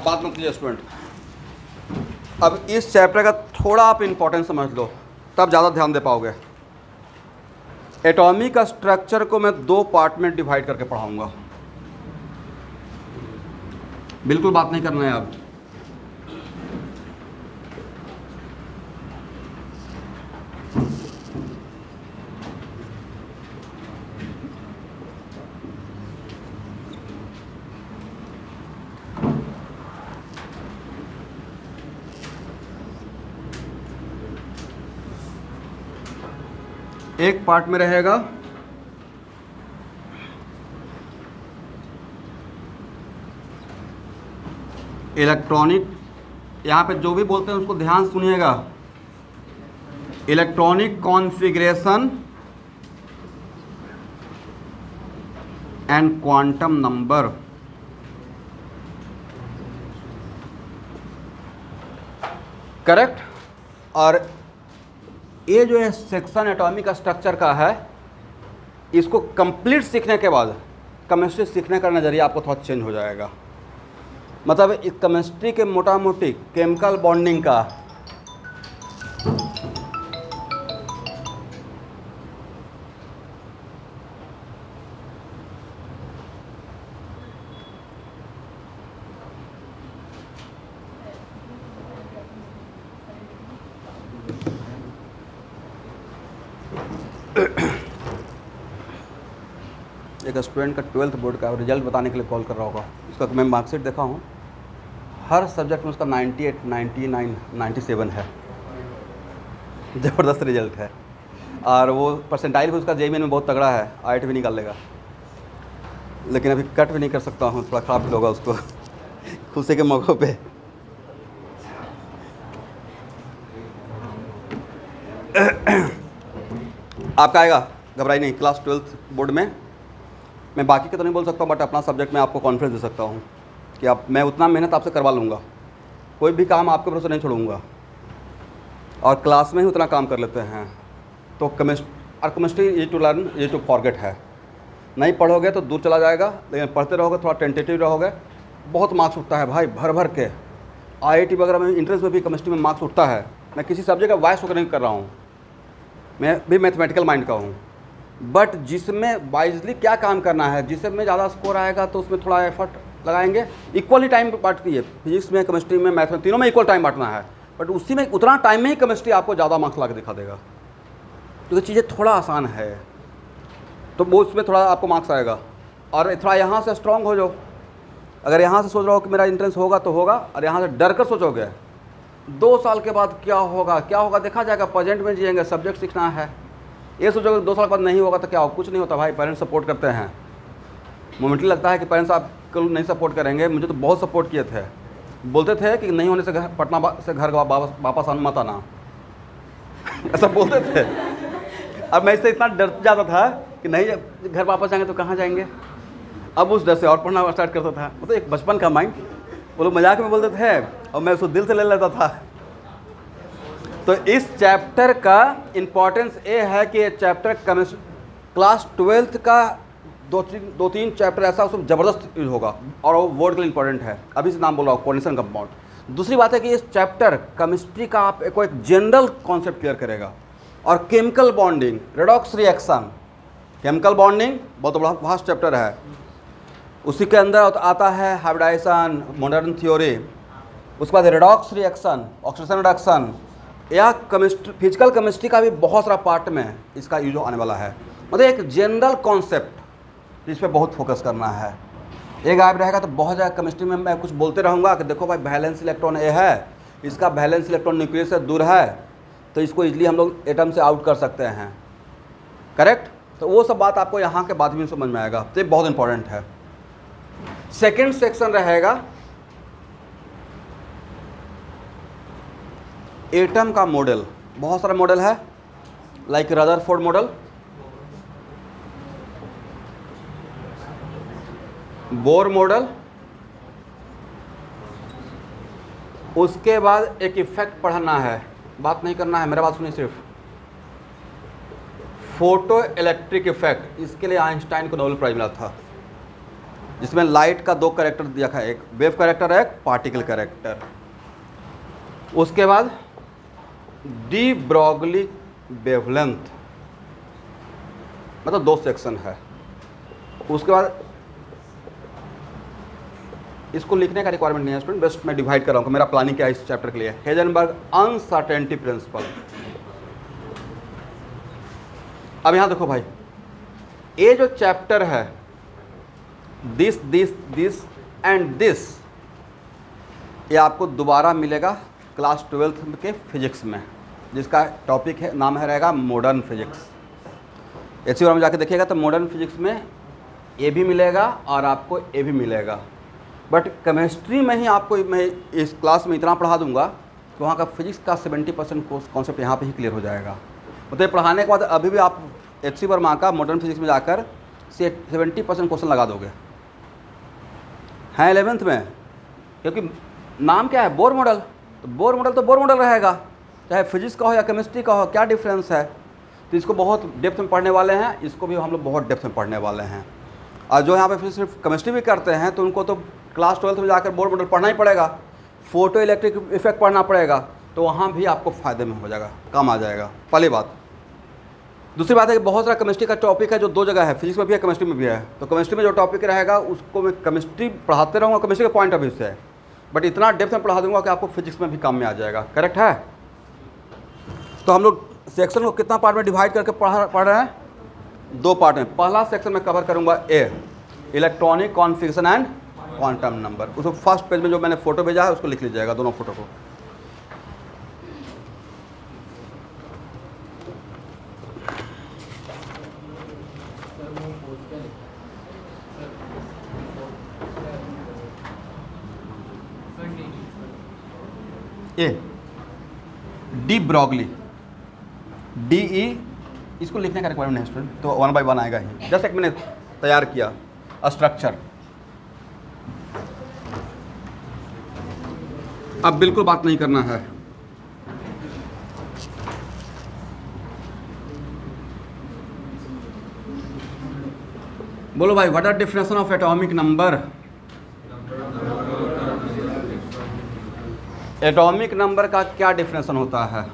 बात मत कीजिए स्टूडेंट। अब इस चैप्टर का थोड़ा आप इम्पोर्टेंस समझ लो, तब ज़्यादा ध्यान दे पाओगे। एटॉमिक स्ट्रक्चर को मैं 2 पार्ट में डिवाइड करके पढ़ाऊंगा। बिल्कुल बात नहीं करना है अब। एक पार्ट में रहेगा इलेक्ट्रॉनिक, यहाँ पे जो भी बोलते हैं उसको ध्यान सुनिएगा। Electronic configuration and quantum number. Correct. और ये जो है सेक्शन एटॉमिक स्ट्रक्चर का है, इसको कंप्लीट सीखने के बाद केमिस्ट्री सीखने का नज़रिया आपको थोड़ा चेंज हो जाएगा। मतलब इस केमिस्ट्री के मोटा मोटी केमिकल बॉन्डिंग का एक स्टूडेंट का 12th बोर्ड का रिजल्ट बताने के लिए कॉल कर रहा होगा। उसका मैं मार्कशीट देखा हूँ, हर सब्जेक्ट में उसका 98, 99, 97 है। ज़बरदस्त रिजल्ट है। और वो परसेंटाइल भी उसका जेईई में बहुत तगड़ा है, IIT भी निकाल लेगा। लेकिन अभी कट भी नहीं कर सकता हूँ, थोड़ा ख़राब होगा उसको खुशी के मौक़ों पे। आपका आएगा, घबराई नहीं। क्लास 12th बोर्ड में मैं बाकी के तो नहीं बोल सकता, बट अपना सब्जेक्ट में आपको कॉन्फिडेंस दे सकता हूँ कि आप, मैं उतना मेहनत आपसे करवा लूँगा। कोई भी काम आपके भरोसे नहीं छोड़ूंगा, और क्लास में ही उतना काम कर लेते हैं। तो केमिस्ट्री ये टू लर्न ये टू फॉरगेट है। नहीं पढ़ोगे तो दूर चला जाएगा, लेकिन पढ़ते रहोगे, थोड़ा टेंटेटिव रहोगे, बहुत मार्क्स उठता है भाई, भर भर के। IIT वगैरह में इंट्रेंस में भी केमिस्ट्री में मार्क्स उठता है। मैं किसी सब्जेक्ट का वॉइस वगैरह नहीं कर रहा हूँ, मैं भी मैथमेटिकल माइंड का हूँ। बट जिसमें वाइजली क्या काम करना है, जिसमें ज़्यादा स्कोर आएगा तो उसमें थोड़ा एफर्ट लगाएंगे। इक्वली टाइम बांटती है, फिजिक्स में, केमिस्ट्री में, मैथ में, तीनों में इक्वल टाइम बांटना है। बट उसी में उतना टाइम में ही केमिस्ट्री आपको ज़्यादा मार्क्स ला के दिखा देगा, क्योंकि चीज़ें थोड़ा आसान है, तो वो उसमें थोड़ा आपको मार्क्स आएगा। और थोड़ा यहाँ से स्ट्रॉन्ग हो जाओ। अगर यहाँ से सोच रहा हो कि मेरा इंट्रेंस होगा तो होगा, और यहाँ से डर कर सोचोगे 2 साल के बाद क्या होगा देखा जाएगा, प्रेजेंट में जिएंगे, सब्जेक्ट सीखना है। ये सोचोगे 2 साल के बाद नहीं होगा तो क्या होगा, कुछ नहीं होता भाई। पेरेंट्स सपोर्ट करते हैं। मोमेंटली लगता है कि पेरेंट्स आपको नहीं सपोर्ट करेंगे, मुझे तो बहुत सपोर्ट किए थे। बोलते थे कि नहीं होने से पटना से घर वापस आना मत आना ऐसा बोलते थे। अब मैं इससे इतना डर जाता था कि नहीं घर वापस जाएंगे तो कहाँ जाएंगे। अब उस डर से और पढ़ना स्टार्ट करता था। मतलब एक बचपन का माइंड, वो लोग मजाक में बोलते थे और मैं उसको दिल से ले लेता था। तो इस चैप्टर का इम्पोर्टेंस ये है कि ये चैप्टर क्लास 12th का 2-3 चैप्टर ऐसा उसमें ज़बरदस्त यूज होगा, और वो वर्ड के लिए इंपॉर्टेंट है। अभी से नाम बोला कोऑर्डिनेशन कंपाउंड। दूसरी बात है कि इस चैप्टर केमिस्ट्री का आपको एक जनरल कॉन्सेप्ट क्लियर करेगा। और chemical bonding, redox reaction, chemical bonding बहुत बड़ा वास्ट चैप्टर है। उसी के अंदर आता है हाइब्रिडाइजेशन, मॉडर्न थ्योरी, उसके बाद रेडॉक्स रिएक्शन, ऑक्सीडेशन रिडक्शन, या फिजिकल केमिस्ट्री का भी बहुत सारा पार्ट में इसका यूज आने वाला है। मतलब एक जनरल कॉन्सेप्ट जिस पे बहुत फोकस करना है। ये गायब रहेगा तो बहुत ज़्यादा केमिस्ट्री में मैं कुछ बोलते रहूँगा कि देखो भाई वैलेंस इलेक्ट्रॉन ये है, इसका वैलेंस इलेक्ट्रॉन न्यूक्लियस से दूर है, तो इसको इजीली हम लोग एटम से आउट कर सकते हैं। करेक्ट। तो वो सब बात आपको यहाँ के बाद भी समझ में आएगा, तो ये बहुत इंपॉर्टेंट है। सेकेंड सेक्शन रहेगा एटम का मॉडल। बहुत सारा मॉडल है, like Rutherford model, Bohr model, उसके बाद एक इफेक्ट पढ़ना है, बात नहीं करना है, मेरा बात सुनिए सिर्फ। फोटो इलेक्ट्रिक इफेक्ट, इसके लिए आइंस्टाइन को नोबेल प्राइज मिला था। जिसमें लाइट का दो कैरेक्टर दिया है, एक वेव कैरेक्टर है, एक पार्टिकल कैरेक्टर। उसके बाद डी ब्रॉगली वेवलेंथ, मतलब दो सेक्शन है। उसके बाद इसको लिखने का रिक्वायरमेंट नहीं है स्टूडेंट, बस मैं डिवाइड कर रहा हूँ, मेरा प्लानिंग क्या है इस चैप्टर के लिए। Heisenberg uncertainty principle. अब यहाँ देखो भाई, ये जो चैप्टर है this this this and this, ये आपको दोबारा मिलेगा क्लास 12th के फिजिक्स में, जिसका टॉपिक है, नाम है रहेगा मॉडर्न फिजिक्स। इसी बार में जाके देखिएगा तो मॉडर्न फिजिक्स में ये भी मिलेगा और आपको ये भी मिलेगा। बट केमिस्ट्री में ही आपको मैं इस क्लास में इतना पढ़ा दूंगा कि वहाँ का फिजिक्स का 70% कॉन्सेप्ट यहाँ पे ही क्लियर हो जाएगा। मतलब पढ़ाने के बाद अभी भी आप HC वर्मा का मॉडर्न फिजिक्स में जाकर 70% क्वेश्चन लगा दोगे हैं 11th में, क्योंकि नाम क्या है, बोर मॉडल। तो बोर मॉडल तो बोर मॉडल रहेगा, चाहे फिजिक्स का हो या केमिस्ट्री का हो, क्या डिफरेंस है। तो इसको बहुत डेप्थ में पढ़ने वाले हैं, इसको भी हम लोग बहुत डेप्थ में पढ़ने वाले हैं। और जो यहाँ पे फिर सिर्फ केमिस्ट्री भी करते हैं तो उनको तो क्लास 12th में जाकर बोर मॉडल पढ़ना ही पड़ेगा, फोटो इलेक्ट्रिक इफेक्ट पढ़ना पड़ेगा, तो वहाँ भी आपको फ़ायदे में हो जाएगा, काम आ जाएगा, पहली बात। दूसरी बात है कि बहुत सारा केमिस्ट्री का टॉपिक है जो दो जगह है, फिजिक्स में भी है, केमिस्ट्री में भी है। तो केमिस्ट्री में जो टॉपिक रहेगा उसको मैं केमिस्ट्री पढ़ाते रहूँगा केमिस्ट्री के पॉइंट ऑफ व्यू से, बट इतना डेप्थ में पढ़ा दूंगा कि आपको फिजिक्स में भी काम में आ जाएगा। करेक्ट है। तो हम लोग सेक्शन को कितना पार्ट में डिवाइड करके पढ़ रहे हैं, दो पार्ट में। पहला सेक्शन में कवर करूंगा uh, electronic configuration and quantum number. उसको फर्स्ट पेज में जो मैंने फोटो भेजा है उसको लिख लीजिएगा, दोनों फोटो को। ए डी ब्रॉगली, DE, इसको लिखने का रिक्वायरमेंट नहीं स्टूडेंट, तो 1 by 1 आएगा ही। जस्ट एक मैंने तैयार किया स्ट्रक्चर। अब बिल्कुल बात नहीं करना है, बोलो भाई, what are definition of atomic number. Atomic number का क्या डेफिनेशन होता है।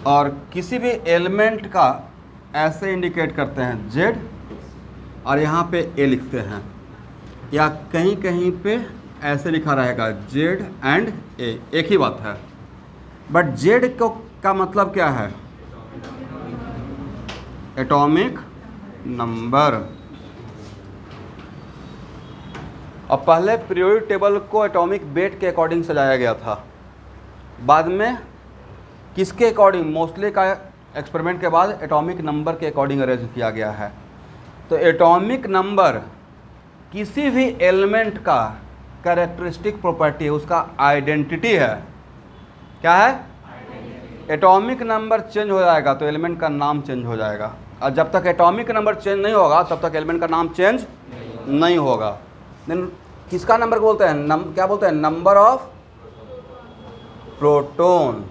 और किसी भी एलिमेंट का ऐसे इंडिकेट करते हैं Z, और यहाँ पे A लिखते हैं, या कहीं कहीं पे ऐसे लिखा रहेगा Z एंड A, एक ही बात है। बट Z को का मतलब क्या है, एटॉमिक नंबर। और पहले पीरियोडिक टेबल को एटॉमिक वेट के अकॉर्डिंग सजाया गया था, बाद में किसके अकॉर्डिंग, मोस्टली का एक्सपेरिमेंट के बाद एटॉमिक नंबर के अकॉर्डिंग अरेंज किया गया है। तो एटॉमिक नंबर किसी भी एलिमेंट का कैरेक्टरिस्टिक प्रॉपर्टी है, उसका आइडेंटिटी है। क्या है, एटॉमिक नंबर चेंज हो जाएगा तो एलिमेंट का नाम चेंज हो जाएगा, और जब तक एटॉमिक नंबर चेंज नहीं होगा तब तक एलिमेंट का नाम चेंज नहीं होगा। देन किसका नंबर बोलते हैं, क्या बोलते हैं, नंबर ऑफ प्रोटॉन।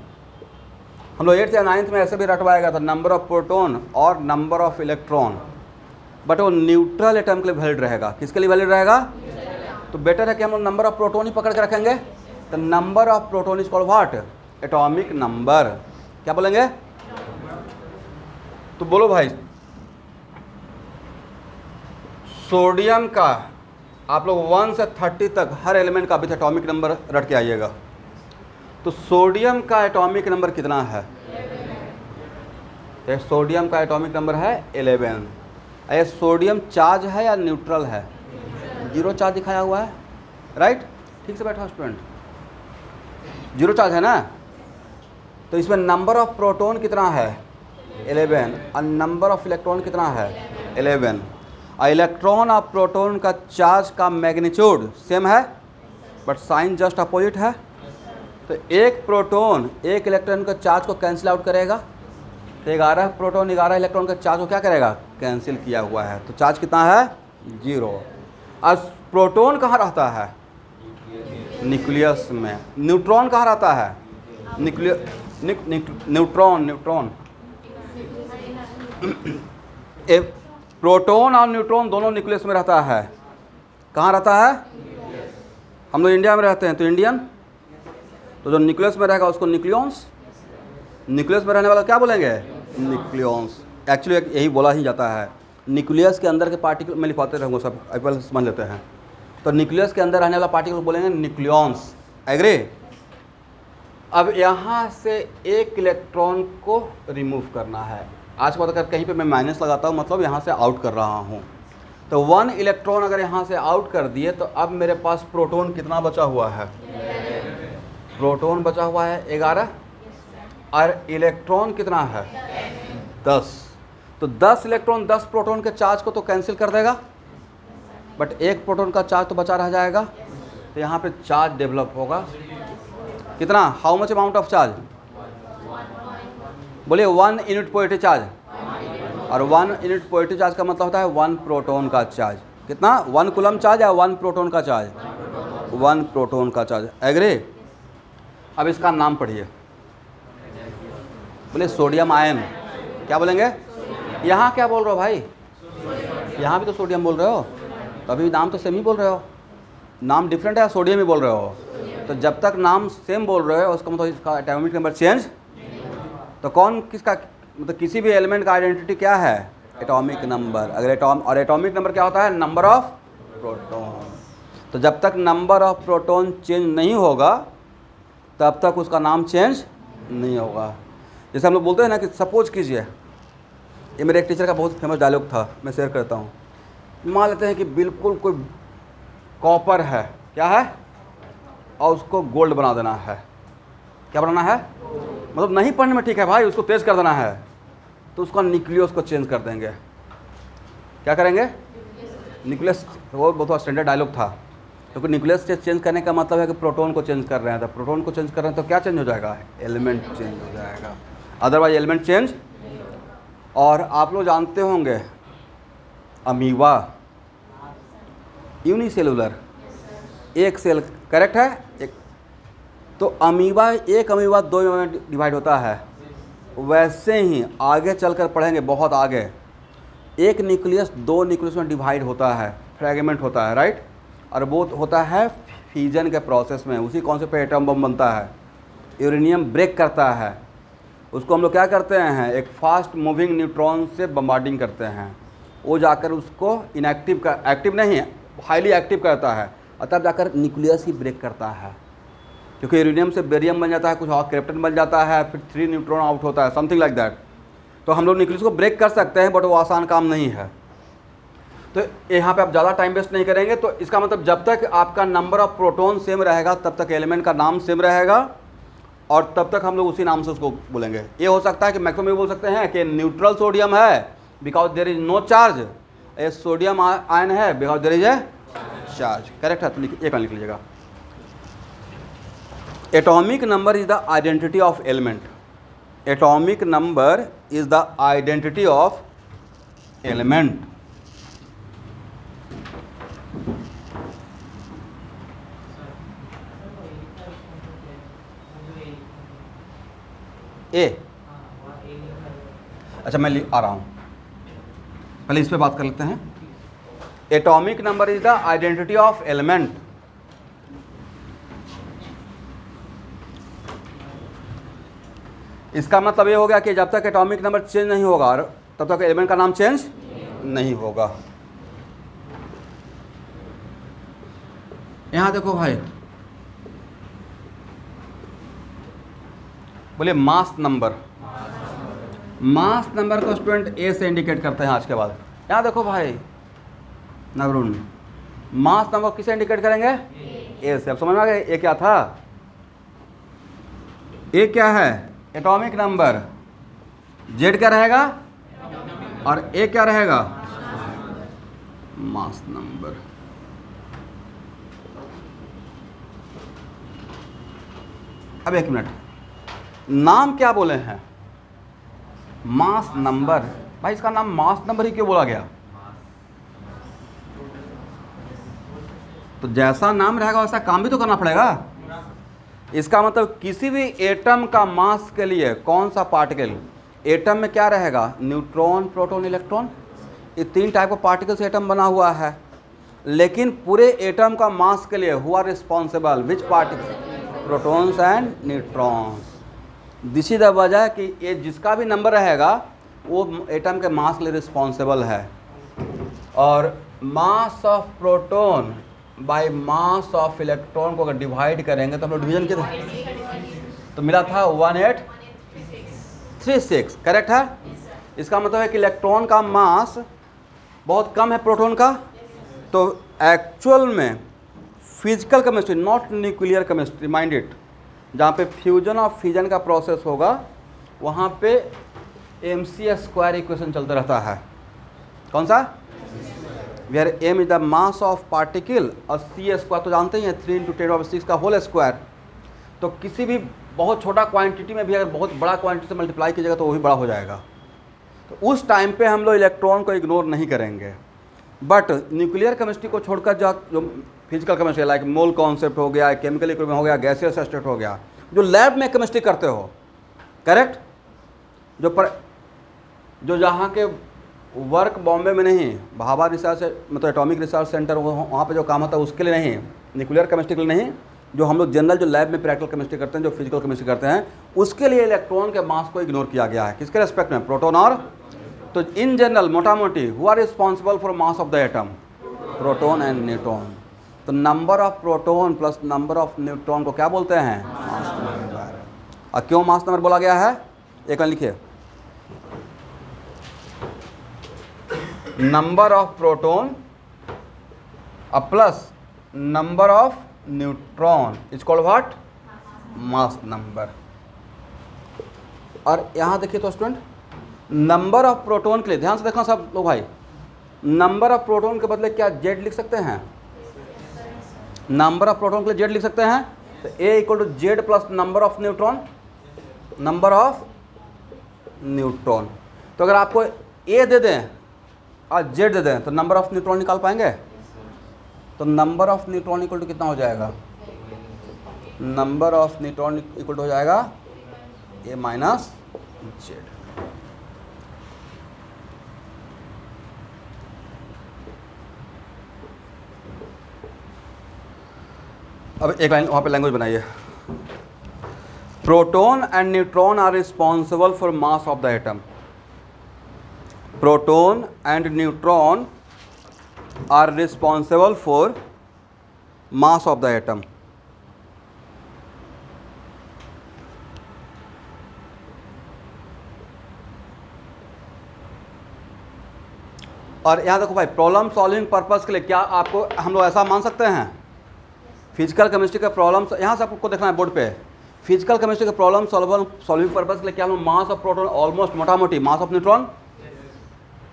हम लोग 8th या 9th में ऐसे भी रटवाएगा था, नंबर ऑफ प्रोटॉन और नंबर ऑफ इलेक्ट्रॉन, बट वो न्यूट्रल एटम के लिए वैलिड रहेगा। किसके लिए वैलिड रहेगा, तो बेटर है कि हम लोग नंबर ऑफ प्रोटॉन ही पकड़ के रखेंगे। तो number of proton is called what, atomic number. क्या बोलेंगे, तो बोलो भाई, सोडियम का आप लोग 1 से 30 तक हर एलिमेंट का विथ एटॉमिक नंबर रट के आइएगा। तो सोडियम का एटॉमिक नंबर कितना है, तो सोडियम का एटॉमिक नंबर है 11। ये सोडियम चार्ज है या न्यूट्रल है, 0 चार्ज दिखाया हुआ है, राइट। ठीक से बैठा स्टूडेंट, 0 चार्ज है ना। तो इसमें नंबर ऑफ प्रोटॉन कितना है 11, और नंबर ऑफ इलेक्ट्रॉन कितना है 11। और इलेक्ट्रॉन और प्रोटॉन का चार्ज का मैग्नीट्यूड सेम है, बट साइन जस्ट अपोजिट है। तो एक प्रोटॉन एक इलेक्ट्रॉन का चार्ज को कैंसिल आउट करेगा, तो 11 प्रोटॉन 11 इलेक्ट्रॉन का चार्ज को क्या करेगा, कैंसिल किया हुआ है। तो चार्ज कितना है 0। और प्रोटॉन कहाँ रहता है, न्यूक्लियस में। न्यूट्रॉन कहाँ रहता है, न्यूट्रॉन प्रोटॉन और न्यूट्रॉन दोनों न्यूक्लियस में रहता है। कहाँ रहता है? हम लोग इंडिया में रहते हैं तो इंडियन, तो जो न्यूक्लियस में रहेगा उसको न्यूक्लियॉन्स, न्यूक्लियस में रहने वाला क्या बोलेंगे? न्यूक्लियॉन्स। एक्चुअली यही बोला ही जाता है। न्यूक्लियस के अंदर के पार्टिकल मैं लिखवाते रहूँगा, सब पहले समझ लेते हैं। तो न्यूक्लियस के अंदर रहने वाला पार्टिकल बोलेंगे न्यूक्लियॉन्स। एग्री? अब यहाँ से एक इलेक्ट्रॉन को रिमूव करना है। आज के बाद अगर कहीं पे मैं माइनस लगाता हूँ मतलब यहाँ से आउट कर रहा हूँ, तो 1 इलेक्ट्रॉन अगर यहाँ से आउट कर दिए तो अब मेरे पास प्रोटॉन कितना बचा हुआ है? प्रोटॉन बचा हुआ है 11 और इलेक्ट्रॉन कितना है? 10। तो 10 इलेक्ट्रॉन 10 प्रोटॉन के चार्ज को तो कैंसिल कर देगा, बट एक प्रोटॉन का चार्ज तो बचा रह जाएगा। तो यहाँ पे चार्ज डेवलप होगा कितना? How much amount of charge? बोलिए 1 यूनिट पॉजिटिव चार्ज। और 1 यूनिट पॉजिटिव चार्ज का मतलब होता है 1 प्रोटॉन का चार्ज। कितना? 1 कूलम चार्ज या 1 प्रोटॉन का चार्ज? 1 प्रोटॉन का चार्ज। एग्री? अब इसका नाम पढ़िए। बोले सोडियम आयन। क्या बोलेंगे? यहाँ क्या बोल रहे हो भाई? यहाँ भी तो सोडियम बोल रहे हो, तो अभी नाम तो सेम ही बोल रहे हो। नाम डिफरेंट है या सोडियम ही बोल रहे हो? तो जब तक नाम सेम बोल रहे हो उसका मतलब इसका एटॉमिक नंबर चेंज। तो कौन किसका मतलब किसी भी एलिमेंट का आइडेंटिटी क्या है? Atomic number. अगर और एटॉमिक नंबर क्या होता है? Number of proton. तो जब तक नंबर ऑफ प्रोटॉन चेंज नहीं होगा तब तक उसका नाम चेंज नहीं होगा। जैसे हम लोग बोलते हैं ना कि सपोज कीजिए, ये मेरे एक टीचर का बहुत फेमस डायलॉग था, मैं शेयर करता हूँ। मान लेते हैं कि बिल्कुल कोई कॉपर है, क्या है, और उसको गोल्ड बना देना है। क्या बनाना है? मतलब नहीं पढ़ने में ठीक है भाई, उसको तेज कर देना है, तो उसका न्यूक्लियस को चेंज कर देंगे। क्या करेंगे? न्यूक्लियस। वो बहुत स्टैंडर्ड डायलॉग था, क्योंकि न्यूक्लियस चेंज करने का मतलब है कि प्रोटॉन को चेंज कर रहे हैं। तो प्रोटॉन को चेंज कर रहे हैं तो क्या चेंज हो जाएगा? एलिमेंट चेंज हो जाएगा, अदरवाइज एलिमेंट चेंज। और आप लोग जानते होंगे अमीबा यूनिसेलुलर, एक सेल, करेक्ट है? एक तो अमीबा, एक अमीबा 2 में डिवाइड होता है। वैसे ही आगे चलकर पढ़ेंगे बहुत आगे, एक न्यूक्लियस 2 न्यूक्लियस में डिवाइड होता है, फ्रैगमेंट होता है, राइट? और वो होता है फ्यूजन के प्रोसेस में। उसी कॉन्सेप्ट पे एटम बम बनता है। यूरेनियम ब्रेक करता है, उसको हम लोग क्या करते हैं? एक फास्ट मूविंग न्यूट्रॉन से बम्बार्डिंग करते हैं, वो जाकर उसको इनएक्टिव का, एक्टिव नहीं, हाईली एक्टिव करता है, और तब जाकर न्यूक्लियस ही ब्रेक करता है। क्योंकि यूरेनियम से बेरियम बन जाता है, कुछ और क्रिप्टन बन जाता है, फिर 3 न्यूट्रॉन आउट होता है, समथिंग लाइक दैट। तो हम लोग न्यूक्लियस को ब्रेक कर सकते हैं, बट वो आसान काम नहीं है। तो यहाँ पे आप ज़्यादा टाइम वेस्ट नहीं करेंगे। तो इसका मतलब जब तक आपका नंबर ऑफ प्रोटॉन सेम रहेगा तब तक एलिमेंट का नाम सेम रहेगा, और तब तक हम लोग उसी नाम से उसको बोलेंगे। ये हो सकता है कि मैक्सिमम ये बोल सकते हैं कि न्यूट्रल सोडियम है because there is no charge, ये सोडियम आयन है because there is a charge. Correct है? तो एक लिख लीजिएगा। Atomic number is the identity of element. Atomic number is the identity of element. Uh, अच्छा मैं आ रहा हूं, पहले इस पे बात कर लेते हैं। Atomic number is the identity of element. इसका मतलब ये हो गया कि जब तक एटॉमिक नंबर चेंज नहीं होगा तब तक एलिमेंट का नाम चेंज नहीं होगा। यहां देखो भाई, बोलिए मास नंबर। मास नंबर को स्टूडेंट ए से इंडिकेट करते हैं आज के बाद। यहाँ देखो भाई नवरुण, मास नंबर किसे इंडिकेट करेंगे? ए से। अब समझ में आ गया ए क्या था? ए क्या है? Atomic number. जेड क्या रहेगा? और ए क्या रहेगा? Mass number. अब एक मिनट, नाम क्या बोले हैं? Mass number. भाई इसका नाम मास नंबर ही क्यों बोला गया? तो जैसा नाम रहेगा वैसा काम भी तो करना पड़ेगा। इसका मतलब किसी भी एटम का मास के लिए कौन सा पार्टिकल, एटम में क्या रहेगा? Neutron, proton, electron. ये 3 टाइप का पार्टिकल से एटम बना हुआ है, लेकिन पूरे एटम का मास के लिए हुआ responsible which particle, protons and neutrons. This is the वजह कि ये जिसका भी नंबर रहेगा वो एटम के मास के लिए रिस्पॉन्सिबल है। और मास of proton by mass of electron को अगर डिवाइड करेंगे तो हम लोग डिवीजन कितने तो मिला था 1836, करेक्ट है। इसका मतलब है कि इलेक्ट्रॉन का मास बहुत कम है प्रोटॉन का। तो एक्चुअल में physical chemistry, not nuclear chemistry, mind it, जहाँ पे फ्यूजन और फिजन का प्रोसेस होगा वहाँ पे mc² इक्वेशन चलता रहता है। कौन सा? Where m is the mass of particle और c² तो जानते ही हैं 3 × 10⁶ का होल स्क्वायर। तो किसी भी बहुत छोटा क्वांटिटी में भी अगर बहुत बड़ा क्वांटिटी से मल्टीप्लाई कीजिएगा तो वो भी बड़ा हो जाएगा। तो उस टाइम पे हम लोग इलेक्ट्रॉन को इग्नोर नहीं करेंगे। बट न्यूक्लियर केमिस्ट्री को छोड़कर जो physical chemistry like mole concept हो गया, केमिकल इक्विलिब्रियम हो गया, गैसियस स्टेट हो गया, जो लैब में केमिस्ट्री करते हो, करेक्ट, जो जहाँ के वर्क बॉम्बे में नहीं, भाभा रिसर्च मतलब एटॉमिक रिसर्च सेंटर वहाँ पे जो काम होता है उसके लिए नहीं, न्यूक्लियर केमिस्ट्री के लिए नहीं, जो हम लोग जनरल जो लैब में प्रैक्टिकल केमिस्ट्री करते हैं, जो फिजिकल केमिस्ट्री करते हैं, उसके लिए इलेक्ट्रॉन के मास को इग्नोर किया गया है। किसके रेस्पेक्ट में? प्रोटॉन और, तो इन जनरल मोटा मोटी who are responsible for mass of the atom? Proton and neutron. तो number of proton plus number of neutron को क्या बोलते हैं? Mass number. और क्यों मास नंबर बोला गया है? एक लिखिए, number of proton plus number of neutron is called what? Mass number. और यहाँ देखिए तो स्टूडेंट, नंबर ऑफ प्रोटॉन के लिए ध्यान से देखना सब लोग भाई, नंबर ऑफ प्रोटॉन के बदले क्या जेड लिख सकते हैं? नंबर ऑफ प्रोटॉन के लिए जेड लिख सकते हैं। तो A equal to Z plus number of neutron, number of neutron. तो अगर आपको ए दे दें और जेड दे दें तो नंबर ऑफ न्यूट्रॉन निकाल पाएंगे? तो number of neutron equal to कितना हो जाएगा? Number of neutron equal to हो जाएगा ए माइनस जेड। अब एक लाइन वहाँ पे लैंग्वेज बनाइए। Proton and neutron are responsible for mass of the atom. Proton and neutron are responsible for mass of the atom. और यहाँ देखो भाई, प्रॉब्लम सॉल्विंग पर्पस के लिए क्या आपको हम लोग ऐसा मान सकते हैं? फिजिकल केमिस्ट्री का प्रॉब्लम, यहाँ से आपको देखना है बोर्ड पे, फिजिकल केमिस्ट्री का प्रॉब्लम सॉल्विंग पर्पस के लिए क्या हम मास ऑफ प्रोटॉन ऑलमोस्ट मोटा मोटी मास ऑफ न्यूट्रॉन,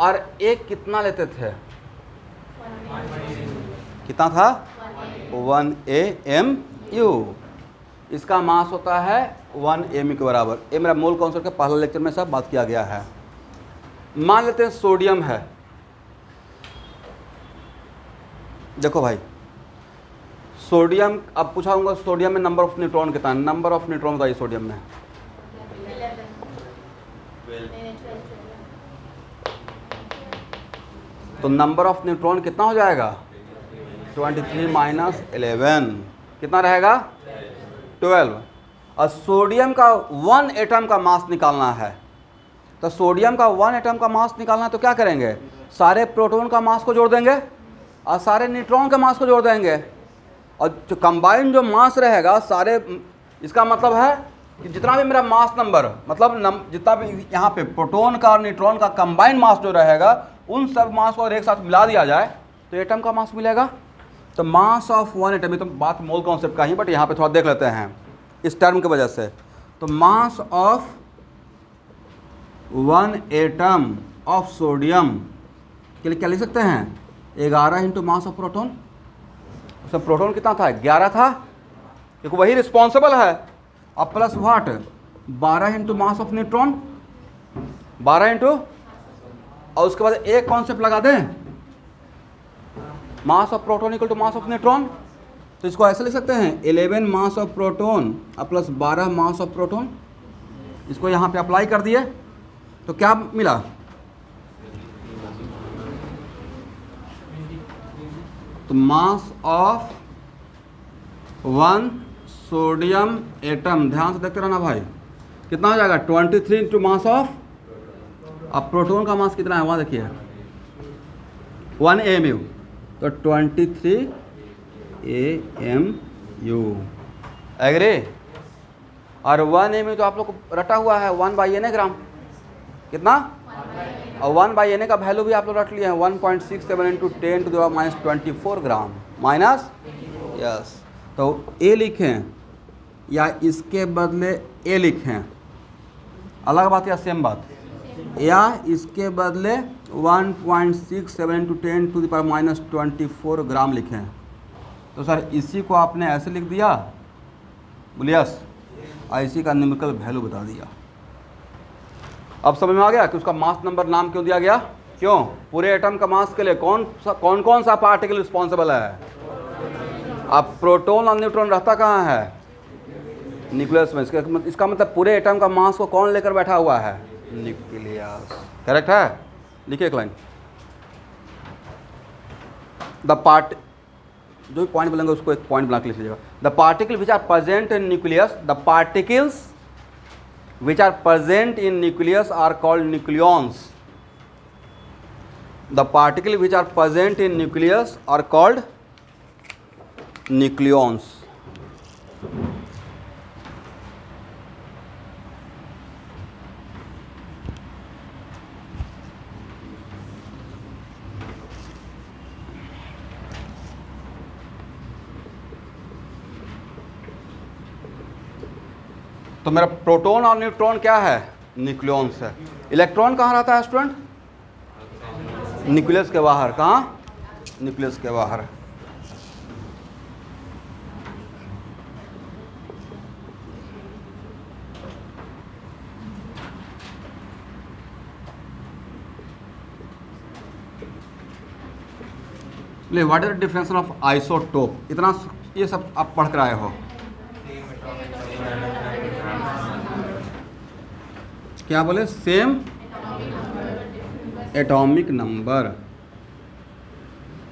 और एक कितना लेते थे? कितना था? 1 AMU। इसका मास होता है 1 AMU के बराबर। ये मेरा मोल कॉन्सेप्ट का पहला लेक्चर में सब बात किया गया है। मान लेते हैं सोडियम है। देखो भाई, सोडियम, अब पूछा होगा सोडियम में नंबर ऑफ न्यूट्रॉन कितना है? नंबर ऑफ न्यूट्रॉन बताइए सोडियम में। तो नंबर ऑफ न्यूट्रॉन कितना हो जाएगा? 23 माइनस 11 कितना रहेगा? 12। और सोडियम का 1 एटम का मास निकालना है। तो सोडियम का 1 एटम का मास निकालना है तो क्या करेंगे? सारे प्रोटॉन का मास को जोड़ देंगे और सारे न्यूट्रॉन का मास को जोड़ देंगे, और जो कंबाइन जो मास रहेगा सारे, इसका मतलब है कि जितना भी मेरा मास नंबर, मतलब जितना भी यहाँ पे प्रोटॉन का और न्यूट्रॉन का कंबाइन मास जो रहेगा, उन सब मास को एक साथ मिला दिया जाए तो एटम का मास मिलेगा। तो मास ऑफ 1 एटम, ये तो बात मोल कॉन्सेप्ट का ही, बट यहाँ पे थोड़ा देख लेते हैं इस टर्म की वजह से। तो mass of 1 atom of sodium के लिए क्या लिख सकते हैं? 11 इंटू मास ऑफ प्रोटॉन। उसमें प्रोटॉन कितना था? 11 था, क्योंकि वही रिस्पॉन्सिबल है। अब plus what? 12 into mass of neutron, 12 into, और उसके बाद एक कॉन्सेप्ट लगा दें, mass of proton equal to mass of neutron. तो इसको ऐसे लिख सकते हैं 11 mass of proton plus 12 mass of proton. इसको यहाँ पे अप्लाई कर दिए तो क्या मिला? तो mass of one sodium atom, ध्यान से देखते रहना भाई, कितना हो जाएगा 23 इंटू मास ऑफ, अब प्रोटॉन का मास कितना है वहाँ देखिए 1 AMU, तो 23 AMU, एग्री। और 1 AMU तो आप लोग को रटा हुआ है 1/Na ग्राम, कितना, और 1/Na का वैल्यू भी आप लोग रट लिए हैं 1.67 इंटू 10⁻24 ग्राम माइनस, यस। तो A लिखें या इसके बदले A लिखें, अलग बात या सेम बात, या इसके बदले 1.67 इंटू 10⁻24 ग्राम लिखें। तो सर इसी को आपने ऐसे लिख दिया, बोलिए यस, और इसी का न्यूमेरिकल वैल्यू बता दिया। अब समझ में आ गया कि उसका मास नंबर नाम क्यों दिया गया, क्यों, पूरे एटम का मास के लिए कौन सा पार्टिकल रिस्पॉन्सिबल है। अब प्रोटॉन और न्यूट्रॉन रहता कहाँ है, न्यूक्लियस में, इसका मतलब पूरे एटम का मास को कौन लेकर बैठा हुआ है, न्यूक्लियस, करेक्ट है। लिखिए एक लाइन, द पार्ट, जो पॉइंट बोलेंगे उसको एक पॉइंट बना के लिख लीजिएगा। The particle which are present in nucleus, the particles which are present in nucleus are called nucleons. The particles which are present in nucleus are called nucleons. तो मेरा प्रोटॉन और न्यूट्रॉन क्या है, न्यूक्लियॉन्स है। इलेक्ट्रॉन कहाँ रहता है student, nucleus के बाहर, कहाँ, न्यूक्लियस के बाहर। ले what is the difference of isotope, इतना ये सब आप पढ़ कर आए हो, क्या बोले, सेम एटॉमिक नंबर,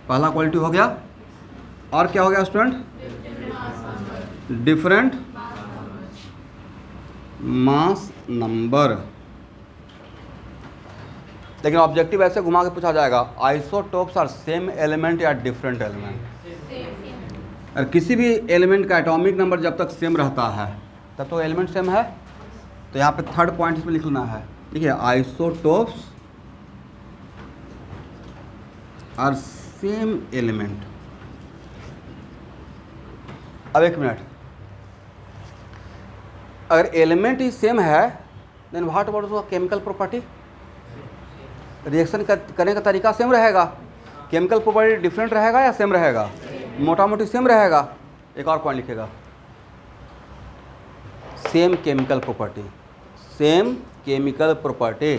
पहला क्वालिटी हो गया। और क्या हो गया स्टूडेंट, डिफरेंट मास नंबर। लेकिन ऑब्जेक्टिव ऐसे घुमा के पूछा जाएगा, आइसोटोप्स आर सेम एलिमेंट या डिफरेंट एलिमेंट। और किसी भी एलिमेंट का एटॉमिक नंबर जब तक सेम रहता है तब तो एलिमेंट सेम है। तो यहाँ पे थर्ड पॉइंट इसमें लिखना है, ठीक है, आइसोटोप्स आर सेम एलिमेंट। अब एक मिनट, अगर एलिमेंट ही सेम है देन व्हाट अबाउट उसका केमिकल प्रॉपर्टी, रिएक्शन करने का तरीका सेम रहेगा, केमिकल प्रॉपर्टी डिफरेंट रहेगा या सेम रहेगा, मोटा मोटी सेम रहेगा। एक और पॉइंट लिखेगा, same chemical property, same chemical property.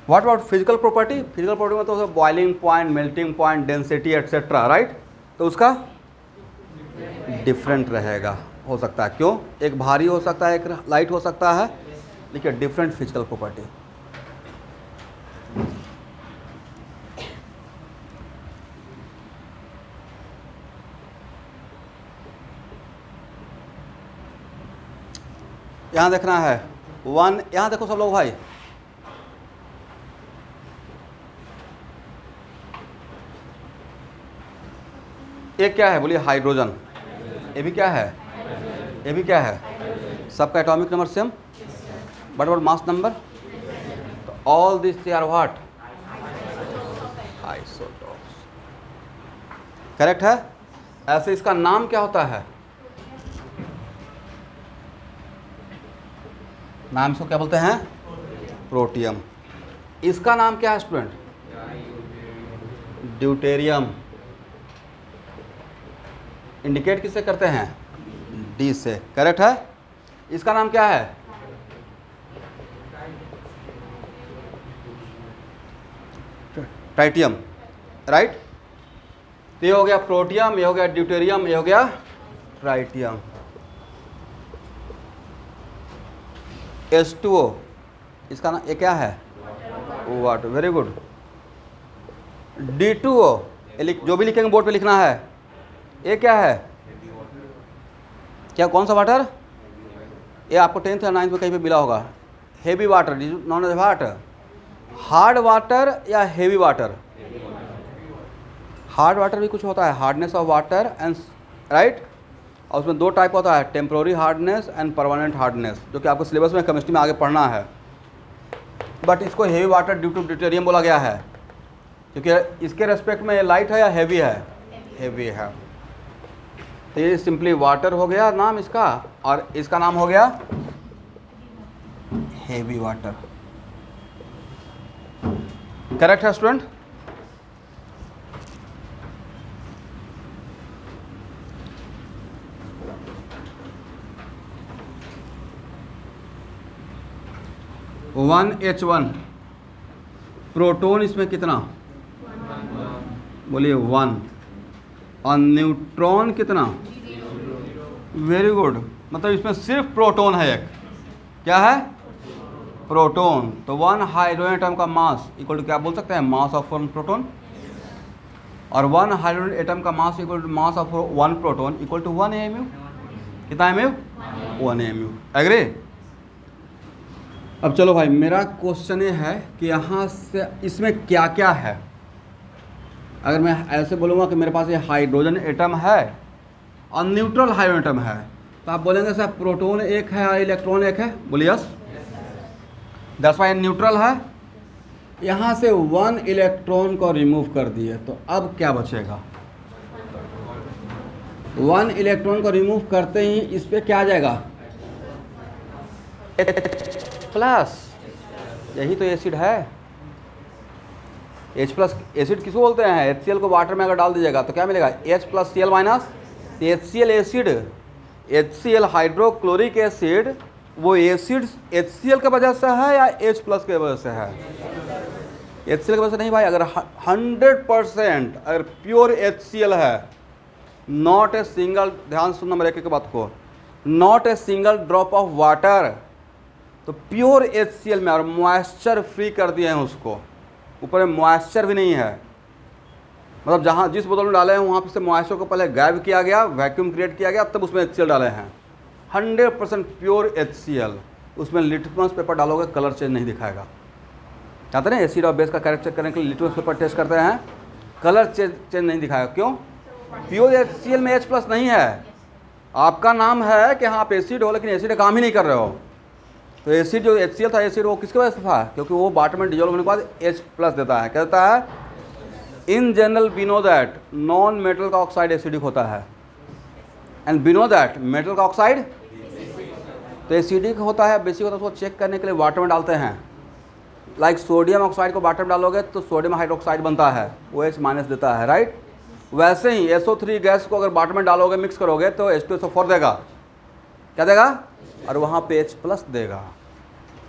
What about physical property, physical property में तो boiling point, melting point, density etcetera, right. तो उसका डिफरेंट रहेगा, हो सकता है, क्यों, एक भारी हो सकता है, एक लाइट हो सकता है, देखिए डिफरेंट फिजिकल प्रॉपर्टी। यहाँ देखना है वन, यहाँ देखो सब लोग भाई, एक क्या है बोलिए, हाइड्रोजन, ये भी क्या है, ये भी क्या है, सबका एटॉमिक नंबर सेम, बट और मास नंबर, तो all this they are what, isotopes, correct है। ऐसे इसका नाम क्या होता है, नाम इसको क्या बोलते हैं, प्रोटियम। इसका नाम क्या है स्टूडेंट, ड्यूटेरियम। इंडिकेट किससे करते हैं, डी से, करेक्ट है। इसका नाम क्या है, ट्राइटियम, राइट। तो ये हो गया प्रोटियम, ये हो गया ड्यूटेरियम, ये हो गया ट्राइटियम। H2O, इसका ना ये क्या है? वाटर। Very good. D2O, जो भी लिखेंगे बोर्ड पे लिखना है, ये क्या है? क्या, कौन सा वाटर? ये आपको 10th या 9th में कहीं पे मिला होगा। Heavy water, known as water. Hard water या हेवी वाटर? हार्ड वाटर भी कुछ होता है, hardness of water and right. और उसमें दो टाइप होता है, temporary hardness and permanent hardness, जो कि आपको सिलेबस में केमिस्ट्री में आगे पढ़ना है। बट इसको heavy water due to deuterium बोला गया है, क्योंकि इसके रेस्पेक्ट में ये लाइट है या हेवी है? हेवी है। तो ये सिंपली वाटर हो गया नाम इसका, और इसका नाम हो गया हेवी वाटर। करेक्ट है स्टूडेंट? H1, प्रोटोन इसमें कितना? बोलिए 1। और न्यूट्रॉन कितना? Very good. मतलब इसमें सिर्फ प्रोटोन है एक। क्या है? प्रोटोन। तो 1 हाइड्रोजन एटम का मास इक्वल टू क्या बोल सकते हैं? Mass of 1 proton. और 1 हाइड्रोजन एटम का mass equal to mass of 1 proton equal to 1 AMU। कितना AMU? 1 AMU। एग्री? अब चलो भाई, मेरा क्वेश्चन ये है कि यहाँ से इसमें क्या क्या है। अगर मैं ऐसे बोलूँगा कि मेरे पास ये हाइड्रोजन एटम है और न्यूट्रल हाइड्रोजन एटम है, तो आप बोलेंगे सर प्रोटोन एक है और इलेक्ट्रॉन एक है। बोलिए यस, दैट्स व्हाई न्यूट्रल है। यहाँ से 1 इलेक्ट्रॉन को रिमूव कर दिए, तो अब क्या बचेगा? 1 इलेक्ट्रॉन को रिमूव करते ही इस पर क्या आ जाएगा? प्लस। यही तो एसिड है। H प्लस एसिड किसको बोलते हैं? HCl को वाटर में अगर डाल दीजिएगा तो क्या मिलेगा? H plus Cl minus. HCl acid, HCl hydrochloric acid, वो एसिड HCl के वजह से है या H प्लस के वजह से है? HCl की वजह से नहीं भाई। अगर 100% अगर प्योर HCl है, नॉट ए सिंगल, ध्यान सुनना मेरे एक बात को, not a single drop of water, तो प्योर HCl में और मॉइस्चर फ्री कर दिए हैं उसको, ऊपर में मॉइस्चर भी नहीं है। मतलब जहाँ जिस बोतल में डाले हैं वहाँ पे से मॉइस्चर को पहले गायब किया गया, वैक्यूम क्रिएट किया गया, तब उसमें HCl डाले हैं। 100% प्योर HCl। उसमें लिटमस पेपर डालोगे कलर चेंज नहीं दिखाएगा। चाहते ना एसिड और बेस का कैरेक्टर करने के लिए लिटमस पेपर टेस्ट करते हैं, कलर चेंज नहीं दिखाएगा। क्यों? प्योर HCl में H प्लस नहीं है। आपका नाम है कि हाँ आप एसिड हो, लेकिन एसिड काम ही नहीं कर रहे हो। तो एसिड जो HCl था, एसिड वो किसके वजह से था? क्योंकि वो वाटर में डिजोल्व होने के बाद H प्लस देता है। क्या देता है? In general we know that non metal का ऑक्साइड एसिडिक होता है, and we know that metal का ऑक्साइड तो एसिडिक होता है, बेसिक होता है। उसको चेक करने के लिए वाटर में डालते हैं। लाइक सोडियम ऑक्साइड को वाटर में डालोगे तो सोडियम हाइड्रोक्साइड बनता है, वो H माइनस देता है, राइट। वैसे ही SO3 गैस को अगर वाटर में डालोगे, मिक्स करोगे तो H2SO4 देगा। क्या देगा? और वहाँ पे H प्लस देगा।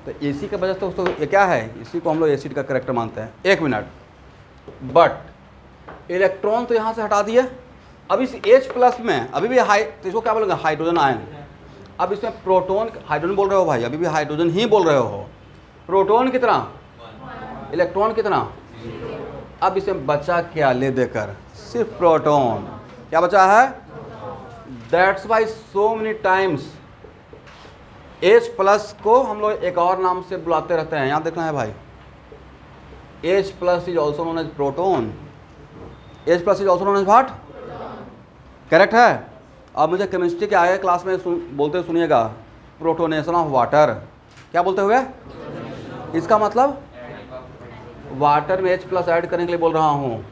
तो इसी के वजह से दोस्तों ये क्या है? इसी को हम लोग एसिड का कैरेक्टर मानते हैं। 1 मिनट। बट इलेक्ट्रॉन तो यहाँ से हटा दिए। अब इस H प्लस में अभी भी तो इसको क्या बोलेंगे? Hydrogen ion. अब इसमें प्रोटोन, हाइड्रोजन बोल रहे हो भाई, अभी भी हाइड्रोजन ही बोल रहे हो। प्रोटोन कितना? इलेक्ट्रॉन कितना? अब इसमें बचा क्या ले देकर? सिर्फ प्रोटोन। क्या बचा है? That's why so many times H plus को हम लोग एक और नाम से बुलाते रहते हैं। यहाँ देखना है भाई, H plus is also known as proton. H plus is also known as what? Correct है। अब मुझे केमिस्ट्री के आगे क्लास में बोलते सुनिएगा, प्रोटोनेशन ऑफ वाटर। क्या बोलते हुए? इसका मतलब वाटर में H प्लस ऐड करने के लिए बोल रहा हूँ।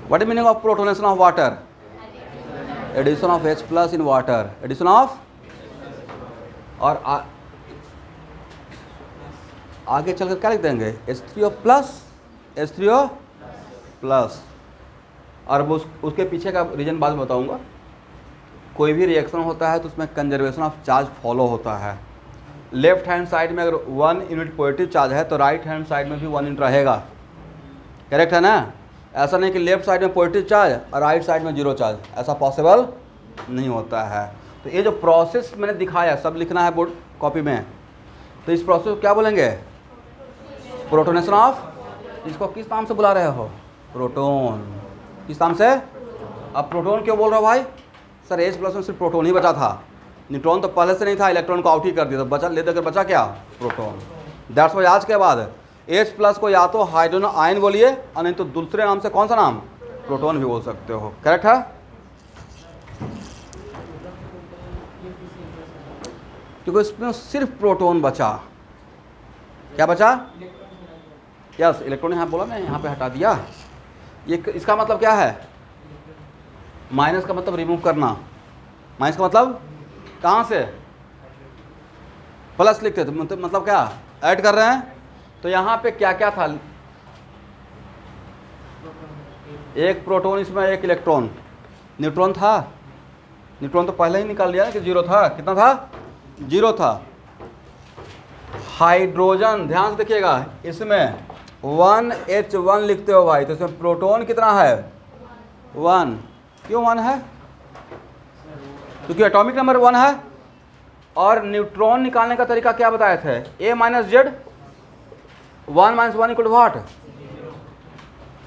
What is meaning of protonation of water? Addition of H plus in water, addition of, और आगे चलकर क्या लिख देंगे? H3O plus, H3O plus. और उसके पीछे का रीजन बाद में बताऊंगा। कोई भी रिएक्शन होता है तो उसमें कंजर्वेशन ऑफ चार्ज फॉलो होता है। लेफ्ट हैंड साइड में अगर 1 यूनिट पॉजिटिव चार्ज है तो राइट हैंड साइड में भी 1 यूनिट रहेगा। करेक्ट है ना? ऐसा नहीं कि लेफ्ट साइड में पॉजिटिव चार्ज और राइट साइड में जीरो चार्ज, ऐसा पॉसिबल नहीं होता है। तो ये जो प्रोसेस मैंने दिखाया सब लिखना है बोर्ड कॉपी में, तो इस प्रोसेस को क्या बोलेंगे? Protonation of. इसको किस नाम से बुला रहे हो? प्रोटोन। किस नाम से? अब प्रोटोन क्यों बोल रहे हो भाई? सर H प्लस में सिर्फ प्रोटोन ही बचा था, न्यूट्रॉन तो पहले से नहीं था, इलेक्ट्रॉन को आउट ही कर दिया, तो बचा ले देकर बचा क्या? प्रोटोन। दैट्स वाई आज के बाद H प्लस को या तो हाइड्रोजन आयन बोलिए और नहीं तो दूसरे नाम से कौन सा नाम? प्रोटोन भी बोल सकते हो। करेक्ट है? क्योंकि इसमें सिर्फ प्रोटोन बचा। क्या बचा? यस, इलेक्ट्रॉन यहाँ बोला मैं, यहाँ पे हटा दिया। ये इसका मतलब क्या है? माइनस का मतलब रिमूव करना। माइनस का मतलब कहाँ से? प्लस लिखते थे, मतलब क्या? ऐड कर रहे हैं। तो यहाँ पे क्या क्या था? एक प्रोटोन, इसमें एक इलेक्ट्रॉन। न्यूट्रॉन था? न्यूट्रॉन तो पहले ही निकाल लिया कि जीरो था। कितना था? जीरो था। हाइड्रोजन, ध्यान से देखिएगा, इसमें 1H1 लिखते हो भाई, तो इसमें प्रोटोन कितना है? 1। क्यों 1 है? क्योंकि एटॉमिक नंबर 1 है। और न्यूट्रॉन निकालने का तरीका क्या बताए थे? A minus Z, 1 minus 1 equal what?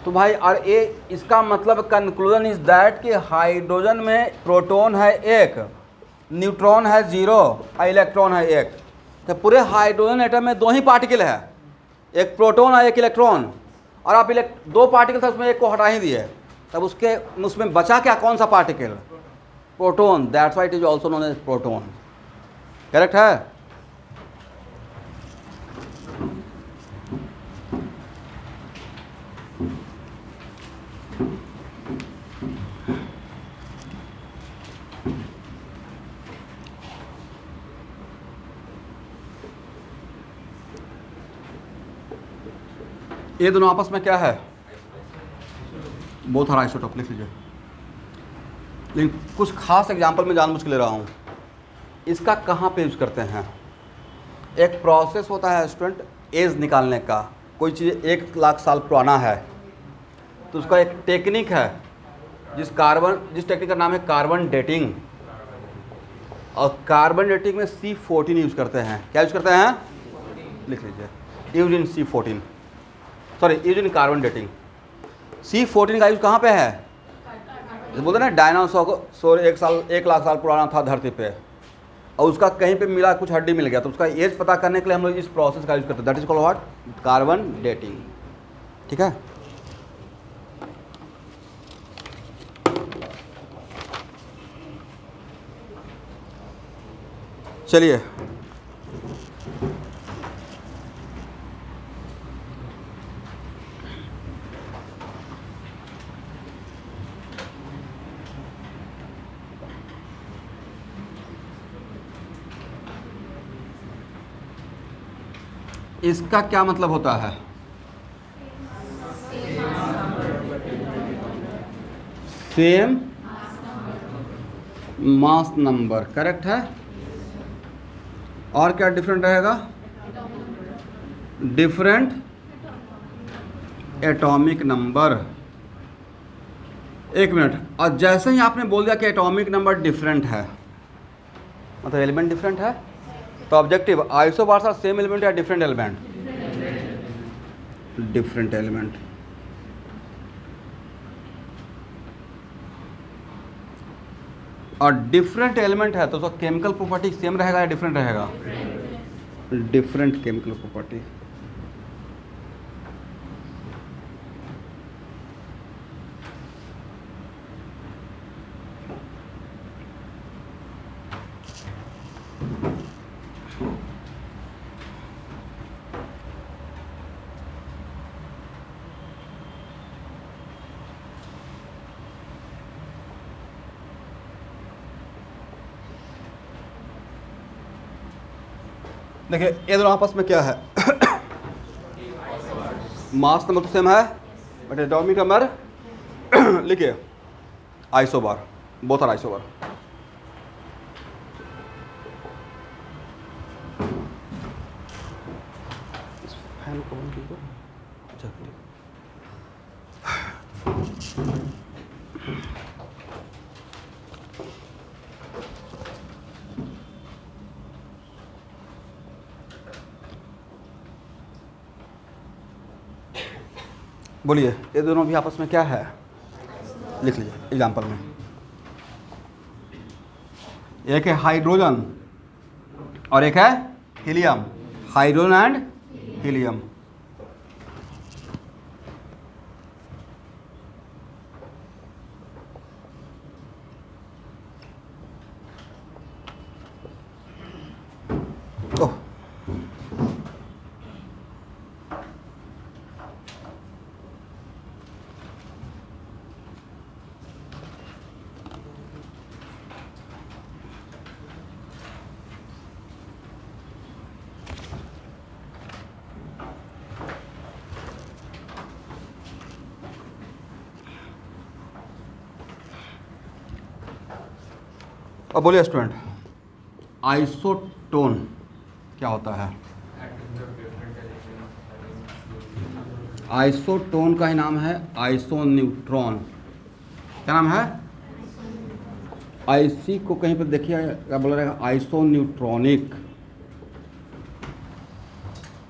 तो भाई और ए, इसका मतलब कंक्लूजन इज दैट कि हाइड्रोजन में प्रोटोन है 1, न्यूट्रॉन है 0 और इलेक्ट्रॉन है 1। तो पूरे हाइड्रोजन एटम में 2 ही पार्टिकल है, एक प्रोटोन और एक इलेक्ट्रॉन। और आप 2 पार्टिकल था, उसमें एक को हटा ही दिए, तब उसमें बचा क्या? कौन सा particle? Proton. That's why it is also known as proton. Correct है? ये दोनों आपस में क्या है? Both are isotope. लिख लीजिए। लेकिन कुछ खास एग्जांपल में जानबूझ के ले रहा हूँ। इसका कहाँ पे यूज करते हैं? एक प्रोसेस होता है स्टूडेंट, एज निकालने का। कोई चीज़ 1 लाख साल पुराना है तो उसका एक टेक्निक है, जिस टेक्निक का नाम है कार्बन डेटिंग। और कार्बन डेटिंग में C14 यूज करते हैं। क्या यूज करते हैं? लिख लीजिए, use in C14, sorry use in carbon dating. C14 का यूज कहाँ पे है? बोलते ना डायनासोर 1 लाख साल पुराना था धरती पे, और उसका कहीं पे मिला, कुछ हड्डी मिल गया, तो उसका एज पता करने के लिए हम लोग इस प्रोसेस का यूज करते हैं। That is called what? Carbon dating. ठीक है? चलिए, इसका क्या मतलब होता है? Same mass number. करेक्ट है? और क्या डिफरेंट रहेगा? Different atomic number. एक मिनट, और जैसे ही आपने बोल दिया कि एटॉमिक नंबर डिफरेंट है, मतलब एलिमेंट डिफरेंट है, तो objective isobars are same element या डिफरेंट एलिमेंट? Different element. और डिफरेंट एलिमेंट है तो उसका केमिकल प्रॉपर्टी सेम रहेगा या डिफरेंट रहेगा? Different chemical property. देखिए, ये दोनों आपस में क्या है? मास नंबर तो सेम है, बट एटॉमिक नंबर लिखिए isobar, both are isobar. Fan को बंद कीजिए। बोलिए, ये दोनों भी आपस में क्या है, लिख लीजिए एग्जाम्पल में। एक है हाइड्रोजन और एक है हीलियम, हाइड्रोजन एंड हीलियम। ओह, अब बोलिए स्टूडेंट, आइसोटोन क्या होता है? आइसोटोन का ही नाम है आइसोन्यूट्रॉन। क्या नाम है? आईसी को कहीं पर देखिए क्या बोला रहेगा, आइसोन्यूट्रॉनिक।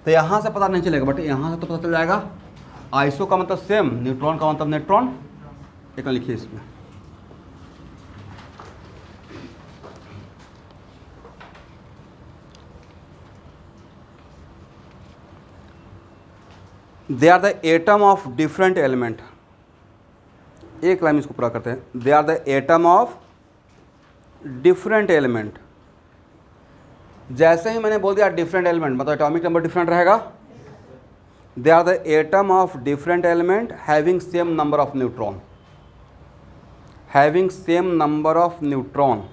तो यहाँ से पता नहीं चलेगा, बट यहाँ से तो पता चल जाएगा। आइसो का मतलब सेम, न्यूट्रॉन का मतलब न्यूट्रॉन। एक लिखिए इसमें, they are the atom of different element. एक लाइन इसको पूरा करते हैं। They are the atom of different element. जैसे ही मैंने बोल दिया डिफरेंट एलिमेंट मतलब एटॉमिक नंबर डिफरेंट रहेगा। They are the atom of different element having same number of neutron, having same number of neutron.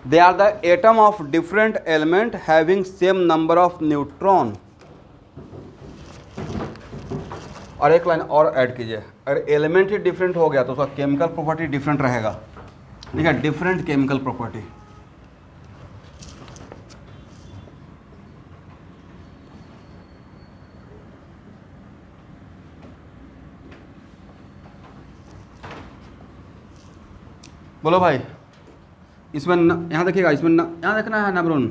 They are the atom of different element having same number of neutron. और एक line और add कीजिए, अगर element ही different हो गया तो उसका chemical property different रहेगा। ठीक है, डिफरेंट केमिकल प्रॉपर्टी। बोलो भाई, इसमें यहाँ देखिएगा, इसमें यहाँ देखना है नंबरून,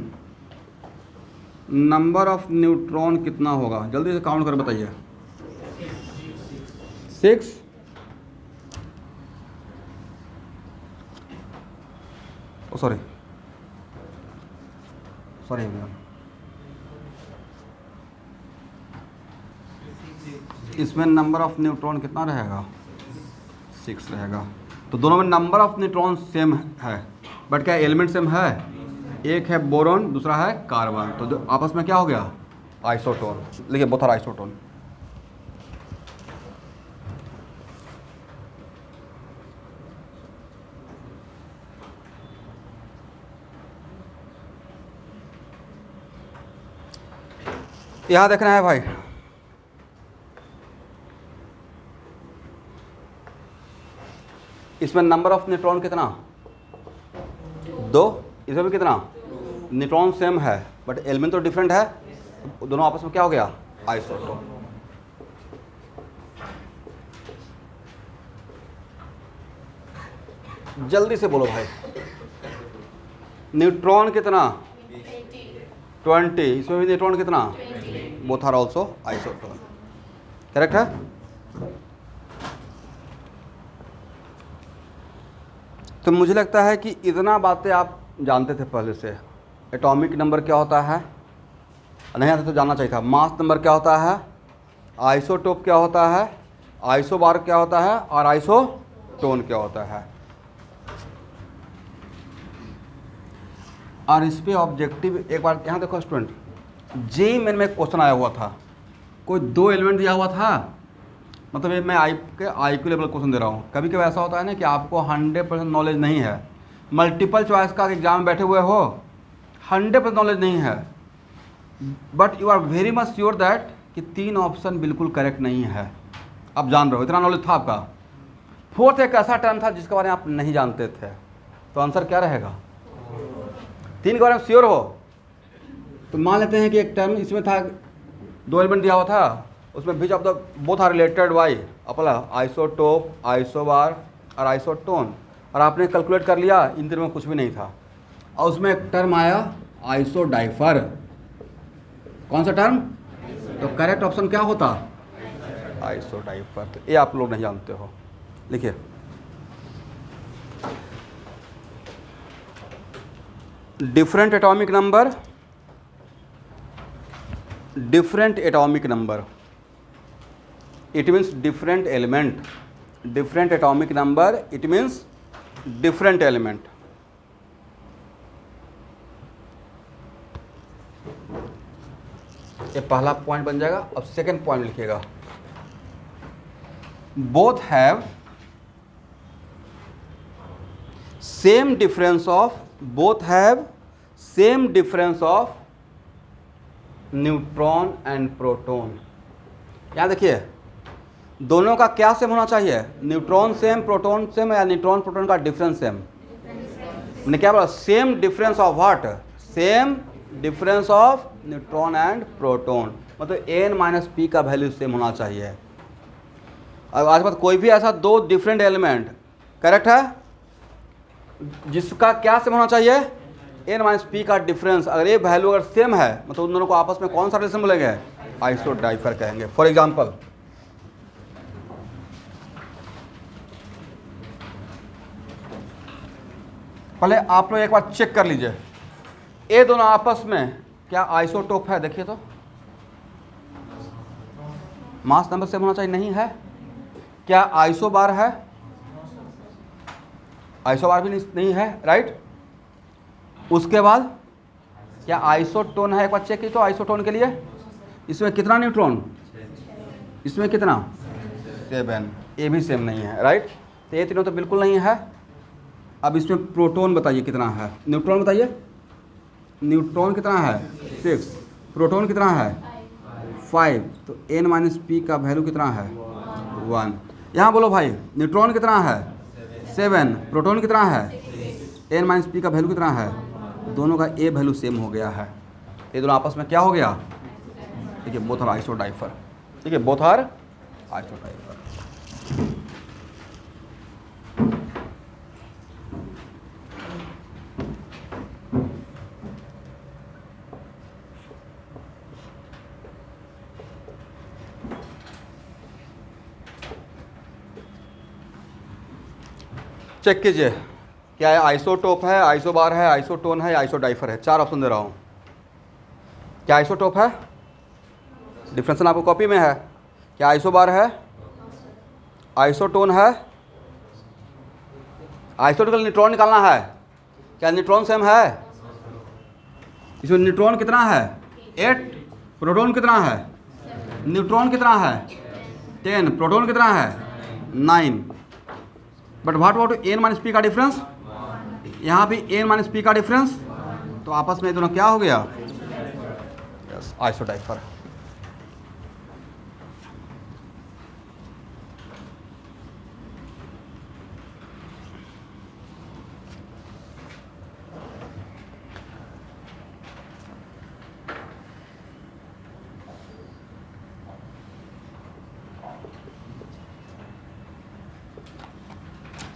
नंबर ऑफ न्यूट्रॉन कितना होगा, जल्दी से काउंट कर बताइए। 6। सॉरी इसमें नंबर ऑफ न्यूट्रॉन कितना रहेगा? 6 रहेगा। तो दोनों में नंबर ऑफ न्यूट्रॉन सेम है, बट क्या एलिमेंट सेम है? एक है बोरॉन, दूसरा है कार्बन। तो आपस में क्या हो गया? आइसोटोन। लिखिए, बोथ आर आइसोटोन। यहां देखना है भाई, इसमें नंबर ऑफ न्यूट्रॉन कितना? 2। इसमें भी कितना? न्यूट्रॉन सेम है बट एलिमेंट तो डिफरेंट है। दोनों आपस में क्या हो गया? आइसोटोन। जल्दी से बोलो भाई, न्यूट्रॉन कितना? 20। इसमें भी न्यूट्रॉन कितना? Both are also isotone. Correct है? तो मुझे लगता है कि इतना बातें आप जानते थे पहले से। एटॉमिक नंबर क्या होता है, नहीं आता तो जानना चाहिए था। मास नंबर क्या होता है, आइसोटोप क्या होता है, आइसोबार क्या होता है, और आइसोटोन क्या होता है। और इस पे ऑब्जेक्टिव एक बार यहाँ देखो स्टूडेंट, जेईई मेन में क्वेश्चन आया हुआ था, कोई 2 एलिमेंट दिया हुआ था। मतलब ये मैं IQ लेवल क्वेश्चन दे रहा हूँ। कभी कभी ऐसा होता है ना कि आपको 100% नॉलेज नहीं है, मल्टीपल चॉइस का एग्जाम में बैठे हुए हो, 100% नॉलेज नहीं है, but you are very much sure that कि 3 ऑप्शन बिल्कुल करेक्ट नहीं है। आप जान रहे हो, इतना नॉलेज था आपका। 4th एक ऐसा टर्म था जिसके बारे में आप नहीं जानते थे, तो आंसर क्या रहेगा? 3 के बारे में श्योर हो तो मान लेते हैं कि एक टर्म इसमें था, 2 एलिमेंट दिया हुआ था, उसमें which of the both are related by अपना आइसोटोप, आइसोबार और आइसोटोन, और आपने कैलकुलेट कर लिया, इन तीनों में कुछ भी नहीं था, और उसमें एक टर्म आया आइसोडाइफर। कौन सा टर्म? तो करेक्ट ऑप्शन क्या होता? आइसोडाइफर। तो ये आप लोग नहीं जानते हो, लिखिए different atomic number, different atomic number, it means different element, different atomic number it means different element. ये पहला पॉइंट बन जाएगा। अब सेकंड पॉइंट लिखिएगा, both have same difference of, both have same difference of neutron and proton. यहाँ देखिए दोनों का क्या सेम होना चाहिए? न्यूट्रॉन सेम, प्रोटॉन सेम, या न्यूट्रॉन प्रोटॉन का डिफरेंस सेम? मैंने क्या बोला? Same difference of what? Same difference of neutron and proton, मतलब n-p का वैल्यू सेम होना चाहिए। अब आज बात, कोई भी ऐसा दो डिफरेंट एलिमेंट करेक्ट है जिसका क्या सेम होना चाहिए? n-p का डिफरेंस। अगर ये वैल्यू अगर सेम है मतलब उन दोनों को आपस में कौन सा रिलेशन बोलेंगे? आइसोडाइफर कहेंगे। फॉर एग्जाम्पल पहले आप लोग एक बार चेक कर लीजिए, ये दोनों आपस में क्या आइसोटोप है? देखिए तो मास नंबर सेम होना चाहिए, नहीं है। क्या आइसोबार है? आइसोबार भी नहीं है, राइट। उसके बाद क्या आइसोटोन है? एक बार चेक की तो आइसोटोन के लिए इसमें कितना न्यूट्रॉन? इसमें कितना? 7। ये भी सेम नहीं है, राइट। तो ये तीनों तो बिल्कुल नहीं है। अब इसमें प्रोटॉन बताइए कितना है? न्यूट्रॉन बताइए, न्यूट्रॉन कितना है? 6, प्रोटॉन कितना है? 5। तो n-p का वैल्यू कितना है? 1। यहाँ बोलो भाई, न्यूट्रॉन कितना है? 7, प्रोटॉन कितना है? n-p का वैल्यू कितना है? दोनों का ए वैल्यू सेम हो गया है। ये दोनों आपस में क्या हो गया? ठीक है, बोथ आर आइसोडाइफर। ठीक है, बोथ आर आइसोडाइफर। चेक कीजिए, क्या है? आइसोटोप है, आइसोबार है, आइसोटोन है, आइसोडाइफर है। 4 ऑप्शन दे रहा हूँ। क्या आइसोटोप है? डिफरेंशन आपको कॉपी में है। क्या आइसोबार है? आइसोटोन है? आइसोटोन का न्यूट्रॉन निकालना है। क्या न्यूट्रॉन सेम है? इसमें न्यूट्रॉन कितना है? 8। प्रोटॉन कितना है? न्यूट्रॉन कितना है? 10। प्रोटॉन कितना है? 9। बट व्हाट अबाउट n-p का डिफरेंस? यहाँ भी n-p का डिफरेंस, तो आपस में दोनों क्या हो गया? Yes, isodiaphers.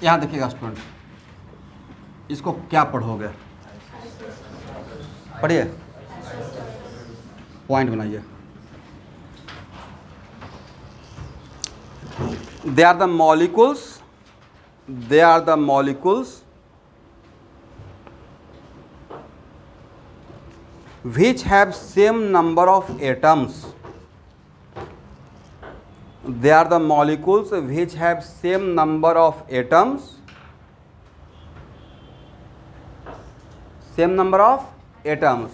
यहाँ देखिएगा स्टूडेंट, इसको क्या पढ़ोगे? पढ़िए, पॉइंट बनाइए। They are the molecules, they are the molecules which have same number of atoms. They are the molecules which have same number of atoms, same number of atoms,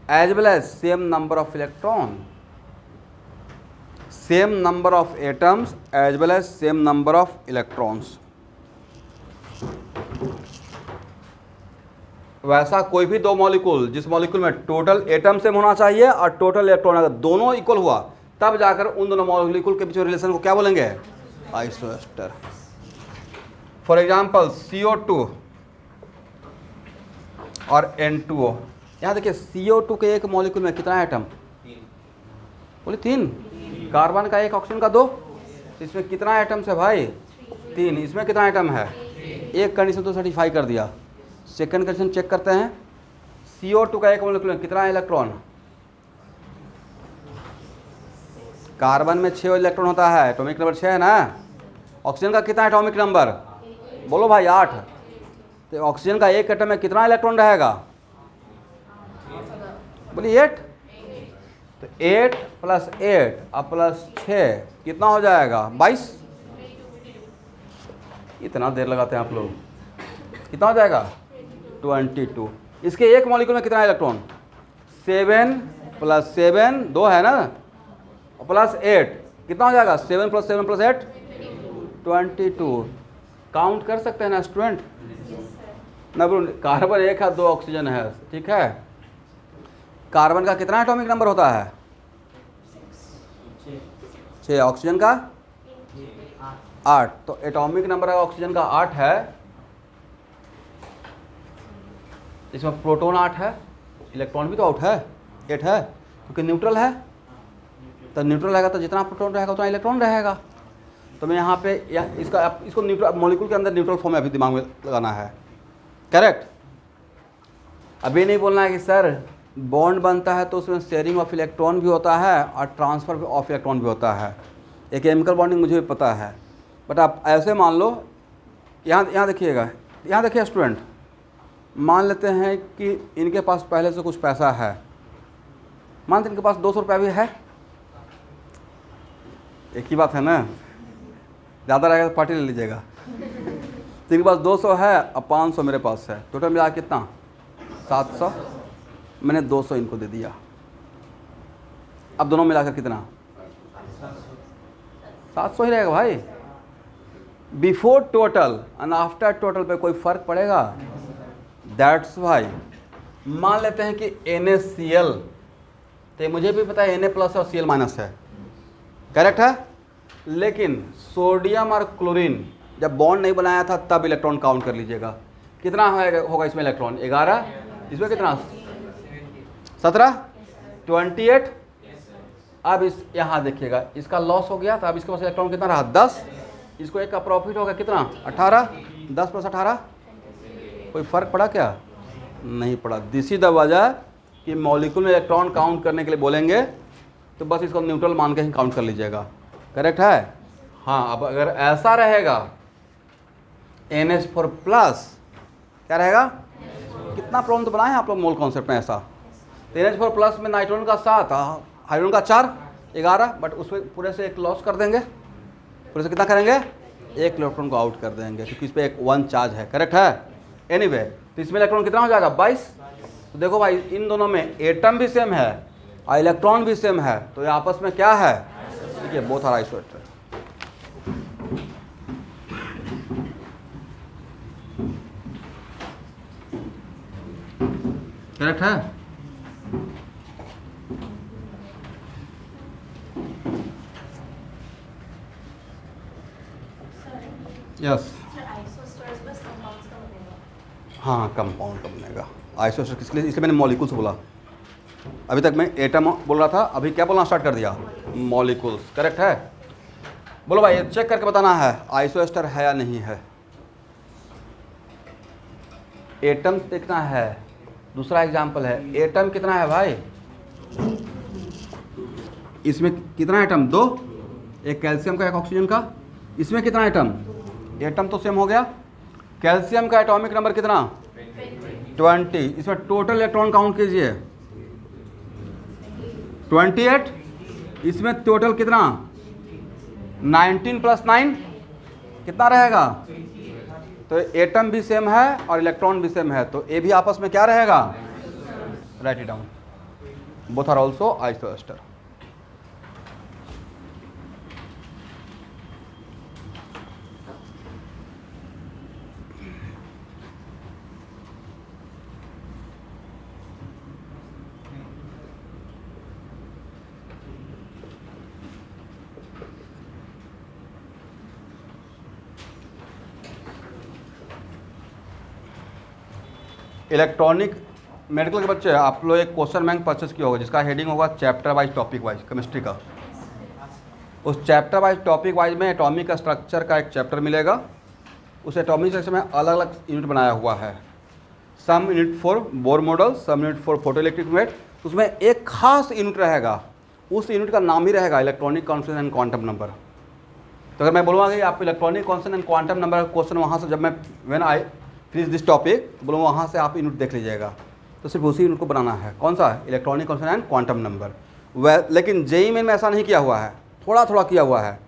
as well as same number of electron, same number of atoms as well as same number of electrons. वैसा कोई भी दो molecule जिस molecule में total atom same होना चाहिए और total electron अगर दोनों इक्वल हुआ तब जाकर उन दोनों मॉलिक्यूल के बीच में रिलेशन को क्या बोलेंगे? आइसोएस्टर। फॉर एग्जांपल CO2 और N2O। यहाँ देखिए CO2 के एक मॉलिक्यूल में कितना एटम? बोले 3। कार्बन का 1, ऑक्सीजन का 2। इसमें कितना एटम्स है भाई? 3। इसमें कितना एटम है? एक कंडीशन तो सेटिस्फाई कर दिया। सेकंड कंडीशन चेक करते हैं। CO2 का 1 मॉलिक्यूल में कितना इलेक्ट्रॉन? कार्बन में 6 इलेक्ट्रॉन होता है, एटॉमिक नंबर 6 है ना। ऑक्सीजन का कितना एटॉमिक नंबर? बोलो भाई 8। तो ऑक्सीजन का 1 एटम में कितना इलेक्ट्रॉन रहेगा? बोलिए 8। तो 8 + 8 अब +6 कितना हो जाएगा? 22। इतना देर लगाते हैं आप लोग। कितना हो जाएगा? 22। इसके एक मॉलिक्यूल में कितना इलेक्ट्रॉन? 7 + 7 2 है ना, और +8 कितना हो जाएगा? 7 + 7 + 8 22। काउंट कर सकते हैं ना स्टूडेंट? ना कार्बन 1 है, 2 ऑक्सीजन है, ठीक है। कार्बन का कितना एटॉमिक नंबर होता है? 6। ऑक्सीजन का 8। तो एटॉमिक नंबर ऑक्सीजन का 8 है। इसमें प्रोटॉन 8 है, इलेक्ट्रॉन भी तो 8 है, क्योंकि न्यूट्रल है। तो न्यूट्रल रहेगा तो जितना प्रोटॉन रहेगा उतना इलेक्ट्रॉन रहेगा। तो मैं यहाँ पे इसको न्यूट्रल मॉलिक्यूल के अंदर न्यूट्रल फॉर्म में अभी दिमाग में लगाना है। करेक्ट। अभी नहीं बोलना है कि सर बॉन्ड बनता है तो उसमें शेयरिंग ऑफ इलेक्ट्रॉन भी होता है और ट्रांसफ़र ऑफ इलेक्ट्रॉन भी होता है। एक केमिकल बॉन्डिंग मुझे भी पता है, बट आप ऐसे मान लो, यहाँ देखिएगा, यहाँ देखिए स्टूडेंट, मान लेते हैं कि इनके पास पहले से कुछ पैसा है। मानते इनके पास 200 रुपया भी है। एक ही बात है ना, ज़्यादा रहेगा तो पार्टी ले लीजिएगा। तो इनके पास 200 है और 500 मेरे पास है, टोटल मिला कितना? 700। मैंने 200 इनको दे दिया। अब दोनों मिलाकर कितना? 700 ही रहेगा भाई। Before total and after total पे कोई फ़र्क पड़ेगा? दैट्स वाई मान लेते हैं कि NaCl, तो मुझे भी पता है Na+ और Cl- है, करेक्ट है। लेकिन सोडियम और क्लोरीन जब बॉन्ड नहीं बनाया था तब इलेक्ट्रॉन काउंट कर लीजिएगा। कितना होगा इसमें इलेक्ट्रॉन? 11। इसमें कितना? 17 28। अब इस यहाँ देखिएगा, इसका लॉस हो गया था। अब इसके पास इलेक्ट्रॉन कितना रहा? 10। इसको एक का प्रॉफिट होगा कितना? 18। 10 + 18 कोई फ़र्क पड़ा क्या? नहीं पड़ा। दिस इज द वजह कि मॉलिक्यूल में इलेक्ट्रॉन काउंट करने के लिए बोलेंगे तो बस इसको न्यूट्रल मान के ही काउंट कर लीजिएगा। करेक्ट है। हाँ, अब अगर ऐसा रहेगा NH4+ क्या रहेगा? कितना प्रॉब्लम तो बनाए हैं आप लोग मोल कॉन्सेप्ट में ऐसा। तो NH4+ में नाइट्रोजन का 7, हाइड्रोजन का 4, 11, बट उसमें पूरे से एक लॉस कर देंगे। पूरे से कितना करेंगे? एक इलेक्ट्रॉन को आउट कर देंगे, क्योंकि इस पर एक 1 चार्ज है। करेक्ट है। एनीवे, तो इसमें इलेक्ट्रॉन कितना हो जाएगा? 22। तो देखो भाई, इन दोनों में एटम भी सेम है और इलेक्ट्रॉन भी सेम है, तो ये आपस में क्या है? देखिए, बोथ आर आइसोटोप। करेक्ट है। यस। हाँ, कंपाउंड का बनेगा। आइसोस्टर किसके लिए? इसलिए मैंने मॉलिक्यूल्स बोला। अभी तक मैं एटम बोल रहा था, अभी क्या बोलना स्टार्ट कर दिया? मॉलिक्यूल्स। करेक्ट है। बोलो भाई, चेक करके बताना है आइसोस्टर है या नहीं है। एटम कितना है? दूसरा एग्जांपल है, एटम कितना है भाई? इसमें कितना एटम? 2। एक कैल्शियम का, एक ऑक्सीजन का। इसमें कितना एटम? एटम तो सेम हो गया। कैल्शियम का एटॉमिक नंबर कितना? 20। इसमें टोटल इलेक्ट्रॉन काउंट कीजिए, 28। इसमें टोटल कितना? 19 + 9 कितना रहेगा? तो एटम भी सेम है और इलेक्ट्रॉन भी सेम है, तो ये भी आपस में क्या रहेगा? Write it down. Both are also isostere. Electronic medical के बच्चे, आप लोग एक क्वेश्चन बैंक परचेस किया होगा जिसका हेडिंग होगा chapter wise, topic wise, chemistry का। उस चैप्टर वाइज टॉपिक वाइज में एटॉमिक स्ट्रक्चर का एक चैप्टर मिलेगा। उस एटॉमिक स्ट्रक्चर में अलग अलग यूनिट बनाया हुआ है, some unit for Bohr model, some unit for photo electric unit. उसमें एक खास यूनिट रहेगा, उस यूनिट का नाम ही रहेगा electronic constant and quantum number. तो अगर मैं बोलूँगा कि आप electronic constant and quantum number question वहाँ से जब मैं when I finish this topic बोलूँगा वहाँ से आप यूनिट देख लीजिएगा, तो सिर्फ उसी यूनिट को बनाना है। कौन सा? Electronic constant and quantum number. वह लेकिन जेईई मेन में ऐसा नहीं किया हुआ है, थोड़ा थोड़ा किया हुआ है।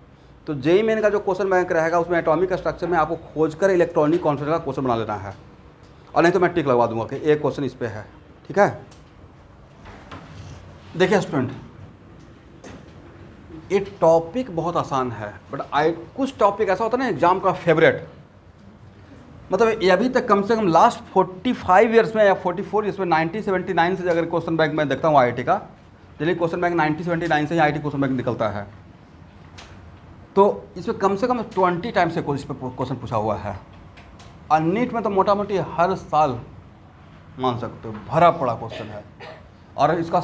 तो जेईई मेन का जो क्वेश्चन बैंक रहेगा उसमें एटॉमिक स्ट्रक्चर में आपको खोज कर इलेक्ट्रॉनिक कांस्टेंट का क्वेश्चन बना लेना है, और नहीं तो मैं टिक लगवा दूंगा कि एक क्वेश्चन इस पे है। ठीक है, देखिए स्टूडेंट, ये टॉपिक बहुत आसान है, बट कुछ टॉपिक ऐसा होता है ना एग्जाम का फेवरेट, मतलब ये अभी तक कम से कम लास्ट 45 ईयर्स में या 44 ईयर्स में 1979 से अगर क्वेश्चन बैंक मैं देखता हूँ आईआईटी का, दिल्ली क्वेश्चन बैंक 1979 से ही आईआईटी क्वेश्चन बैंक निकलता है। तो इसमें कम से कम 20 टाइम से इस पर क्वेश्चन पूछा हुआ है। और नीट में तो मोटा मोटी हर साल मान सकते हो भरा पड़ा क्वेश्चन है, और इसका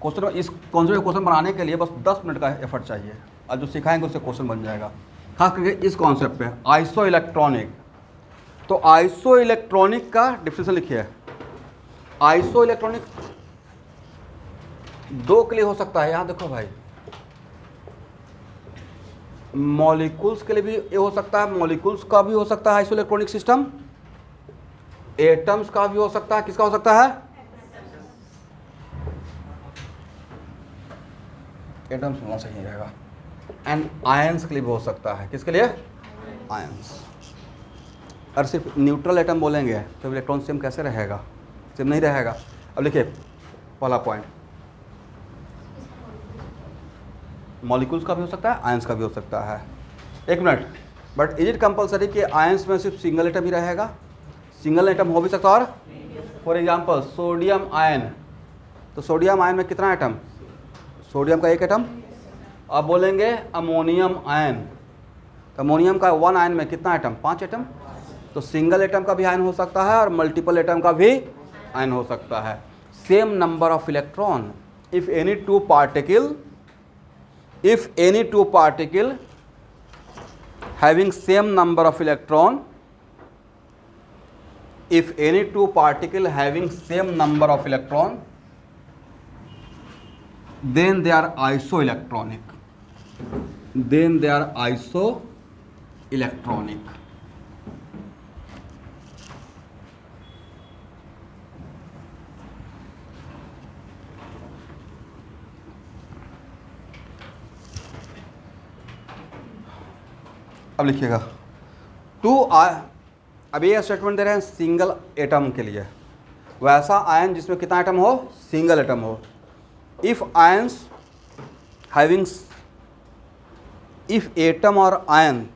क्वेश्चन इस कॉन्सेप्ट का क्वेश्चन बनाने के लिए बस 10 मिनट का एफर्ट चाहिए, और जो सिखाएंगे उससे क्वेश्चन बन जाएगा। खास करके इस कॉन्सेप्ट पे आइसो इलेक्ट्रॉनिक। तो आइसो इलेक्ट्रॉनिक का डिफिनेशन लिखिए। आइसो इलेक्ट्रॉनिक दो के लिए हो सकता है, यहाँ देखो भाई, मॉलिक्यूल्स के लिए भी ये हो सकता है, मॉलिक्यूल्स का भी हो सकता है आइसो इलेक्ट्रॉनिक सिस्टम, एटम्स का भी हो सकता है। किसका हो सकता है? एटम्स होना सही रहेगा। एंड आयंस के लिए भी हो सकता है। किसके लिए? आयंस। और सिर्फ न्यूट्रल एटम बोलेंगे तो इलेक्ट्रॉन सेम कैसे रहेगा? सेम नहीं रहेगा। अब लिखिए पहला पॉइंट, मॉलिक्यूल्स का भी हो सकता है, आयंस का भी हो सकता है। एक minute, but is it compulsory कि आयंस में सिर्फ सिंगल एटम ही रहेगा? सिंगल एटम हो भी सकता है। और फॉर एग्जांपल सोडियम आयन, तो सोडियम आयन में कितना एटम? सोडियम का एक एटम। अब बोलेंगे अमोनियम आयन, तो अमोनियम का 1 आयन में कितना एटम? 5 एटम। तो सिंगल एटम का भी आयन हो सकता है और मल्टीपल एटम का भी आयन हो सकता है। Same number of electron if any two particle having same number of electron, if any two particle having same number of electron, then they are isoelectronic. Then they are isoelectronic. अब लिखिएगा अब ये statement दे रहे हैं single atom के लिए, वैसा ion जिसमें कितना एटम हो? सिंगल एटम हो। If ions having, if atom और आयन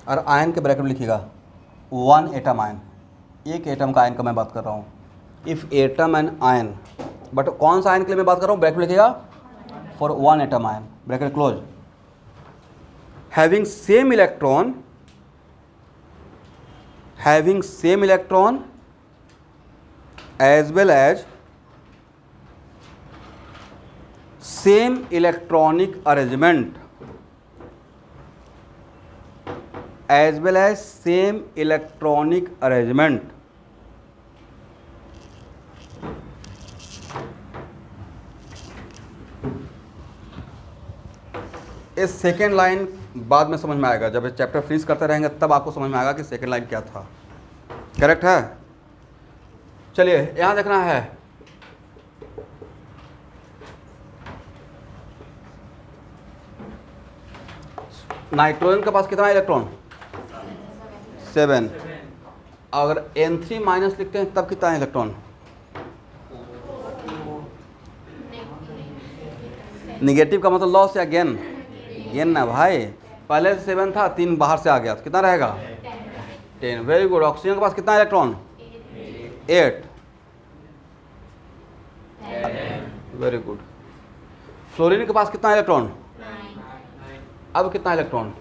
और आयन के ब्रैकेट में लिखिएगा 1 एटम आयन, एक एटम का आयन का मैं बात कर रहा हूँ। If atom and ion, but कौन सा आयन के लिए मैं बात कर रहा हूँ? ब्रैकेट लिखिएगा for 1 atom ion, bracket close, having same electron as well as same electronic arrangement, as well as same electronic arrangement, इस सेकेंड लाइन बाद में समझ में आएगा, जब चैप्टर फिनिश करते रहेंगे तब आपको समझ में आएगा कि सेकेंड लाइन क्या था। करेक्ट है? चलिए यहां देखना है, नाइट्रोजन के पास कितना इलेक्ट्रॉन? 7। अगर N3 माइनस लिखते हैं तब कितना इलेक्ट्रॉन? निगेटिव का मतलब लॉस या गेन? गेन ना भाई, पहले से 7 था, 3 बाहर से आ गया तो कितना रहेगा? 10। Very good. ऑक्सीजन के पास कितना इलेक्ट्रॉन? 8। Very good. फ्लोरीन के पास कितना इलेक्ट्रॉन? अब कितना इलेक्ट्रॉन?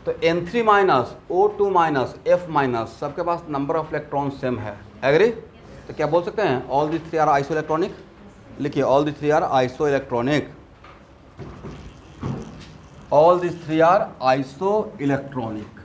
तो N3 minus, O2 minus, F minus, सबके पास नंबर ऑफ इलेक्ट्रॉन सेम है। एग्री? तो क्या बोल सकते हैं, all this three are isoelectronic. लिखिए all this three are isoelectronic, all this three are isoelectronic.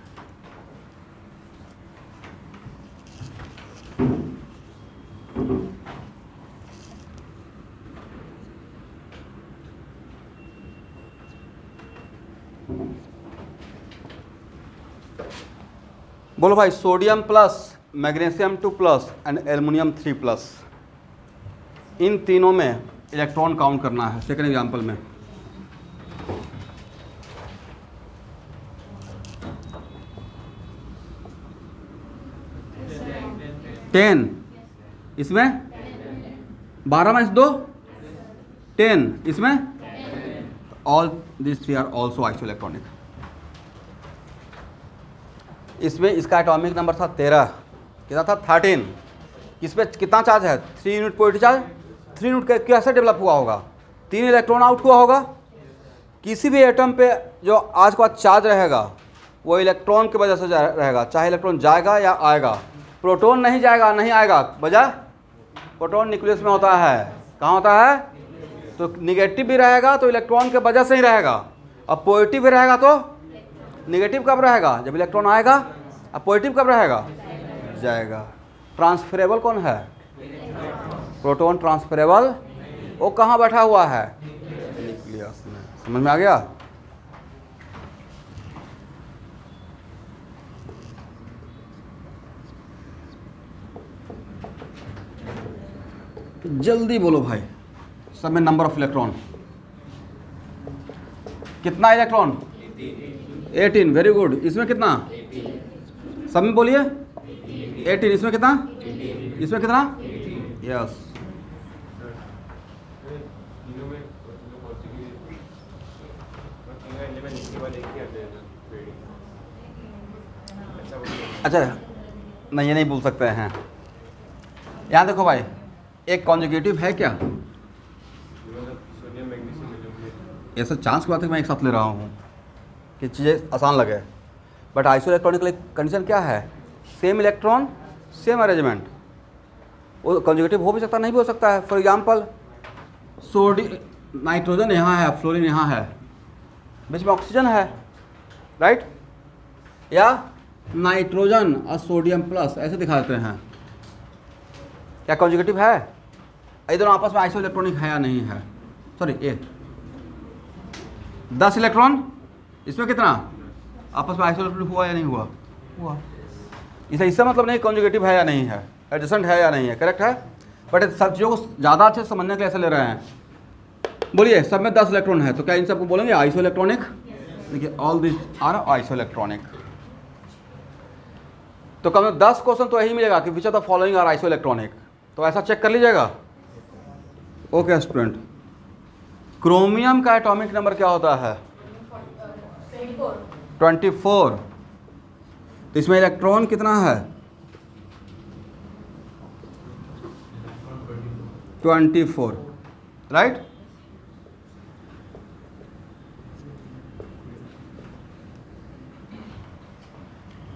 बोलो भाई, sodium plus, magnesium 2 plus and aluminium 3 plus, इन तीनों में इलेक्ट्रॉन काउंट करना है। सेकंड एग्जांपल में 10, इसमें 12 में 2 10, इसमें all this three are also isoelectronic. इसमें इसका एटॉमिक नंबर था 13, कितना था 13। इस पर कितना चार्ज है, 3 यूनिट पोजिटिव चार्ज। 3 यूनिट कैसे डेवलप हुआ होगा, 3 इलेक्ट्रॉन आउट हुआ होगा। किसी भी एटम पे जो आज के बाद चार्ज रहेगा वो इलेक्ट्रॉन की वजह से रहेगा, चाहे इलेक्ट्रॉन जाएगा या आएगा। प्रोटॉन नहीं जाएगा नहीं आएगा, वजह प्रोटॉन न्यूक्लियस में होता है। कहाँ होता है, तो निगेटिव भी रहेगा तो इलेक्ट्रॉन के वजह से ही रहेगा, अब पॉजिटिव भी रहेगा तो निगेटिव कब रहेगा, जब इलेक्ट्रॉन आएगा। अब पॉजिटिव कब रहेगा, जाएगा। ट्रांसफरेबल कौन है, प्रोटॉन ट्रांसफरेबल, वो कहाँ बैठा हुआ है, न्यूक्लियस में। समझ में आ गया। जल्दी बोलो भाई, सब में नंबर ऑफ इलेक्ट्रॉन कितना, इलेक्ट्रॉन 18, वेरी गुड। इसमें कितना, सब में बोलिए 18, इसमें कितना, इसमें कितना, यस। अच्छा नहीं, ये नहीं बोल सकते हैं। यहाँ देखो भाई, एक कॉन्जुगेटिव है क्या, ऐसा चांस की बात है कि मैं एक साथ ले रहा हूँ कि चीज़ें आसान लगे, बट आइसो इलेक्ट्रॉनिक कंडीशन क्या है, सेम इलेक्ट्रॉन सेम अरेंजमेंट। वो कॉन्जुगेटिव हो भी सकता नहीं भी हो सकता है। फॉर एग्जांपल नाइट्रोजन यहाँ है, फ्लोरीन यहाँ है, बीच में ऑक्सीजन है, राइट, या नाइट्रोजन और सोडियम प्लस ऐसे दिखा देते हैं, क्या कॉन्जुगेटिव है, ये दोनों आपस में आइसो इलेक्ट्रॉनिक है या नहीं है। सॉरी, ये 10 इलेक्ट्रॉन, इसमें कितना आपस में आइसो इलेक्ट्रॉनिक हुआ या नहीं हुआ, हुआ। इससे मतलब नहीं कॉन्जुगेटिव है या नहीं है, एडजेसेंट है या नहीं है, करेक्ट है। बट सब चीज़ों को ज़्यादा अच्छे से समझने के लिए ऐसे ले रहे हैं। बोलिए सब में 10 इलेक्ट्रॉन है, तो क्या इन सबको बोलेंगे आइसो इलेक्ट्रॉनिक। देखिए all this are isoelectronic. तो कम 10 क्वेश्चन तो यही मिलेगा कि which of the following are isoelectronic, तो ऐसा चेक कर लीजिएगा। ओके स्टूडेंट, क्रोमियम का एटॉमिक नंबर क्या होता है, 24। तो इसमें इलेक्ट्रॉन कितना है, 24, राइट।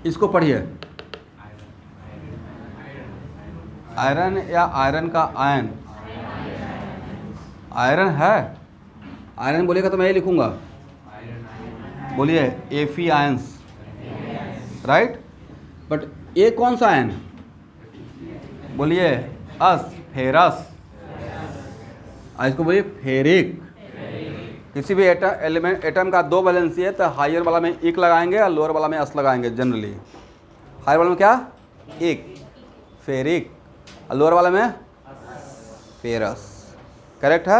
इसको पढ़िए, आयरन या आयरन का आयन, आयरन है, आयरन बोलिएगा तो मैं ये लिखूंगा, बोलिए एफी आयंस, राइट। बट ये कौन सा आयन, बोलिए अस, फेरस, इसको बोलिए फेरिक। किसी भी एटम का 2 वैलेंसी है तो हायर वाला में एक लगाएंगे और लोअर वाला में अस लगाएंगे जनरली। हायर वाला में क्या, एक, फेरिक, और लोअर वाला में फेरस, करेक्ट है।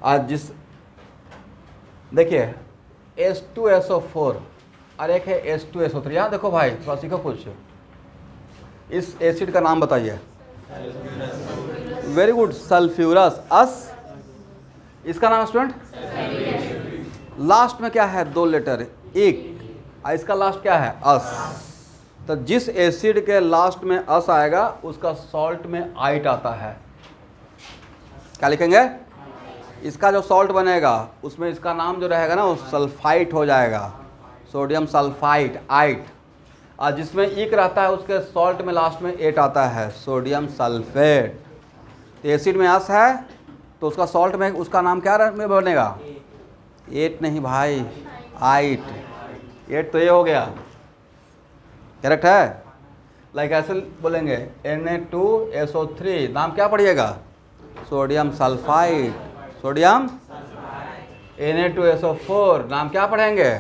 आज जिस देखिए H2SO4 और एक है H2SO3, यहाँ देखो भाई थोड़ा सीखो कुछ। इस एसिड का नाम बताइए, वेरी गुड, सल्फ्यूरस, अस। इसका नाम स्टूडेंट, लास्ट में क्या है, 2 लेटर, एक, और इसका लास्ट क्या है, अस। तो जिस एसिड के लास्ट में अस आएगा उसका सॉल्ट में आइट आता है। क्या लिखेंगे, इसका जो सॉल्ट बनेगा उसमें इसका नाम जो रहेगा ना वो सल्फाइट हो जाएगा, सोडियम सल्फाइट, आइट। और जिसमें ईक रहता है उसके सॉल्ट में लास्ट में एट आता है, सोडियम सल्फेट। तो एसिड में एस है तो उसका सॉल्ट में उसका नाम क्या में बनेगा? एट नहीं भाई, आइट। एट तो ये हो गया, करेक्ट है। लाइक ऐसे बोलेंगे Na2SO3, नाम क्या पढ़िएगा? Sodium sulphide. सोडियम Na2SO4, नाम क्या पढ़ेंगे?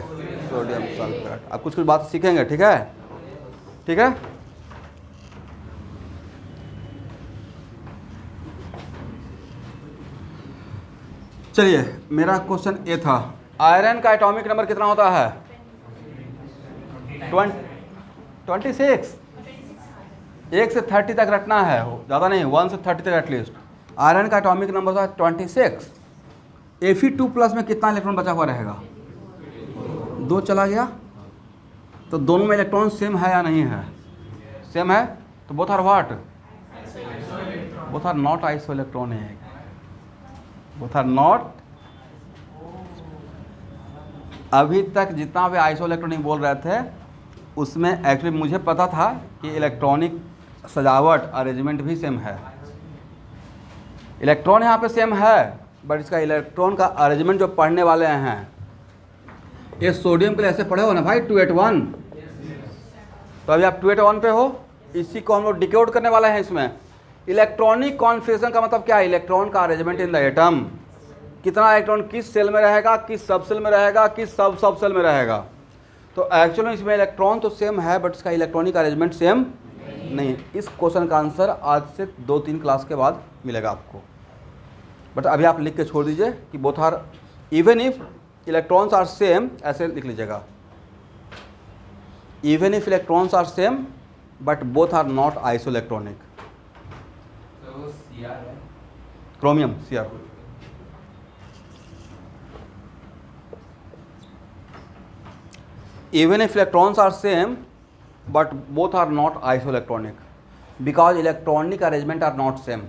Sodium sulphate. अब कुछ कुछ बात सीखेंगे, ठीक है? ठीक है। चलिए, मेरा क्वेश्चन ये था, आयरन का एटॉमिक नंबर कितना होता है? 26। 1 से 30 तक रखना है, ज़्यादा नहीं, 1 से 30 तक एटलीस्ट। आयरन का एटॉमिक नंबर था 26। Fe2+ में कितना इलेक्ट्रॉन बचा हुआ रहेगा? 2 चला गया। तो दोनों में इलेक्ट्रॉन सेम है या नहीं है? सेम है, तो both are what? Both are not isoelectronic. Both are not. अभी तक जितना भी आइसोइलेक्ट्रॉनिक बोल रहे थे उसमें एक्चुअली मुझे पता था कि इलेक्ट्रॉनिक सजावट अरेंजमेंट भी सेम है। इलेक्ट्रॉन यहाँ पे सेम है, बट इसका इलेक्ट्रॉन का अरेंजमेंट जो पढ़ने वाले हैं, ये सोडियम के लिए ऐसे पढ़े हो ना भाई, 281। तो अभी आप 281 पे हो, इसी को हम लोग डिकोड करने वाले हैं। इसमें इलेक्ट्रॉनिक कॉन्फिगरेशन का मतलब क्या है? इलेक्ट्रॉन का अरेंजमेंट इन द एटम, कितना इलेक्ट्रॉन किस सेल में रहेगा, किस सब सेल में रहेगा, किस सब सेल में रहेगा। तो एक्चुअली इसमें इलेक्ट्रॉन तो सेम है, बट इसका इलेक्ट्रॉनिक अरेंजमेंट सेम नहीं। इस क्वेश्चन का आंसर आज से 2-3 क्लास के बाद मिलेगा आपको। बट अभी आप लिख के छोड़ दीजिए कि both are even if electrons are same, ऐसे लिख लीजिएगा, even if electrons are same but both are not isoelectronic. Chromium Cr। even if electrons are same but both are not isoelectronic because electronic arrangement are not same।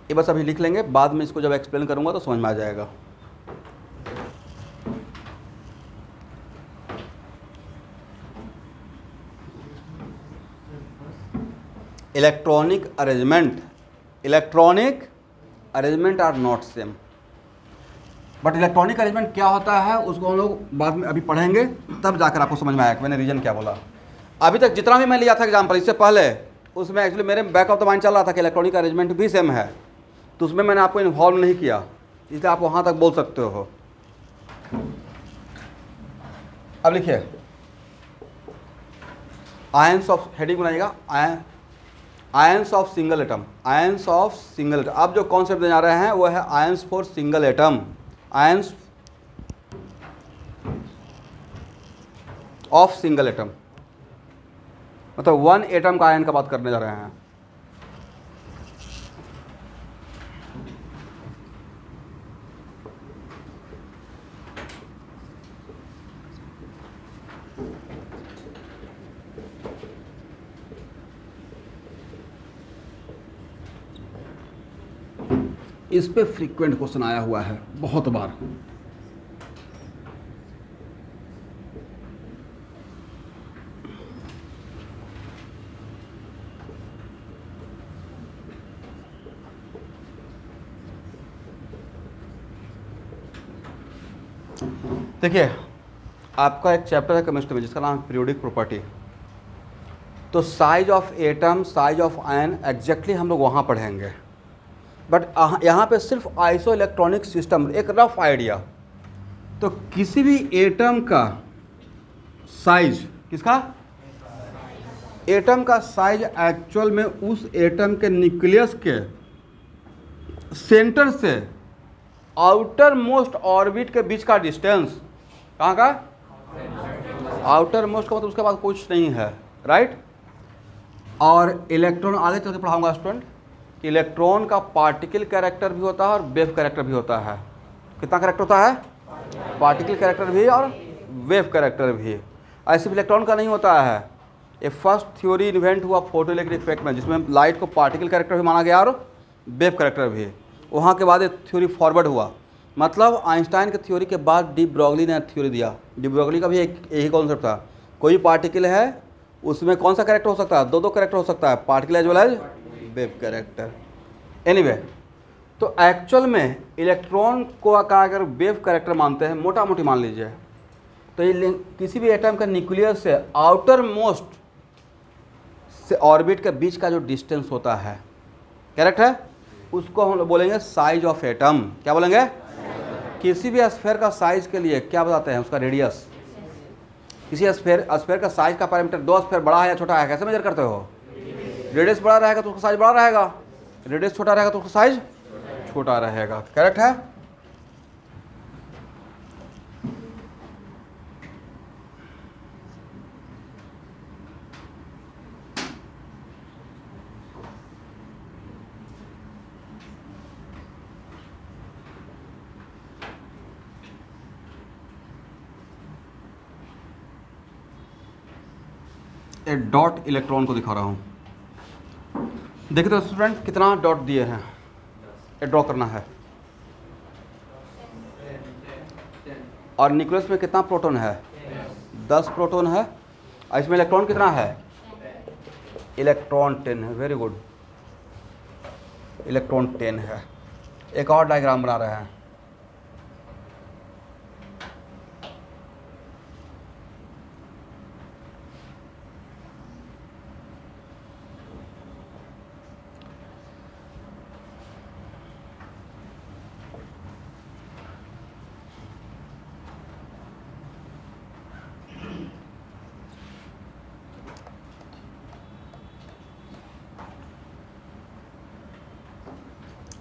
ये बस अभी लिख लेंगे, बाद में इसको जब एक्सप्लेन करूंगा तो समझ में आ जाएगा। Electronic arrangement are not same, but electronic arrangement क्या होता है उसको हम लोग बाद में अभी पढ़ेंगे, तब जाकर आपको समझ में आएगा मैंने रीजन क्या बोला। अभी तक जितना भी मैं लिया था एग्जाम्पल इससे पहले, उसमें एक्चुअली मेरे बैक ऑफ द माइंड चल रहा था कि इलेक्ट्रॉनिक अरेंजमेंट भी सेम है, तो उसमें मैंने आपको इन्वॉल्व नहीं किया, इसलिए आप वहाँ तक बोल सकते हो। अब लिखिए, आयंस ऑफ, हेडिंग बनाइएगा, ions of single atom. Ions of single atom, अब जो कॉन्सेप्ट देने जा रहे हैं वो है ions for single atom. Ions of single atom मतलब 1 एटम का आयन का बात करने जा रहे हैं। इस पे फ्रीक्वेंट क्वेश्चन आया हुआ है बहुत बार। देखिए, आपका एक चैप्टर है केमिस्ट्री में जिसका नाम है पीरियोडिक प्रॉपर्टी। तो size of atom, size of ion exactly हम लोग वहाँ पढ़ेंगे, बट यहाँ पे सिर्फ आइसो इलेक्ट्रॉनिक सिस्टम, एक रफ आइडिया। तो किसी भी एटम का साइज, किसका? एटम का साइज एक्चुअल में उस एटम के न्यूक्लियस के सेंटर से आउटर मोस्ट ऑर्बिट के बीच का डिस्टेंस, कहाँ का? आउटर मोस्ट का मतलब उसके बाद कुछ नहीं है, राइट। और इलेक्ट्रॉन आगे चल के पढ़ाऊंगा स्टूडेंट कि इलेक्ट्रॉन का पार्टिकल कैरेक्टर भी होता है और वेव कैरेक्टर भी होता है। कितना कैरेक्टर होता है? पार्टिकल कैरेक्टर भी और वेव कैरेक्टर भी। ऐसे इलेक्ट्रॉन का नहीं होता है। ये फर्स्ट थ्योरी इन्वेंट हुआ फोटोइलेक्ट्रिक इफेक्ट में, जिसमें लाइट को पार्टिकल कैरेक्टर भी माना गया और वेव कैरेक्टर भी। वहाँ के बाद एक थ्योरी फॉरवर्ड हुआ, मतलब आइंस्टाइन के थ्योरी के बाद डी ब्रॉगली ने थ्योरी दिया। डी ब्रॉगली का भी एक यही कॉन्सेप्ट था कोई पार्टिकल है उसमें कौन सा कैरेक्टर हो सकता है, दो दो कैरेक्टर हो सकता है, particle as well as wave character. Anyway, तो एक्चुअल में इलेक्ट्रॉन को का अगर वेव कैरेक्टर मानते हैं, मोटा मोटी मान लीजिए, तो ये किसी भी एटम का न्यूक्लियस से आउटर मोस्ट से ऑर्बिट के बीच का जो डिस्टेंस होता है, करेक्ट है, उसको हम लोग बोलेंगे साइज ऑफ एटम। क्या बोलेंगे? किसी भी स्फीयर का साइज के लिए क्या बताते हैं, उसका रेडियस। किसी स्फीयर का साइज का पैरामीटर, दो स्फीयर बड़ा है या छोटा है, कैसे मेजर करते हो? रेडियस बड़ा रहेगा तो उसका साइज बड़ा रहेगा, रेडियस छोटा रहेगा तो उसका साइज छोटा रहेगा, करेक्ट है। एक डॉट इलेक्ट्रॉन को दिखा रहा हूँ, देखिए तो स्टूडेंट कितना डॉट दिए हैं, ये ड्रॉ करना है। और न्यूक्लियस में कितना प्रोटॉन है? 10 प्रोटॉन है। और इसमें इलेक्ट्रॉन कितना है? इलेक्ट्रॉन 10 है। वेरी गुड, इलेक्ट्रॉन 10 है। एक और डायग्राम बना रहे हैं।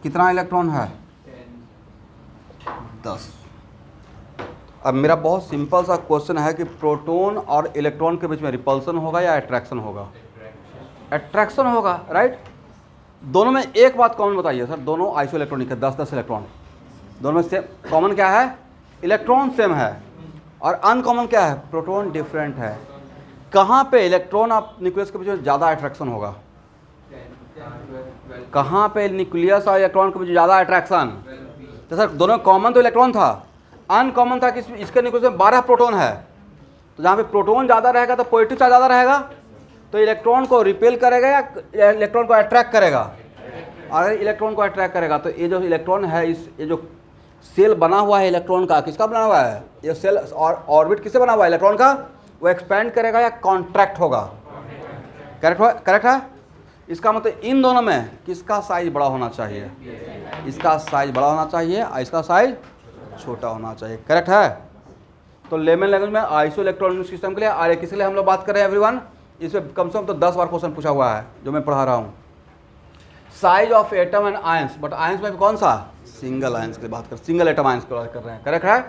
कितना इलेक्ट्रॉन है? 10। अब मेरा बहुत सिंपल सा क्वेश्चन है कि प्रोटॉन और इलेक्ट्रॉन के बीच में रिपल्सन होगा या अट्रैक्शन होगा? अट्रैक्शन होगा, राइट। दोनों में एक बात कॉमन बताइए सर, दोनों आइसो इलेक्ट्रॉनिक है, 10-10 इलेक्ट्रॉन। दोनों में सेम कॉमन क्या है? इलेक्ट्रॉन सेम है। और अनकॉमन क्या है? प्रोटॉन डिफरेंट है। कहाँ पे इलेक्ट्रॉन और न्यूक्लियस के बीच में ज़्यादा अट्रैक्शन होगा? कहाँ पे न्यूक्लियस और इलेक्ट्रॉन के बीच ज़्यादा अट्रैक्शन? तो सर दोनों कॉमन तो इलेक्ट्रॉन था, अनकॉमन था कि इसके न्यूक्लियस में 12 प्रोटॉन है। तो जहाँ पे प्रोटॉन ज़्यादा रहेगा तो पॉजिटिव चार्ज ज़्यादा रहेगा, तो इलेक्ट्रॉन को रिपेल करेगा या इलेक्ट्रॉन को अट्रैक्ट करेगा? अगर इलेक्ट्रॉन को अट्रैक्ट करेगा तो ये जो इलेक्ट्रॉन है, ये जो सेल बना हुआ है इलेक्ट्रॉन का, किसका बना हुआ है? ये सेल और ऑर्बिट किससे बना हुआ है? इलेक्ट्रॉन का। वो एक्सपैंड करेगा या कॉन्ट्रैक्ट होगा? करेक्ट है। इसका मतलब इन दोनों में किसका साइज बड़ा होना चाहिए? इसका साइज बड़ा होना चाहिए और इसका साइज छोटा होना चाहिए, करेक्ट है। तो लेमन लैंग्वेज में आइसो इलेक्ट्रॉनिक सिस्टम के लिए और किसके लिए हम लोग बात कर रहे हैं एवरीवन? इसमें कम से कम तो 10 बार क्वेश्चन पूछा हुआ है जो मैं पढ़ा रहा हूँ। Size of atom and ions, but ions में कौन सा? सिंगल आयंस की बात कर, सिंगल एटम आयंस की बात कर रहे हैं, करेक्ट है।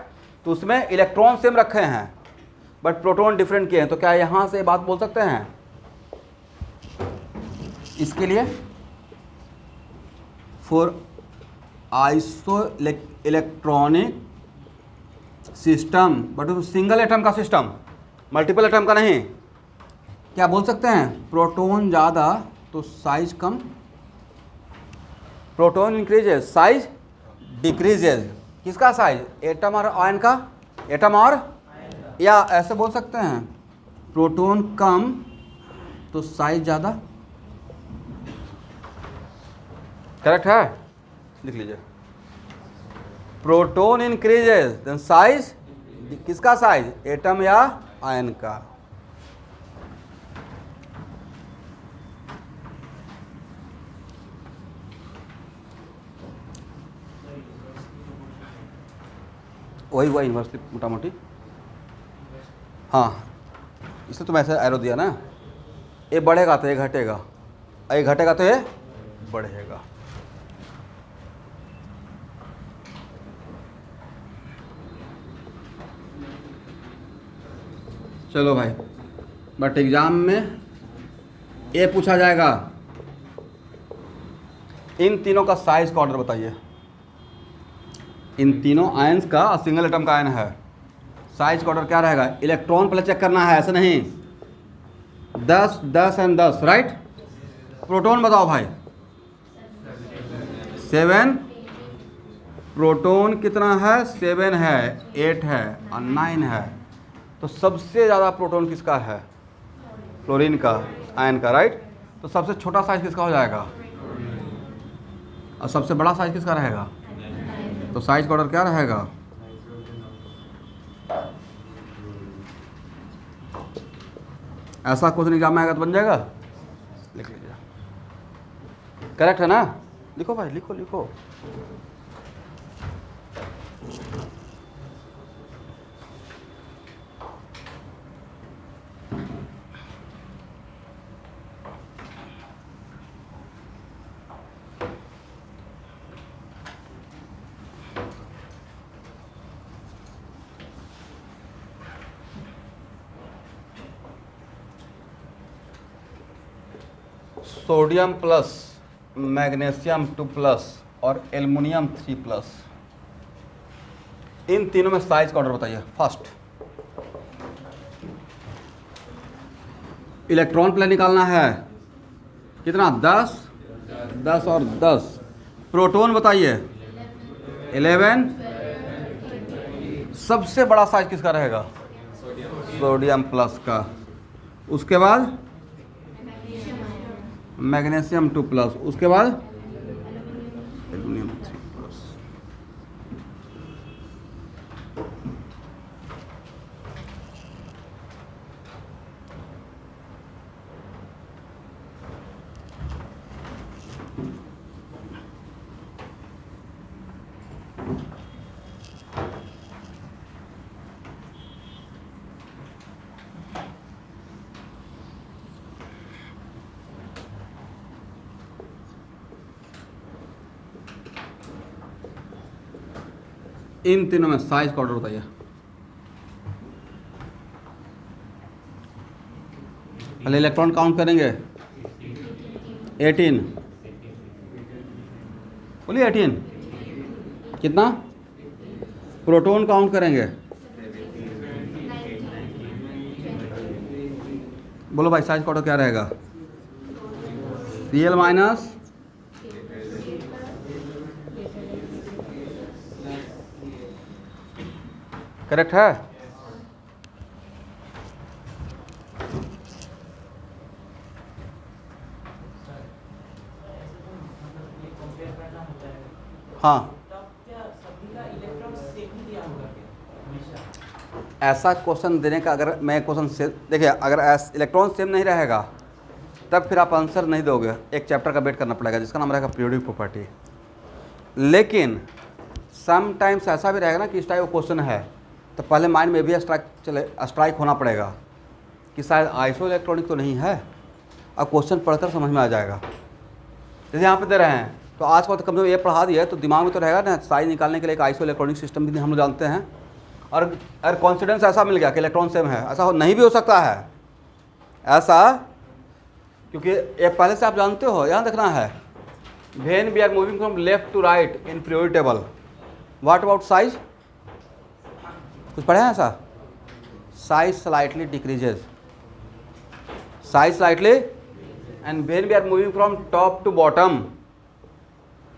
तो उसमें इलेक्ट्रॉन सेम रखे हैं बट प्रोटॉन डिफरेंट किए हैं। तो क्या यहाँ से बात बोल सकते हैं इसके लिए? For iso electronic system, but single atom का सिस्टम, मल्टीपल एटम का नहीं, क्या बोल सकते हैं? प्रोटॉन ज़्यादा तो साइज कम, प्रोटॉन इंक्रीजेज साइज डिक्रीजेज। किसका साइज? एटम और आयन का। एटम और, या ऐसे बोल सकते हैं प्रोटॉन कम तो साइज ज़्यादा, करेक्ट है। लिख लीजिए, प्रोटॉन इंक्रीजेज देन साइज, किसका साइज? एटम या आयन का। वही यूनिवर्सिटी मोटा मोटी, हाँ। इसलिए तो मैं ऐसे एरो दिया ना, ये बढ़ेगा तो ये घटेगा, ये घटेगा तो ये बढ़ेगा। चलो भाई, बट एग्जाम में ये पूछा जाएगा, इन तीनों का साइज का ऑर्डर बताइए। इन तीनों आयंस का, सिंगल एटम का आयन है, साइज का ऑर्डर क्या रहेगा? इलेक्ट्रॉन पहले चेक करना है, ऐसे नहीं 10 10 एंड 10, राइट। प्रोटॉन बताओ भाई, 7। प्रोटॉन कितना है? 7 है, 8 है और 9 है। तो सबसे ज़्यादा प्रोटॉन किसका है? क्लोरीन का, आयन का, राइट। तो सबसे छोटा साइज किसका हो जाएगा? और सबसे बड़ा साइज किसका रहेगा? तो साइज का ऑर्डर क्या रहेगा? ऐसा क्वेश्चन एग्जाम में आएगा तो बन जाएगा, लिख लीजिए। करेक्ट है ना? लिखो भाई, लिखो लिखो। सोडियम प्लस, मैग्नीशियम 2 प्लस और एल्युमिनियम 3 प्लस, इन तीनों में साइज का ऑर्डर बताइए। फर्स्ट इलेक्ट्रॉन प्लेन निकालना है, कितना? 10, 10 और 10। प्रोटॉन बताइए 11। सबसे बड़ा साइज किसका रहेगा? सोडियम प्लस का। उसके बाद मैग्नीशियम 2 प्लस, उसके बाद एल्युमिनियम 3 प्लस। इन तीनों में साइज का ऑर्डर बताइए। पहले इलेक्ट्रॉन काउंट करेंगे, 18, बोलिए 18। कितना? प्रोटॉन काउंट करेंगे, बोलो भाई साइज का ऑर्डर क्या रहेगा? Cl माइनस करेक्ट है? हाँ, ऐसा क्वेश्चन देने का, अगर मैं क्वेश्चन से देखिए, अगर इलेक्ट्रॉन सेम नहीं रहेगा तब फिर आप आंसर नहीं दोगे। एक चैप्टर का वेट करना पड़ेगा जिसका नाम रहेगा पीरियोडिक प्रॉपर्टी। लेकिन समटाइम्स ऐसा भी रहेगा ना कि इस टाइप का क्वेश्चन है तो पहले माइंड में भी स्ट्राइक होना पड़ेगा कि शायद आइसो इलेक्ट्रॉनिक तो नहीं है। अब क्वेश्चन पढ़कर समझ में आ जाएगा। जैसे यहाँ पे दे रहे हैं तो आज को तो कम से कम ये पढ़ा दिया है तो दिमाग में तो रहेगा ना, साइज निकालने के लिए एक आइसो इलेक्ट्रॉनिक सिस्टम भी हम लोग जानते हैं। और अगर कॉन्फिडेंस ऐसा मिल गया कि इलेक्ट्रॉन सेम है, ऐसा नहीं भी हो सकता है ऐसा, क्योंकि ये पहले से आप जानते हो। यहाँ देखना है, when we are moving from left to right in periodic table, what about size? कुछ पढ़े हैं ऐसा? Size slightly decreases, size slightly. And when we are moving from top to bottom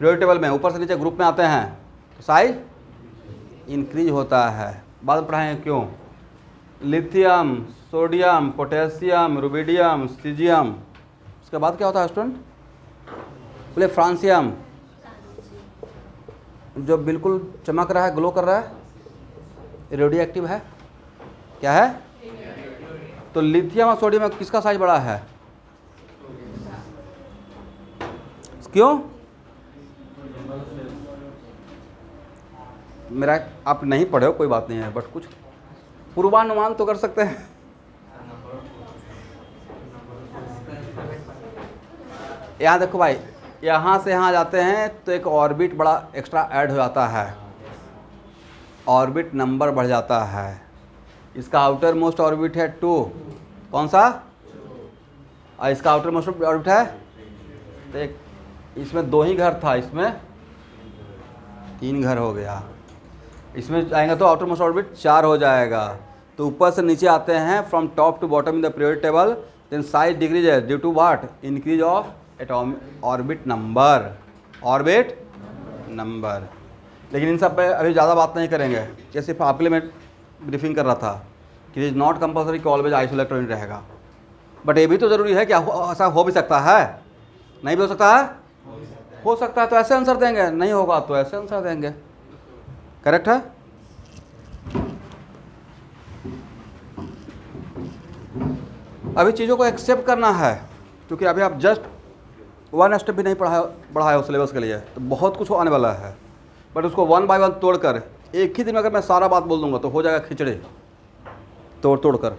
periodic table में, ऊपर से नीचे ग्रुप में आते हैं तो साइज इंक्रीज होता है। बाद में पढ़ाएंगे क्यों। Lithium, sodium, potassium, rubidium, caesium, उसके बाद क्या होता है स्टूडेंट? बोले फ्रांसियम, जो बिल्कुल चमक रहा है, ग्लो कर रहा है, रेडियो एक्टिव है। क्या है? तो लिथियम और सोडियम में किसका साइज बड़ा है? क्यों? मेरा, आप नहीं पढ़े हो कोई बात नहीं है, बट कुछ पूर्वानुमान तो कर सकते हैं। यहाँ देखो भाई, यहाँ से यहाँ जाते हैं तो एक ऑर्बिट बड़ा एक्स्ट्रा ऐड हो जाता है, ऑर्बिट नंबर बढ़ जाता है। इसका आउटर मोस्ट ऑर्बिट है 2, कौन सा? और इसका आउटर मोस्ट ऑर्बिट है तो एक, इसमें 2 ही घर था, इसमें 3 घर हो गया। इसमें जाएंगे तो आउटर मोस्ट ऑर्बिट 4 हो जाएगा। तो ऊपर से नीचे आते हैं from top to bottom in the periodic table, then size decreases due to what? Increase of atomic orbit number, orbit number. लेकिन इन सब पे अभी ज़्यादा बात नहीं करेंगे, ये सिर्फ आपके लिए मैं ब्रीफिंग कर रहा था। कि इज नॉट कंपल्सरी कि ऑलवेज आइसोइलेक्ट्रॉन रहेगा, बट ये भी तो ज़रूरी है कि ऐसा हो भी सकता है, नहीं भी हो सकता है, हो सकता है तो ऐसे आंसर देंगे, नहीं होगा तो ऐसे आंसर देंगे। करेक्ट है? अभी चीज़ों को एक्सेप्ट करना है, क्योंकि अभी आप जस्ट 1 स्टेप भी नहीं बढ़ाए हो सिलेबस के लिए, तो बहुत कुछ आने वाला है। बट उसको 1 बाय 1 तोड़कर एक ही दिन में अगर मैं सारा बात बोल दूंगा तो हो जाएगा खिचड़ी तोड़ कर।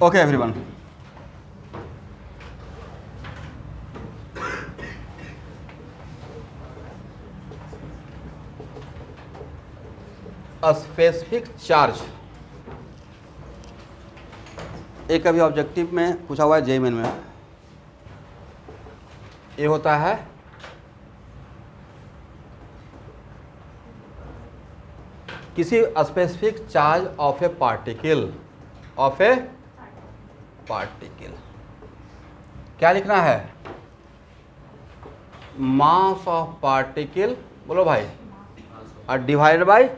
ओके एवरीवन, स्पेसिफिक चार्ज एक अभी ऑब्जेक्टिव में पूछा हुआ है जेईई मेन में। ये होता है किसी specific charge of A particle, क्या लिखना है? मास ऑफ पार्टिकल, बोलो भाई, और divided by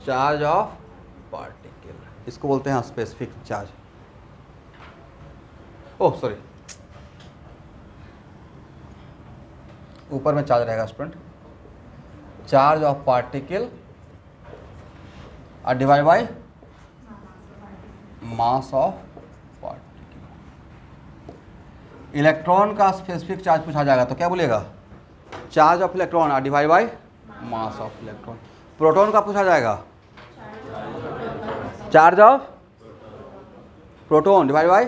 charge of particle, इसको बोलते हैं स्पेसिफिक चार्ज। ओह सॉरी, ऊपर में चार्ज रहेगा स्टूडेंट, चार्ज ऑफ पार्टिकल और divide by mass of particle. Electron का स्पेसिफिक चार्ज पूछा जाएगा तो क्या बोलेगा? चार्ज ऑफ इलेक्ट्रॉन और divide by mass of electron. Proton का पूछा जाएगा, charge of proton divide by,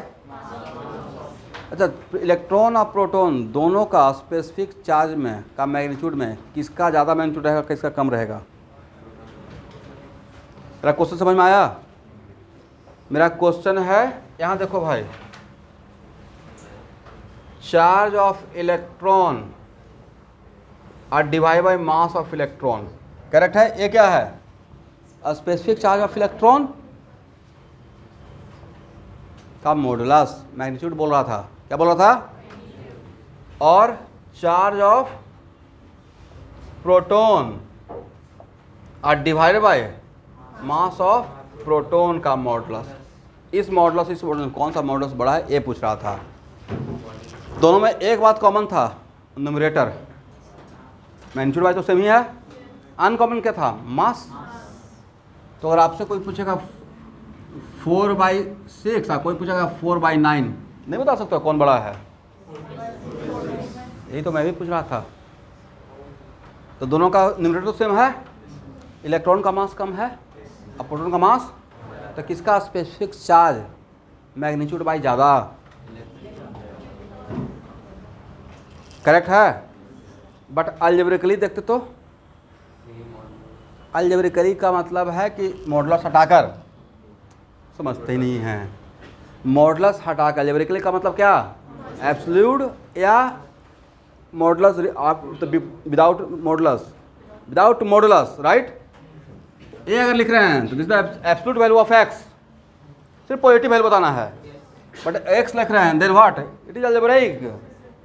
अच्छा इलेक्ट्रॉन और प्रोटॉन दोनों का स्पेसिफिक चार्ज में का मैग्नीट्यूड में किसका ज़्यादा मैग्नीट्यूड रहेगा, किसका कम रहेगा? मेरा क्वेश्चन समझ में आया? मेरा क्वेश्चन है, यहाँ देखो भाई, चार्ज ऑफ इलेक्ट्रॉन और divide by mass of electron, correct है? ये क्या है? स्पेसिफिक चार्ज ऑफ इलेक्ट्रॉन का मॉडुलस, मैग्नीट्यूड बोल रहा था, क्या बोल रहा था? और चार्ज ऑफ प्रोटॉन और divided by mass of proton का मॉडुलस। इस मॉडुलस कौन सा मॉडुलस बड़ा है, ये पूछ रहा था। दोनों में एक बात कॉमन था, न्यूमरेटर, मैग्नीट्यूड वाइज तो सेम ही है, अनकॉमन क्या था? मास। तो अगर आपसे कोई पूछेगा 4/6 और कोई पूछेगा 4/9, नहीं बता सकते कौन बड़ा है? यही तो मैं भी पूछ रहा था। तो दोनों का न्यूमरेटर तो सेम है, इलेक्ट्रॉन का मास कम है और प्रोटॉन का मास, तो किसका स्पेसिफिक चार्ज मैग्नीट्यूड बाई ज़्यादा? करेक्ट है? बट अलजेब्रिकली देखते तो, अलजेब्रिकली का मतलब है कि मॉडुलस हटाकर, समझते ही नहीं हैं। मॉडुलस हटाकर, अलजेब्रिकली का मतलब क्या? एब्सोल्यूट या modulus without modulus, without modulus, right? ये अगर लिख रहे हैं तो this the absolute value of x, सिर्फ पॉजिटिव वैल्यू बताना है। बट एक्स लिख रहे हैं, then what? It is algebraic,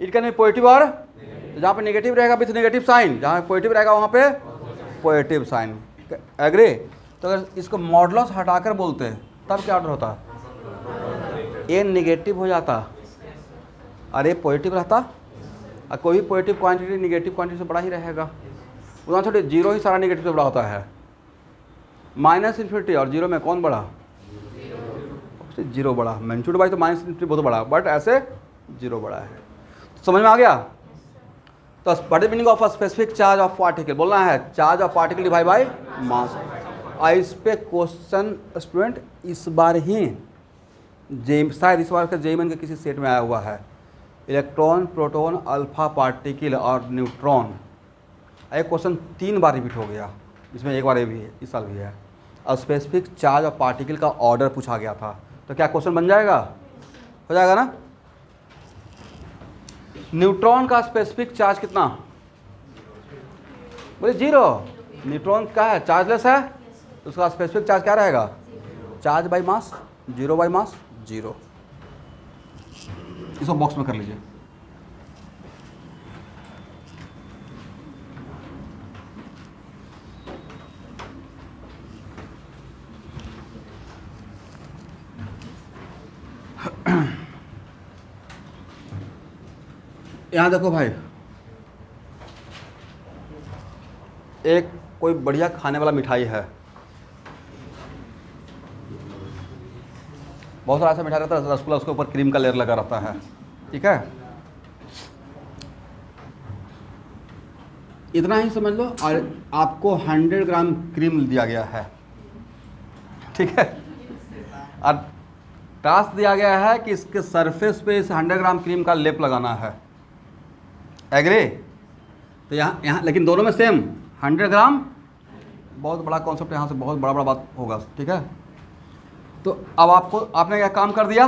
it can be positive और, जहाँ पे नेगेटिव रहेगा विथ नेगेटिव साइन, जहाँ पॉजिटिव रहेगा वहाँ पे पॉजिटिव साइन। एग्री? तो अगर इसको मॉडुलस हटाकर बोलते तब क्या ऑर्डर होता? ए नेगेटिव हो जाता और ए पॉजिटिव रहता, और कोई भी पॉजिटिव क्वांटिटी नेगेटिव क्वांटिटी से बड़ा ही रहेगा। उदाहरण छोटे, जीरो ही सारा नेगेटिव से बड़ा होता है। -∞ और जीरो में कौन बड़ा? जीरो बड़ा। मैग्नीट्यूड बाई तो -∞ बहुत बड़ा, बट ऐसे जीरो बड़ा है। समझ में आ गया? तो what is meaning of a specific charge of particle? बोलना है charge of particle divide by mass. इस पे क्वेश्चन स्टूडेंट इस बार ही शायद इस बार का जेईई मेन के किसी सेट में आया हुआ है। इलेक्ट्रॉन, प्रोटॉन, अल्फा पार्टिकल और न्यूट्रॉन, एक क्वेश्चन 3 बार रिपीट हो गया, इसमें एक बार ये भी है, इस साल भी है। और स्पेसिफिक चार्ज ऑफ पार्टिकल का ऑर्डर पूछा गया था, तो क्या क्वेश्चन बन जाएगा? हो जाएगा ना? न्यूट्रॉन का स्पेसिफिक चार्ज कितना? बोले 0। न्यूट्रॉन क्या है? चार्जलेस है, उसका स्पेसिफिक चार्ज क्या रहेगा? Charge by mass, 0 by mass 0। इसको बॉक्स में कर लीजिए। यहाँ देखो भाई, एक कोई बढ़िया खाने वाला मिठाई है, बहुत सारा ऐसा मिठाई रहता है रसगुल्ला, उसके ऊपर क्रीम का लेयर लगा रहता है, ठीक है। इतना ही समझ लो, और आपको 100 ग्राम क्रीम दिया गया है, ठीक है, और टास्क दिया गया है कि इसके सरफेस पे इस 100 ग्राम क्रीम का लेप लगाना है। एग्री? तो यहाँ लेकिन दोनों में सेम 100 ग्राम, बहुत बड़ा कॉन्सेप्ट, यहाँ से बहुत बड़ा बात होगा, ठीक है। तो अब आपने क्या काम कर दिया,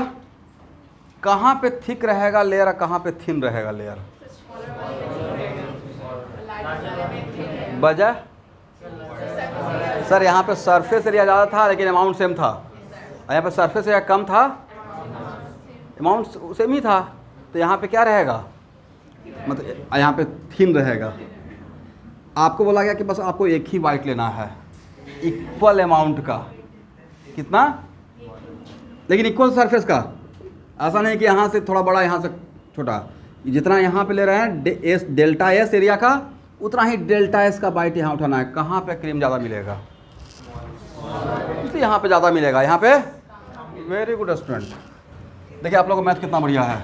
कहाँ पे थिक रहेगा लेयर और कहाँ पे थिन रहेगा लेयर, वजह सर यहाँ पे सरफेस एरिया ज़्यादा था लेकिन अमाउंट सेम था, यहाँ पे सरफेस एरिया कम था, अमाउंट सेम ही था, तो यहाँ पे क्या रहेगा, मतलब यहाँ पे थिन रहेगा। आपको बोला गया कि बस आपको एक ही वाइट लेना है इक्वल अमाउंट का, कितना, लेकिन इक्वल सरफेस का, ऐसा नहीं कि यहाँ से थोड़ा बड़ा यहाँ से छोटा, जितना यहाँ पे ले रहे हैं डेल्टा एस एरिया का उतना ही डेल्टा एस का बाइट यहाँ उठाना है। कहाँ पे क्रीम ज़्यादा मिलेगा, इसलिए यहाँ पे ज़्यादा मिलेगा, यहाँ पे। वेरी गुड स्टूडेंट, देखिए आप लोगों का मैथ कितना बढ़िया है।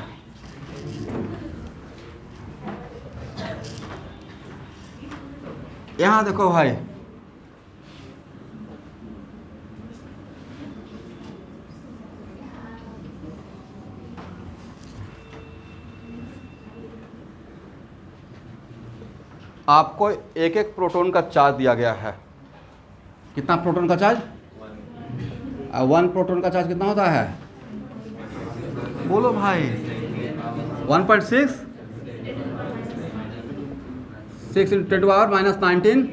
यहाँ देखो भाई, आपको एक एक प्रोटॉन का चार्ज दिया गया है। कितना प्रोटॉन का चार्ज, 1 प्रोटॉन का चार्ज कितना होता है, बोलो भाई, 1.6 6 × 10⁻⁻19।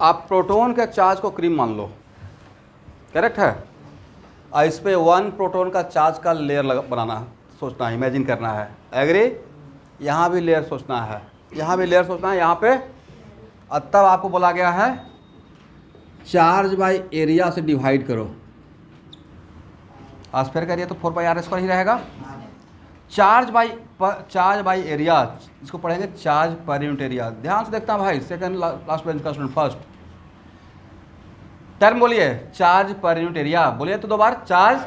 आप प्रोटॉन के चार्ज को क्रीम मान लो, करेक्ट है, और इस पे 1 प्रोटॉन का चार्ज का लेयर बनाना, सोचना है, इमेजिन करना है। एग्री? यहाँ भी लेयर सोचना है, यहाँ भी लेयर सोचना है, यहाँ पे। और तब आपको बोला गया है चार्ज बाय एरिया से डिवाइड करो। स्क्वायर करिए तो 4πr² ही रहेगा। चार्ज बाय एरिया, इसको पढ़ेंगे चार्ज पर यूनिट एरिया। ध्यान से देखता भाई, सेकंड लास्ट बेंच का स्टूडेंट, फर्स्ट टर्म बोलिए, चार्ज पर यूनिट एरिया, बोलिए तो 2 बार, चार्ज,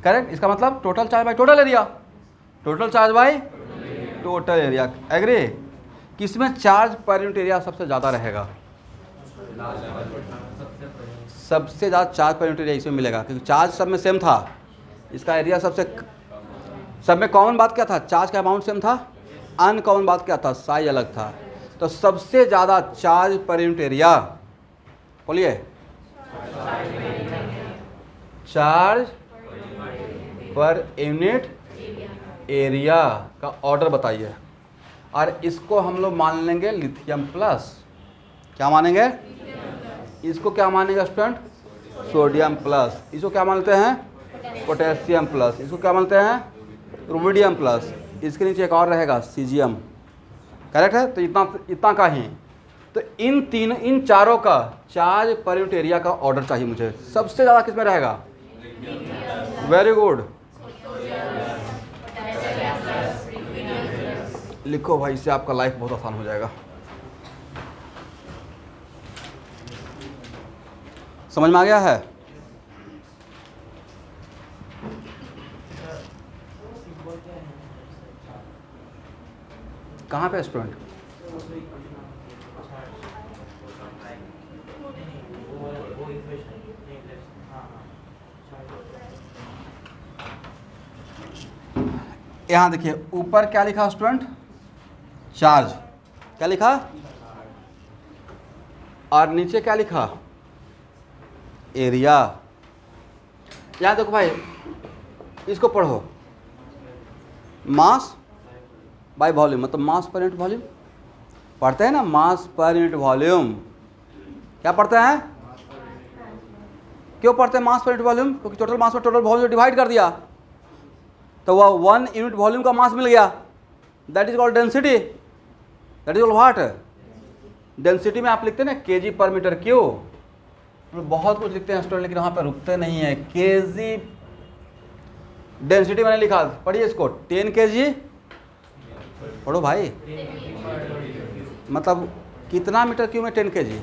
करेक्ट। इसका मतलब total charge by total area, total charge by total area. Agree? किसमें चार्ज पर यूनिट एरिया सबसे ज़्यादा रहेगा, सबसे ज़्यादा चार्ज पर यूनिट एरिया इसमें मिलेगा, क्योंकि चार्ज सब में सेम था, इसका एरिया सब में कॉमन बात क्या था, चार्ज का अमाउंट सेम था, अनकॉमन बात क्या था, साइज अलग था। तो सबसे ज़्यादा चार्ज पर यूनिट एरिया, बोलिए, चार्ज पर यूनिट एरिया का ऑर्डर बताइए। और इसको हम लोग मान लेंगे लिथियम प्लस। क्या मानेंगे, इसको क्या मानेंगे स्टूडेंट, सोडियम प्लस। इसको क्या मानते हैं, पोटेशियम प्लस। इसको क्या मानते हैं, रुबिडियम प्लस। इसके नीचे एक और रहेगा, सीजियम। करेक्ट है? तो इतना का ही। तो इन चारों का चार्ज पर यूनिट एरिया का ऑर्डर चाहिए मुझे। सबसे ज़्यादा किस में रहेगा, वेरी गुड, लिखो भाई, इससे आपका लाइफ बहुत आसान हो जाएगा। समझ में आ गया है? कहाँ पे स्टूडेंट, यहाँ देखिए ऊपर क्या लिखा स्टूडेंट, चार्ज, क्या लिखा, और नीचे क्या लिखा, एरिया। यहाँ देखो भाई, इसको पढ़ो, मास बाय वॉल्यूम, मतलब मास पर यूनिट वॉल्यूम पढ़ते हैं ना, मास पर यूनिट वॉल्यूम। क्या पढ़ते हैं, क्यों पढ़ते हैं मास पर यूनिट वॉल्यूम, क्योंकि टोटल मास में टोटल वॉल्यूम डिवाइड कर दिया तो वह 1 यूनिट वॉल्यूम का मास मिल गया। That is called density. That is called what, density में आप लिखते हैं ना केजी पर मीटर क्यूब, बहुत कुछ लिखते हैं स्टूडेंट, लेकिन वहाँ पर रुकते नहीं है। केजी डेंसिटी मैंने लिखा, पढ़िए इसको, 10 kg, पढ़ो भाई, मतलब कितना मीटर क्यूब में 10 kg,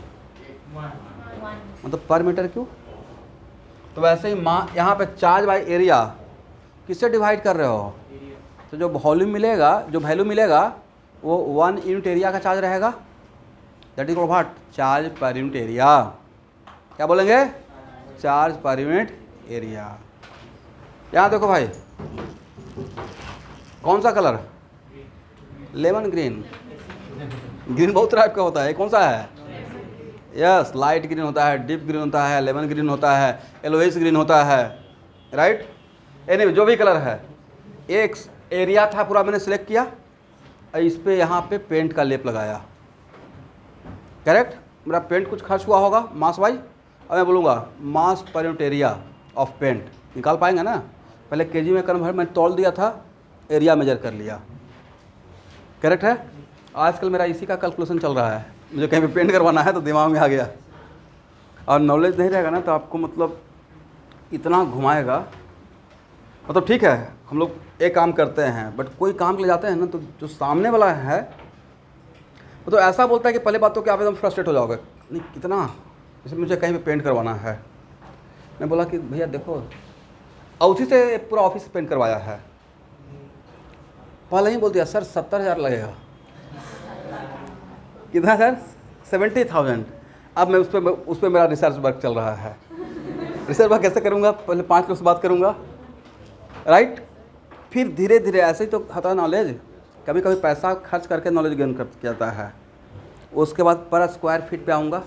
मतलब पर मीटर क्यूब। तो वैसे ही यहाँ पे चार्ज बाई एरिया किससे डिवाइड कर रहे हो, तो जो वॉल्यूम मिलेगा, जो वैल्यू मिलेगा वो 1 यूनिट एरिया का चार्ज रहेगा, दैट इज व्हाट, चार्ज पर यूनिट एरिया। क्या बोलेंगे, चार्ज पर यूनिट एरिया। यहाँ देखो भाई, कौन सा कलर, लेमन ग्रीन। ग्रीन बहुत टाइप का होता है, कौन सा है, यस, लाइट ग्रीन होता है, डीप ग्रीन होता है, लेमन ग्रीन होता है, येलोइश ग्रीन होता है, राइट। एनीवे जो भी कलर है, एक एरिया था पूरा मैंने सिलेक्ट किया, इस पे यहाँ पे पेंट का लेप लगाया, करेक्ट। मेरा पेंट कुछ खर्च हुआ होगा मास वाइज, अब मैं बोलूँगा मास पर यूनिट एरिया ऑफ पेंट, निकाल पाएंगे ना। पहले केजी में कन्वर्ट मैं तोल दिया था, एरिया मेजर कर लिया, करेक्ट है। आजकल मेरा इसी का कैलकुलेशन चल रहा है, मुझे कहीं पे पेंट करवाना है तो दिमाग में आ गया, और नॉलेज नहीं रहेगा ना तो आपको मतलब इतना घुमाएगा। मतलब ठीक है, हम लोग एक काम करते हैं, बट कोई काम के लिए जाते हैं ना, तो जो सामने वाला है वो तो ऐसा बोलता है कि पहले बात तो कि आप एकदम फ्रस्ट्रेट हो जाओगे, नहीं कितना, जैसे मुझे कहीं पे पेंट करवाना है, मैं बोला कि भैया देखो, और उसी से पूरा ऑफिस पेंट करवाया है, पहले ही बोल दिया सर 70,000 लगेगा। कितना सर, 70,000। अब मैं उस पर मेरा रिसर्च वर्क चल रहा है। रिसर्च वर्क कैसे करूँगा, पहले 5 लोग से बात करूँगा, राइट। फिर धीरे धीरे ऐसे ही तो होता है नॉलेज, कभी कभी पैसा खर्च करके नॉलेज गेन कर जाता है। उसके बाद पर स्क्वायर फीट पे आऊँगा,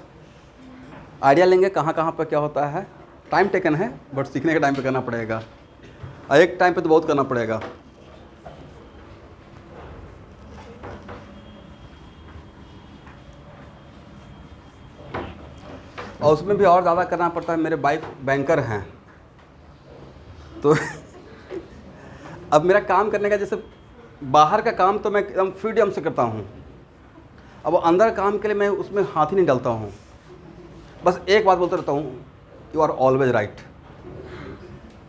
आइडिया लेंगे कहाँ कहाँ पर क्या होता है। टाइम टेकन है, बट सीखने के टाइम पे करना पड़ेगा, और एक टाइम पे तो बहुत करना पड़ेगा। और उसमें भी और ज़्यादा करना पड़ता है, मेरे वाइफ बैंकर हैं तो अब मेरा काम करने का, जैसे बाहर का काम तो मैं एकदम फ्रीडम से करता हूँ, अब अंदर काम के लिए मैं उसमें हाथ ही नहीं डालता हूँ, बस एक बात बोलता रहता हूँ, यू आर ऑलवेज राइट।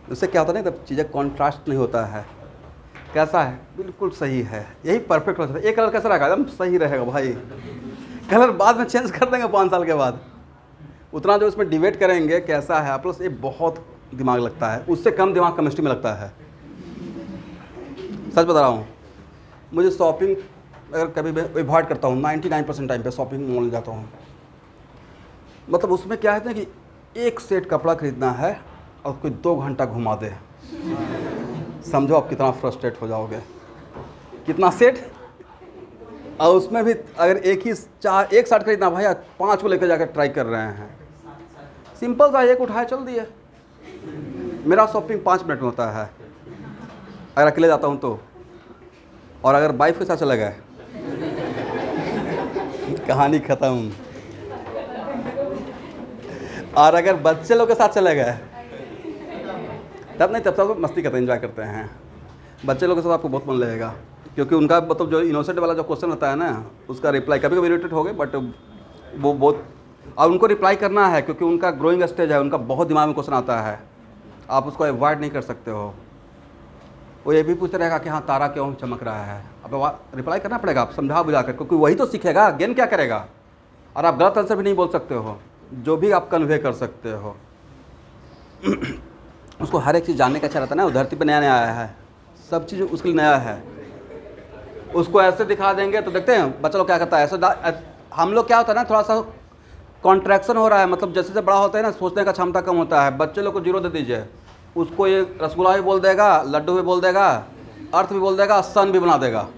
उससे क्या होता है ना, तब चीज़ें कॉन्ट्रास्ट नहीं होता है, कैसा है, बिल्कुल सही है, यही परफेक्ट हो जाता है। एक कलर कैसा रहेगा, एकदम सही रहेगा भाई, कलर बाद में चेंज कर देंगे 5 साल के बाद, उतना जो उसमें डिबेट करेंगे कैसा है, प्लस ये बहुत दिमाग लगता है, उससे कम दिमाग केमिस्ट्री में लगता है, सच बता रहा हूँ। मुझे शॉपिंग अगर कभी मैं अवॉइड करता हूँ, 99% टाइम पे शॉपिंग मॉल जाता हूँ, मतलब उसमें क्या है ना कि एक सेट कपड़ा खरीदना है और कोई 2 घंटा घुमा दे, समझो आप कितना फ्रस्ट्रेट हो जाओगे, कितना सेट, और उसमें भी अगर एक शर्ट खरीदना भाई, 5 को लेकर जाकर ट्राई कर रहे हैं, सिंपल सा एक उठाए चल दिए। मेरा शॉपिंग 5 मिनट में होता है अगर अकेले जाता हूँ तो, और अगर वाइफ के साथ चला गया कहानी ख़त्म, और अगर बच्चे लोग के साथ चले गए तब नहीं, तब सब मस्ती करते हैं, एंजॉय करते हैं। बच्चे लोग के साथ आपको बहुत मन लगेगा, क्योंकि उनका मतलब जो इनोसेंट वाला जो क्वेश्चन होता है ना, उसका रिप्लाई कभी कभी इरिटेट हो गए, बट वो बहुत, और उनको रिप्लाई करना है क्योंकि उनका ग्रोइंग स्टेज है, उनका बहुत दिमाग में क्वेश्चन आता है, आप उसको अवॉइड नहीं कर सकते हो। वो ये भी पूछते रहेगा कि हाँ तारा क्यों चमक रहा है, अब रिप्लाई करना पड़ेगा, आप समझा बुझा कर, क्योंकि वही तो सीखेगा, गेन क्या करेगा। और आप गलत आंसर भी नहीं बोल सकते हो, जो भी आप कन्वे कर सकते हो उसको हर एक चीज़ जानने का अच्छा रहता है ना, वो धरती पर नया नया आया है, सब चीज़ उसके लिए नया है। उसको ऐसे दिखा देंगे तो देखते हैं बच्चा लोग क्या करता है, ऐसे हम लोग क्या होता है ना, थोड़ा सा कॉन्ट्रैक्शन हो रहा है, मतलब जैसे जैसे बड़ा होता है ना, सोचने का क्षमता कम होता है। बच्चे लोग को 0 दे दीजिए, उसको ये रसगुल्ला भी बोल देगा, लड्डू भी बोल देगा, अर्थ भी बोल देगा, सन भी बना देगा,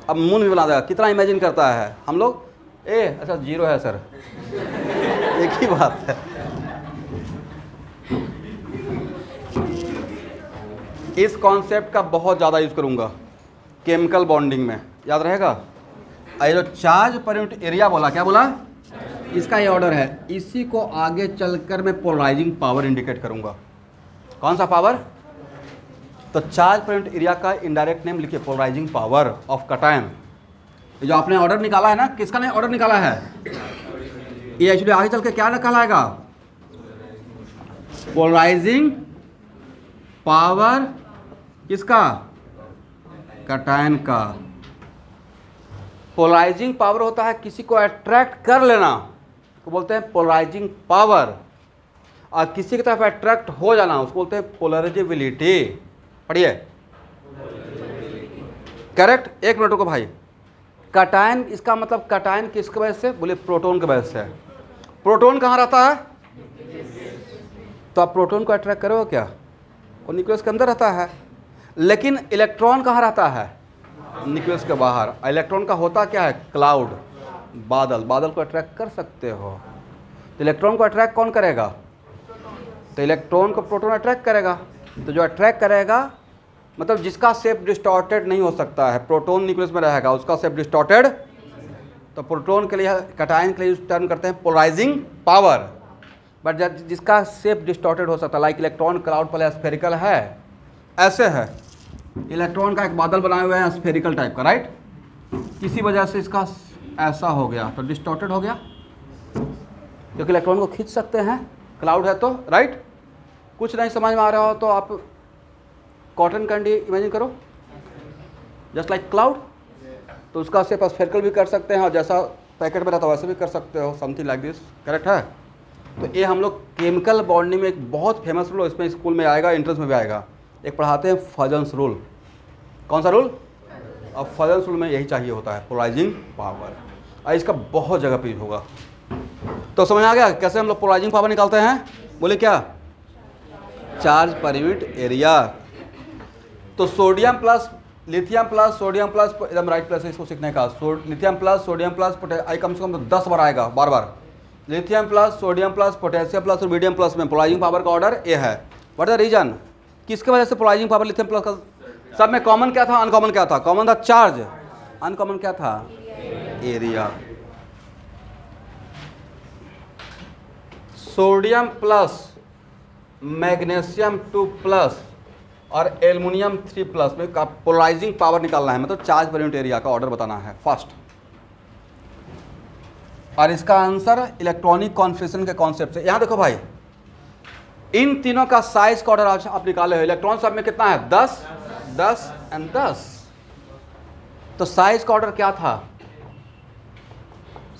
अब मून भी बना देगा, कितना इमेजिन करता है। हम लोग अच्छा 0 है सर एक ही बात है। इस कॉन्सेप्ट का बहुत ज़्यादा यूज़ करूँगा केमिकल बॉन्डिंग में, याद रहेगा। ये जो चार्ज पर यूनिट एरिया बोला, क्या बोला, इसका ये ऑर्डर है, इसी को आगे चलकर मैं पोलराइजिंग पावर इंडिकेट करूँगा। कौन सा पावर, तो चार्ज पर यूनिट एरिया का इनडायरेक्ट नेम लिखिए, पोलराइजिंग पावर ऑफ कटायन। ये जो आपने ऑर्डर निकाला है ना, किसका ने ऑर्डर निकाला है, ये एक्चुअली आगे चल के क्या कहलाएगा, पोलराइजिंग पावर किसका? कैटायन का। पोलराइजिंग पावर होता है किसी को अट्रैक्ट कर लेना, तो बोलते हैं पोलराइजिंग पावर, और किसी की तरफ अट्रैक्ट हो जाना उसको बोलते हैं पोलराइजेबिलिटी। पढ़िए, करेक्ट। एक मिनट को भाई, कैटायन, इसका मतलब कैटायन किसके वजह से? बोले प्रोटॉन की वजह से। प्रोटॉन कहाँ रहता है? तो आप प्रोटॉन को अट्रैक्ट करोगे क्या? वो न्यूक्लियस के अंदर रहता है। लेकिन इलेक्ट्रॉन कहाँ रहता है? न्यूक्लियस के बाहर। इलेक्ट्रॉन का होता क्या है? क्लाउड, बादल। बादल को अट्रैक्ट कर सकते हो, तो इलेक्ट्रॉन को अट्रैक्ट कौन करेगा? तो इलेक्ट्रॉन को प्रोटॉन अट्रैक्ट करेगा। तो जो अट्रैक्ट करेगा मतलब जिसका शेप डिस्टॉर्टेड नहीं हो सकता है, प्रोटॉन न्यूक्लियस में रहेगा, उसका शेप डिस्टॉर्टेड। तो प्रोटॉन के लिए, कैटायन के लिए यूज टर्म करते हैं पोलराइजिंग पावर। बट जिसका शेप डिस्टॉर्टेड हो सकता है, लाइक इलेक्ट्रॉन क्लाउड पहले स्फेरिकल है, ऐसे है, इलेक्ट्रॉन का एक बादल बनाए हुए हैं स्फेरिकल टाइप का, राइट। किसी वजह से इसका ऐसा हो गया तो डिस्टॉर्टेड हो गया, क्योंकि इलेक्ट्रॉन को खींच सकते हैं, क्लाउड है तो, राइट। कुछ नहीं समझ में आ रहा हो तो आप कॉटन कैंडी इमेजिन करो, जस्ट लाइक क्लाउड। तो उसका शेप स्फेरिकल भी कर सकते हैं, और जैसा पैकेट में रहता है वैसे भी कर सकते हो, समथिंग लाइक दिस, करेक्ट है। तो ये हम लोग केमिकल बॉन्डिंग में एक बहुत फेमस रूल, इसमें स्कूल में आएगा, एंट्रेंस में भी आएगा, एक पढ़ाते हैं फजन्स रूल। कौन सा रूल? अब फजन्स रूल में यही चाहिए होता है, पोलराइजिंग पावर, और इसका बहुत जगह पे यूज होगा। तो समझ आ गया कैसे हम लोग पोलराइजिंग पावर निकालते हैं? बोले क्या? चार्ज पर यूनिट एरिया। तो sodium plus lithium plus sodium plus, एकदम राइट प्लस है इसको सीखने का। लिथियम प्लस सोडियम प्लस आई कम से कम तो 10 बार आएगा, बार बार। Lithium plus sodium plus potassium plus और मीडियम प्लस में पोलराइजिंग पावर का ऑर्डर ए है। What the reason? किसके वजह से पोलराइजिंग पावर लिथियम प्लस का? सब में कॉमन क्या था, अनकॉमन क्या था? कॉमन था चार्ज, अनकॉमन क्या था? Area. Sodium plus magnesium 2 plus और एल्युमिनियम 3 प्लस में का पोलराइजिंग पावर निकालना है, मतलब चार्ज पर यूनिट एरिया का ऑर्डर बताना है फर्स्ट। और इसका आंसर इलेक्ट्रॉनिक कॉन्फिगरेशन के कॉन्सेप्ट से। यहाँ देखो भाई, इन तीनों का साइज का ऑर्डर आप निकाले हो। इलेक्ट्रॉन सब में कितना है? 10, 10 एंड 10। तो साइज का ऑर्डर क्या था?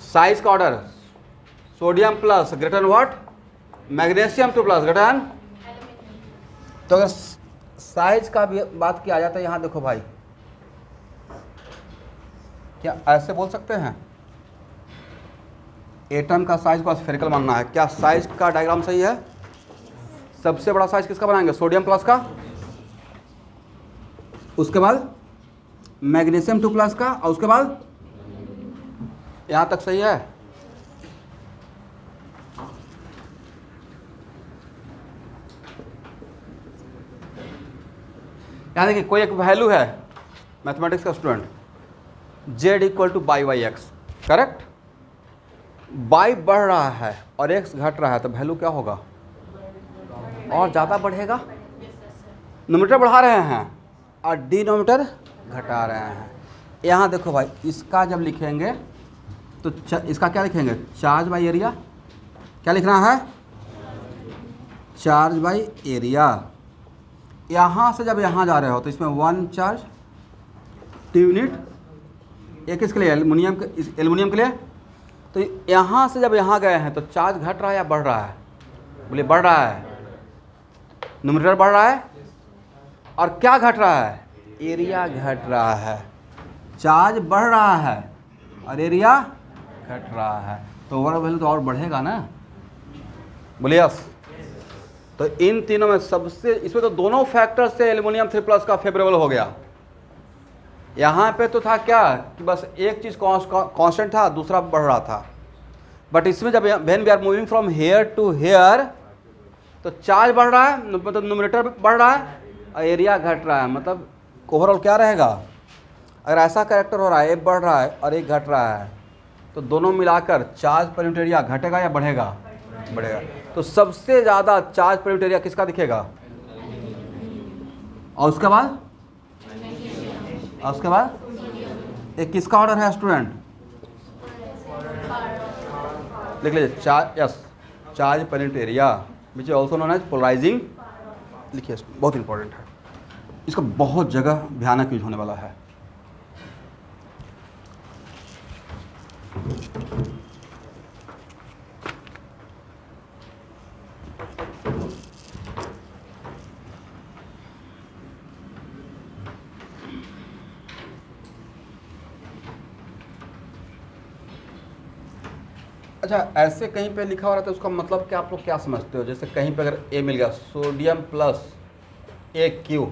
साइज का order sodium plus greater what? Magnesium 2 plus greater. तो अगर साइज का भी बात किया जाता है, यहाँ देखो भाई, क्या ऐसे बोल सकते हैं? एटम का साइज को स्फेरिकल मानना है। क्या साइज का डायग्राम सही है? सबसे बड़ा साइज किसका बनाएंगे? सोडियम प्लस का, उसके बाद मैग्नीशियम 2 प्लस का, और उसके बाद यहाँ तक सही है? यहाँ देखिए, कोई एक वैल्यू है मैथमेटिक्स का student, z equal to by y x, correct. By बढ़ रहा है और x घट रहा है, तो वैल्यू क्या होगा? और ज़्यादा बढ़ेगा। नोमीटर बढ़ा रहे हैं और डिनोमीटर घटा रहे हैं। यहाँ देखो भाई, इसका जब लिखेंगे तो इसका क्या लिखेंगे? Charge by area. क्या लिखना है? Charge by area. यहाँ से जब यहाँ जा रहे हो तो इसमें 1 चार्ज 2 यूनिट, एक इसके लिए एल्युमिनियम के लिए। तो यहाँ से जब यहाँ गए हैं तो चार्ज घट रहा है या बढ़ रहा है? बोले बढ़ रहा है। न्यूमरेटर बढ़ रहा है और क्या घट रहा है? एरिया घट रहा है। चार्ज बढ़ रहा है और एरिया घट रहा है, तो ओवरऑल वैल्यू तो और बढ़ेगा ना। बोलिए यस। तो इन तीनों में सबसे, इसमें तो दोनों फैक्टर से एल्युमिनियम 3 प्लस का फेवरेबल हो गया। यहाँ पे तो था क्या कि बस एक चीज़ कांस्टेंट था, दूसरा बढ़ रहा था। बट इसमें जब when we are moving from here to here, तो चार्ज बढ़ रहा है, मतलब न्यूमरेटर बढ़ रहा है और एरिया घट रहा है। मतलब ओवरऑल क्या रहेगा? अगर ऐसा कैरेक्टर हो रहा है, एक बढ़ रहा है और एक घट रहा है, तो दोनों मिलाकर चार्ज पर यूनिट एरिया घटेगा या बढ़ेगा? बढ़ेगा। तो सबसे ज़्यादा चार्ज पर यूनिट एरिया किसका दिखेगा? और उसके बाद एक किसका ऑर्डर है स्टूडेंट? लिख लीजिए, चार्ज, यस, चार्ज पर unit area which is also known as polarising. लिखिए, बहुत इंपॉर्टेंट है। इसका बहुत जगह भयानक यूज होने वाला है। अच्छा, ऐसे कहीं पे लिखा हो रहा था, उसका मतलब क्या आप लोग क्या समझते हो? जैसे कहीं पे अगर ए मिल गया, सोडियम प्लस ए क्यू,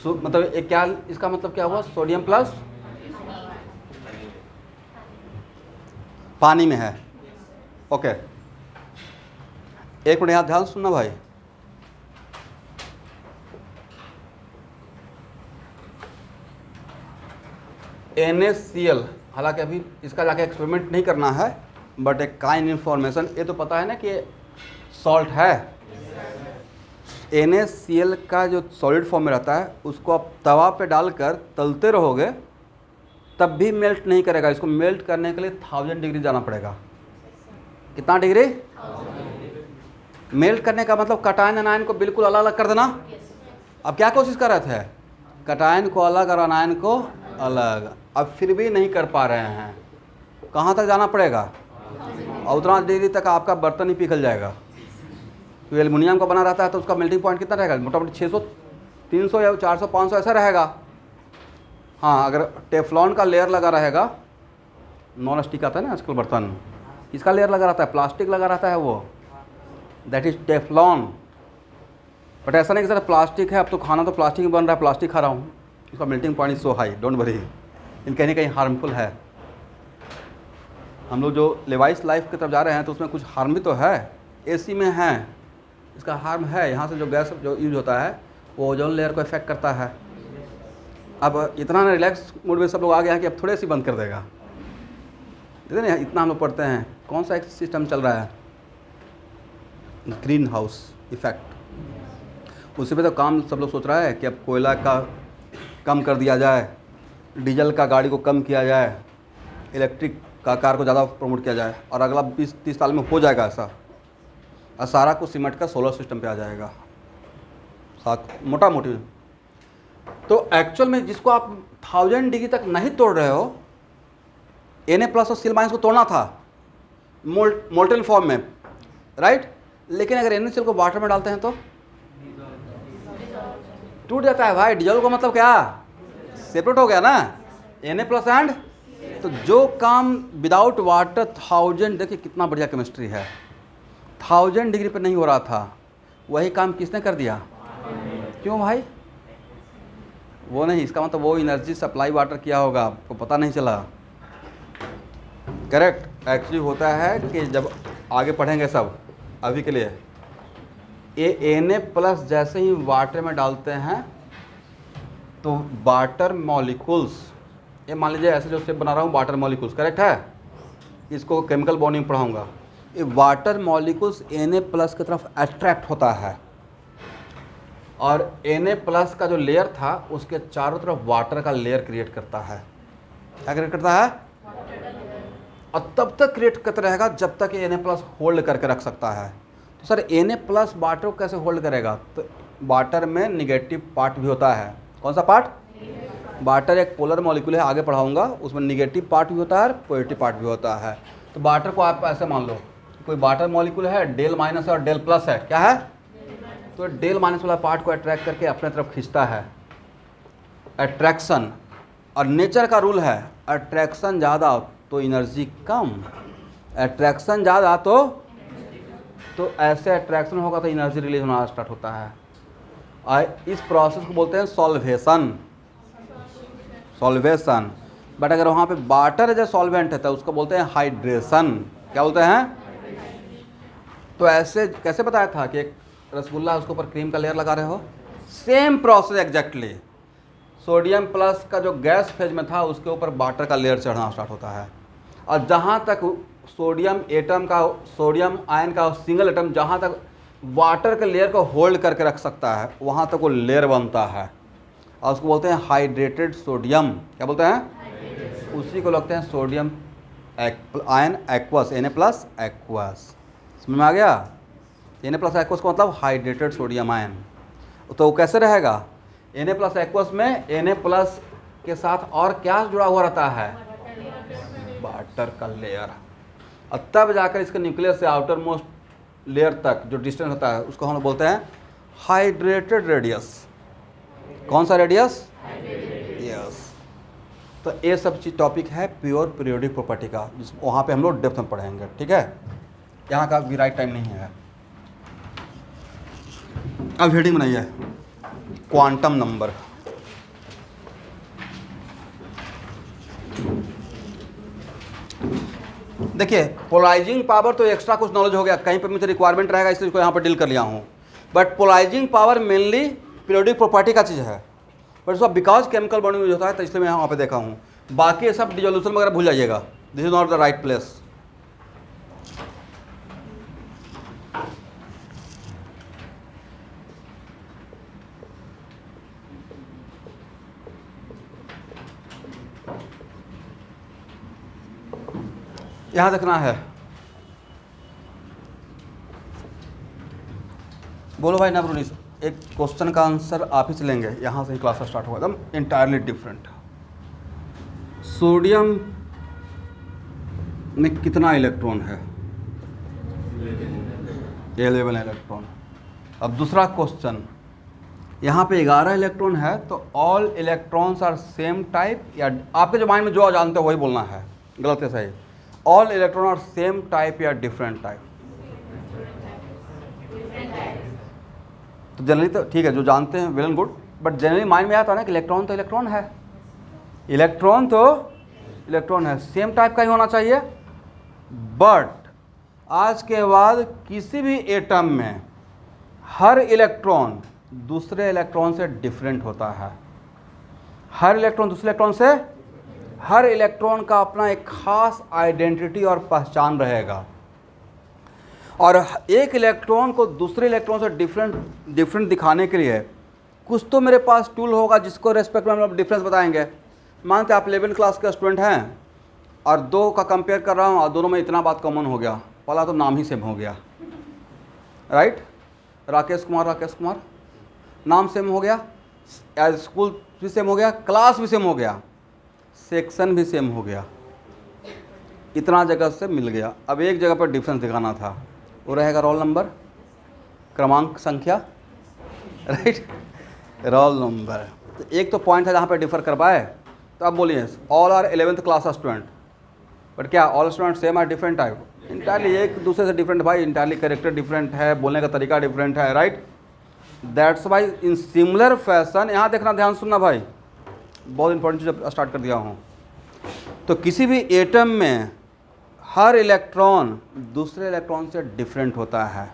मतलब ये क्या, इसका मतलब क्या हुआ? सोडियम प्लस पानी में है। ओके, एक मिनट यहाँ ध्यान सुनना भाई। NaCl, हालांकि अभी इसका जाके एक्सपेरिमेंट नहीं करना है, बट एक काइंड इन्फॉर्मेशन ये तो पता है ना कि सॉल्ट है। NaCl का जो सॉलिड फॉर्म में रहता है उसको आप तवा पे डालकर तलते रहोगे तब भी मेल्ट नहीं करेगा। इसको मेल्ट करने के लिए 1000 डिग्री जाना पड़ेगा। कितना डिग्री? मेल्ट करने का मतलब कटायन अनायन को बिल्कुल अलग अलग कर देना। अब क्या कोशिश कर रहे थे? कटायन को अलग और अनायन को अलग। अब फिर भी नहीं कर पा रहे हैं। कहाँ तक जाना पड़ेगा? और उतना डिग्री तक आपका बर्तन ही पिघल जाएगा। तो एल्युमिनियम का बना रहता है तो उसका मेल्टिंग पॉइंट कितना रहेगा? मोटा मोटी 600, 300 या 400, 500 ऐसा रहेगा। हाँ, अगर टेफ्लॉन का लेयर लगा रहेगा, नॉन स्टिक आता है ना आजकल बर्तन, इसका लेयर लगा रहता है, प्लास्टिक लगा रहता है, वो दैट इज टेफ्लॉन। बट ऐसा नहीं कि सर प्लास्टिक है, अब तो खाना तो प्लास्टिक में बन रहा है, प्लास्टिक खा रहा हूँ, उसका melting point is so high, don't worry, इन कहीं ना कहीं हार्मफुल है। हम लोग जो लेवाइस लाइफ की तरफ जा रहे हैं तो उसमें कुछ हार्म भी तो है। एसी में है, इसका हार्म है। यहाँ से जो गैस जो यूज होता है वो ओजोन लेयर को इफेक्ट करता है। अब इतना ना रिलैक्स मूड में सब लोग आ गए हैं कि अब थोड़े सी बंद कर देगा। देखते ना, इतना हम लोग पढ़ते हैं। कौन सा एक सिस्टम चल रहा है? Green house effect. उसी पे तो काम सब लोग सोच रहा है कि अब कोयला का कम कर दिया जाए, डीजल का गाड़ी को कम किया जाए, इलेक्ट्रिक का कार को ज़्यादा प्रमोट किया जाए, और अगला 20-30 साल में हो जाएगा ऐसा, और सारा कुछ सिमट का सोलर सिस्टम पे आ जाएगा, साथ मोटा मोटी। तो एक्चुअल में जिसको आप 1000 डिग्री तक नहीं तोड़ रहे हो, Na+ और Cl- को तोड़ना था मोल्टेन फॉर्म में, राइट? लेकिन अगर NaCl को वाटर में डालते हैं तो टूट जाता है भाई। डीजल का मतलब क्या? सेपरेट हो गया ना, Na+ एंड। तो जो काम विदाउट वाटर 1000, देखिए कितना बढ़िया केमिस्ट्री है, 1000 डिग्री पर नहीं हो रहा था, वही काम किसने कर दिया? क्यों भाई? वो नहीं, इसका मतलब वो एनर्जी सप्लाई वाटर किया होगा, आपको पता नहीं चला। करेक्ट। एक्चुअली होता है कि जब आगे पढ़ेंगे सब, अभी के लिए ये Na+ जैसे ही वाटर में डालते हैं तो वाटर मॉलिक्यूल्स, ये मान लीजिए ऐसे जो शेप बना रहा हूँ वाटर मॉलिक्यूल्स, करेक्ट है? इसको केमिकल बॉन्डिंग पढ़ाऊँगा। ये वाटर मॉलिक्यूल्स Na+ की तरफ अट्रैक्ट होता है, और Na+ का जो लेयर था उसके चारों तरफ वाटर का लेयर क्रिएट करता है। क्या क्रिएट करता है? और तब तक क्रिएट करता रहेगा जब तक Na+ होल्ड करके रख सकता है। तो सर Na+ वाटर को कैसे होल्ड करेगा? तो वाटर में निगेटिव पार्ट भी होता है। कौन सा पार्ट? वाटर एक पोलर मॉलिक्यूल है, आगे पढ़ाऊंगा, उसमें निगेटिव पार्ट भी होता है, पॉजिटिव पार्ट भी होता है। तो वाटर को आप ऐसे मान लो, कोई वाटर मॉलिक्यूल है, Δ- और Δ+ है, क्या है? तो Δ- वाला पार्ट को अट्रैक्ट करके अपने तरफ खींचता है, अट्रैक्शन। और नेचर का रूल है, अट्रैक्शन ज़्यादा तो एनर्जी कम, अट्रैक्शन ज़्यादा तो ऐसे अट्रैक्शन होगा तो एनर्जी रिलीज होना स्टार्ट होता है। और इस प्रोसेस को बोलते हैं सॉल्वेशन। बट अगर वहाँ पे वाटर एज ए सॉल्वेंट है तो उसको बोलते हैं हाइड्रेशन। क्या बोलते हैं? तो ऐसे कैसे बताया था कि एक रसगुल्ला, उसके ऊपर क्रीम का लेयर लगा रहे हो, सेम प्रोसेस एग्जैक्टली। सोडियम+ का जो गैस फेज में था उसके ऊपर वाटर का लेयर चढ़ना स्टार्ट होता है, और जहाँ तक सोडियम एटम का, सोडियम आयन का सिंगल एटम जहाँ तक वाटर के लेयर को होल्ड करके रख सकता है वहाँ तक वो लेयर बनता है, और उसको बोलते हैं हाइड्रेटेड सोडियम। क्या बोलते हैं? उसी को लगते हैं sodium ion aqueous, Na+ aqueous. समझ में आ गया? Na+ एक्वस का मतलब हाइड्रेटेड सोडियम आयन। तो वो कैसे रहेगा? Na+ एक्वस में Na+ के साथ और क्या जुड़ा हुआ रहता है? वाटर का लेयर। और तब जाकर इसके न्यूक्लियस से आउटर मोस्ट लेयर तक जो डिस्टेंस होता है उसको हम लोग बोलते हैं हाइड्रेटेड रेडियस। कौन सा रेडियस? यस। तो ये सब चीज़ टॉपिक है प्योर पीरियोडिक प्रॉपर्टी का, जिस वहाँ पे हम लोग डेप्थ में पढ़ेंगे, ठीक है? यहाँ का भी राइट टाइम नहीं है। अब हेडिंग बनाइए, क्वांटम नंबर। देखिए पोलराइजिंग पावर तो एक्स्ट्रा कुछ नॉलेज हो गया, कहीं पे मुझे रिक्वायरमेंट रहेगा इसलिए इसको यहाँ पर डील कर लिया हूँ। But polarising power mainly periodic property का चीज़ है, बट उसका बिकॉज केमिकल बॉन्डिंग यूज होता है तो इसलिए मैं यहाँ पे देखा हूँ। बाकी ये सब डिसोल्यूशन वगैरह भूल जाइएगा, this is not the right place. यहाँ देखना है, बोलो भाई नवरुनिस, एक क्वेश्चन का आंसर आप ही चलेंगे, यहाँ से ही क्लास स्टार्ट होगा, एकदम इंटायरली डिफरेंट। सोडियम में कितना इलेक्ट्रॉन है? 11 इलेक्ट्रॉन। अब दूसरा क्वेश्चन, यहाँ पे 11 इलेक्ट्रॉन है तो all electrons are same type, या आपके जो माइंड में जो जानते हो वही बोलना है, गलत है सही? All electron are same type या डिफरेंट टाइप? तो जनरली तो ठीक है, जो जानते हैं well and good, but generally mind में आता है ना कि इलेक्ट्रॉन तो इलेक्ट्रॉन है, इलेक्ट्रॉन तो इलेक्ट्रॉन है, सेम टाइप का ही होना चाहिए। बट आज के बाद किसी भी एटम में हर इलेक्ट्रॉन दूसरे इलेक्ट्रॉन से डिफरेंट होता है। हर इलेक्ट्रॉन दूसरे इलेक्ट्रॉन से, हर इलेक्ट्रॉन का अपना एक खास आइडेंटिटी और पहचान रहेगा, और एक इलेक्ट्रॉन को दूसरे इलेक्ट्रॉन से डिफरेंट दिखाने के लिए कुछ तो मेरे पास टूल होगा जिसको रेस्पेक्ट में हम लोग डिफरेंस बताएंगे। मानते आप 11 क्लास के स्टूडेंट हैं और दो का कंपेयर कर रहा हूँ और दोनों में इतना बात कॉमन हो गया, पहला तो नाम ही सेम हो गया, राइट? राकेश कुमार नाम सेम हो गया, स्कूल भी सेम हो गया, क्लास भी सेम हो गया, सेक्शन भी सेम हो गया, इतना जगह से मिल गया। अब एक जगह पर डिफरेंस दिखाना था, वो रहेगा रोल नंबर, क्रमांक संख्या, राइट? Roll number. तो एक तो पॉइंट है जहाँ पर डिफर कर पाए। तो अब बोलिए all are 11th class student, but क्या all student same are different type? Entirely एक दूसरे से डिफरेंट भाई, इंटायरली कैरेक्टर डिफरेंट है, बोलने का तरीका डिफरेंट है, right? That's why in similar fashion, यहाँ देखना, ध्यान सुनना भाई, बहुत इंपॉर्टेंट चीज़ स्टार्ट कर दिया हूँ। तो किसी भी एटम में हर इलेक्ट्रॉन दूसरे इलेक्ट्रॉन से डिफरेंट होता है,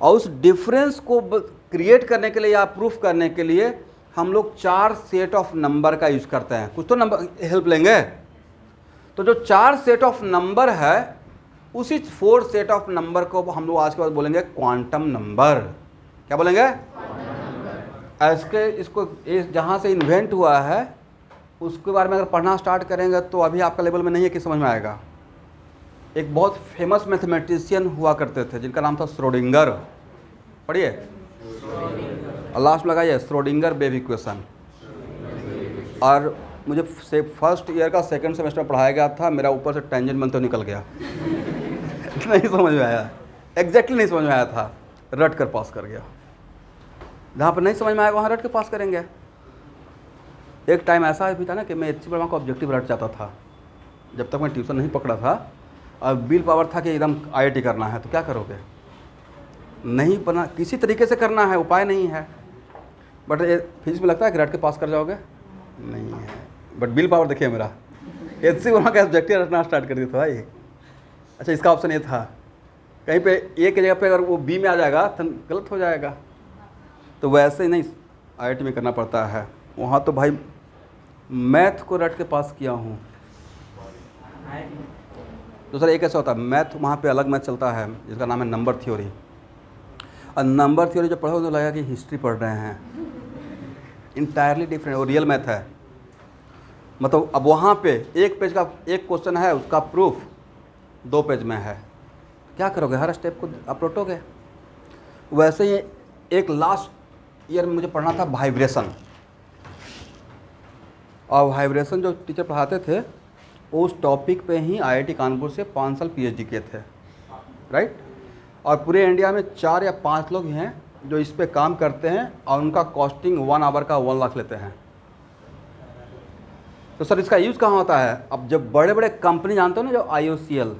और उस डिफरेंस को क्रिएट करने के लिए या प्रूफ करने के लिए हम लोग 4 सेट ऑफ नंबर का यूज़ करते हैं। कुछ तो नंबर हेल्प लेंगे। तो जो 4 सेट ऑफ नंबर है, उसी 4 सेट ऑफ नंबर को हम लोग आज के बाद बोलेंगे क्वांटम नंबर। क्या बोलेंगे? इसको जहाँ से इन्वेंट हुआ है उसके बारे में अगर पढ़ना स्टार्ट करेंगे तो अभी आपका लेवल में नहीं है कि समझ में आएगा। एक बहुत फेमस मैथमेटिशियन हुआ करते थे जिनका नाम था श्रोडिंगर, पढ़िए और लास्ट में लगाइए श्रोडिंगर वेव इक्वेशन। और मुझे फर्स्ट ईयर का सेकंड सेमेस्टर पढ़ाया गया था, मेरा ऊपर से टेंजेंट बनते निकल गया नहीं समझ में आया, एग्जैक्टली नहीं समझ में आया था, रट कर पास कर गया। जहाँ पर नहीं समझ में आएगा वहाँ रट के पास करेंगे। एक टाइम ऐसा भी था ना कि मैं एचसी वर्मा को ऑब्जेक्टिव रट जाता था जब तक मैं ट्यूशन नहीं पकड़ा था, और बिल पावर था कि एकदम IIT करना है। तो क्या करोगे, नहीं बना, किसी तरीके से करना है, उपाय नहीं है। बट फिजिक्स में लगता है कि रट के पास कर जाओगे, नहीं है। बट बिल पावर देखिए मेरा, एचसी वर्मा का ऑब्जेक्टिव रटना स्टार्ट कर दिया था भाई। अच्छा, इसका ऑप्शन ये था, कहीं पे एक जगह पे अगर वो बी में आ जाएगा तो गलत हो जाएगा। तो वैसे ही नहीं IIT में करना पड़ता है। वहाँ तो भाई मैथ को रट के पास किया हूँ। दूसरा एक ऐसा होता है, मैथ वहाँ पे अलग मैथ चलता है जिसका नाम है नंबर थ्योरी। और नंबर थ्योरी जो पढ़ो तो लगा कि हिस्ट्री पढ़ रहे हैं, इंटायरली डिफरेंट, वो रियल मैथ है। मतलब अब वहाँ पे एक पेज का एक क्वेश्चन है, उसका प्रूफ 2 पेज में है। क्या करोगे, हर स्टेप को आप रटोगे। वैसे ही एक लास्ट ईयर में मुझे पढ़ना था वाइब्रेशन, और वाइब्रेशन जो टीचर पढ़ाते थे उस टॉपिक पे ही IIT कानपुर से 5 साल PhD किए थे, राइट। और पूरे इंडिया में 4 या 5 लोग हैं जो इस पे काम करते हैं और उनका कॉस्टिंग 1 आवर का 1 लाख लेते हैं। तो सर इसका यूज़ कहाँ होता है? अब जब बड़े बड़े कंपनी जानते हो ना, जो IOCL,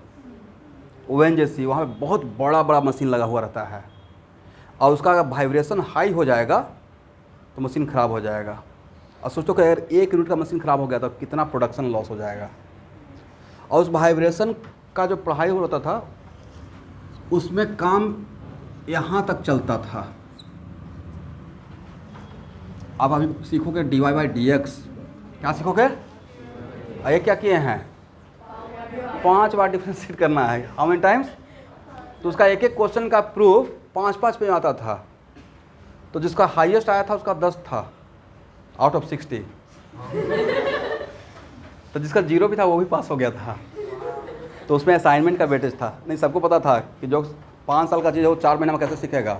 ONGC, वहाँ पे बहुत बड़ा बड़ा मशीन लगा हुआ रहता है, और उसका अगर वाइब्रेशन हाई हो जाएगा तो मशीन ख़राब हो जाएगा। और सोचो कि अगर 1 यूनिट का मशीन ख़राब हो गया तो कितना प्रोडक्शन लॉस हो जाएगा। और उस वाइब्रेशन का जो पढ़ाई होता था उसमें काम यहाँ तक चलता था। अब अभी सीखोगे dy/dx, क्या सीखोगे? ये क्या किए हैं? 5 बार डिफरेंशिएट करना है। How many times? तो उसका एक एक क्वेश्चन का प्रूफ 5-5 पे आता था। तो जिसका हाईएस्ट आया था उसका 10 था आउट ऑफ 60। तो जिसका 0 भी था वो भी पास हो गया था। तो उसमें असाइनमेंट का वेटेज था। नहीं, सबको पता था कि जो 5 साल का चीज़ है वो 4 महीने में कैसे सीखेगा।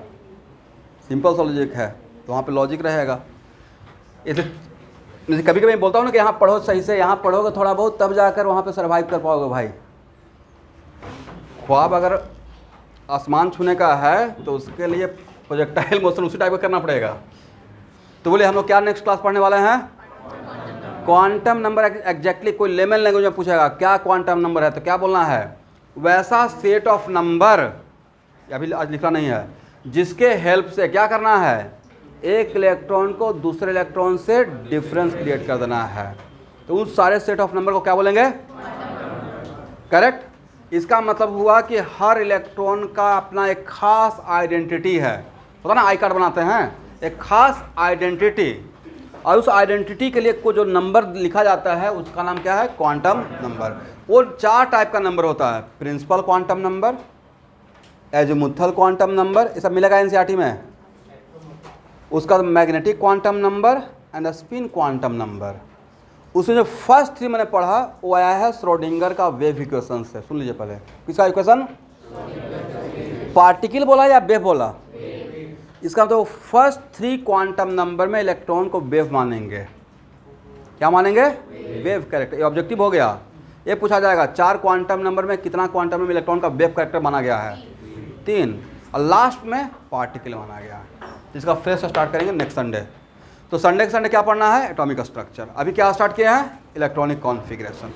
सिंपल सा लॉजिक है, तो वहाँ पे लॉजिक रहेगा। जैसे कभी कभी बोलता हूँ ना कि यहाँ पढ़ो सही से, यहाँ पढ़ोगे थोड़ा बहुत तब जाकर वहाँ पे सर्वाइव कर पाओगे भाई। ख्वाब अगर आसमान छूने का है तो उसके लिए प्रोजेक्टाइल मोशन उसी टाइप का करना पड़ेगा। तो बोले हम लोग क्या नेक्स्ट क्लास पढ़ने वाले हैं? Quantum number. एग्जैक्टली कोई लेमन लैंग्वेज में पूछेगा क्या क्वांटम नंबर है, तो क्या बोलना है? वैसा सेट ऑफ नंबर, अभी आज लिखना नहीं है, जिसके हेल्प से क्या करना है? एक इलेक्ट्रॉन को दूसरे इलेक्ट्रॉन से डिफरेंस क्रिएट कर देना है। तो उस सारे सेट ऑफ नंबर को क्या बोलेंगे? करेक्ट। इसका मतलब हुआ कि हर इलेक्ट्रॉन का अपना एक खास आइडेंटिटी है। पता ना, आई कार्ड बनाते हैं, एक खास आइडेंटिटी, और उस आइडेंटिटी के लिए को जो नंबर लिखा जाता है उसका नाम क्या है? Quantum number. वो 4 टाइप का नंबर होता है। Principal quantum number, azimuthal quantum number, ये सब मिलेगा NCERT में। उसका magnetic quantum number and spin quantum number. उसमें जो फर्स्ट 3 मैंने पढ़ा वो आया है श्रोडिंगर का वेव इक्वेशन से। सुन लीजिए पहले, किसका इक्वेशन? पार्टिकल बोला या वेव बोला? इसका मतलब फर्स्ट 3 क्वांटम नंबर में इलेक्ट्रॉन को वेव मानेंगे। क्या मानेंगे? Wave character. ये ऑब्जेक्टिव हो गया। ये पूछा जाएगा 4 क्वांटम नंबर में कितना क्वांटम में इलेक्ट्रॉन का वेव कैरेक्टर माना गया है? 3। और लास्ट में पार्टिकल माना गया है, जिसका फ्रेश स्टार्ट करेंगे नेक्स्ट संडे। तो संडे के संडे क्या पढ़ना है? Atomic structure. अभी क्या स्टार्ट किया है? Electronic configuration.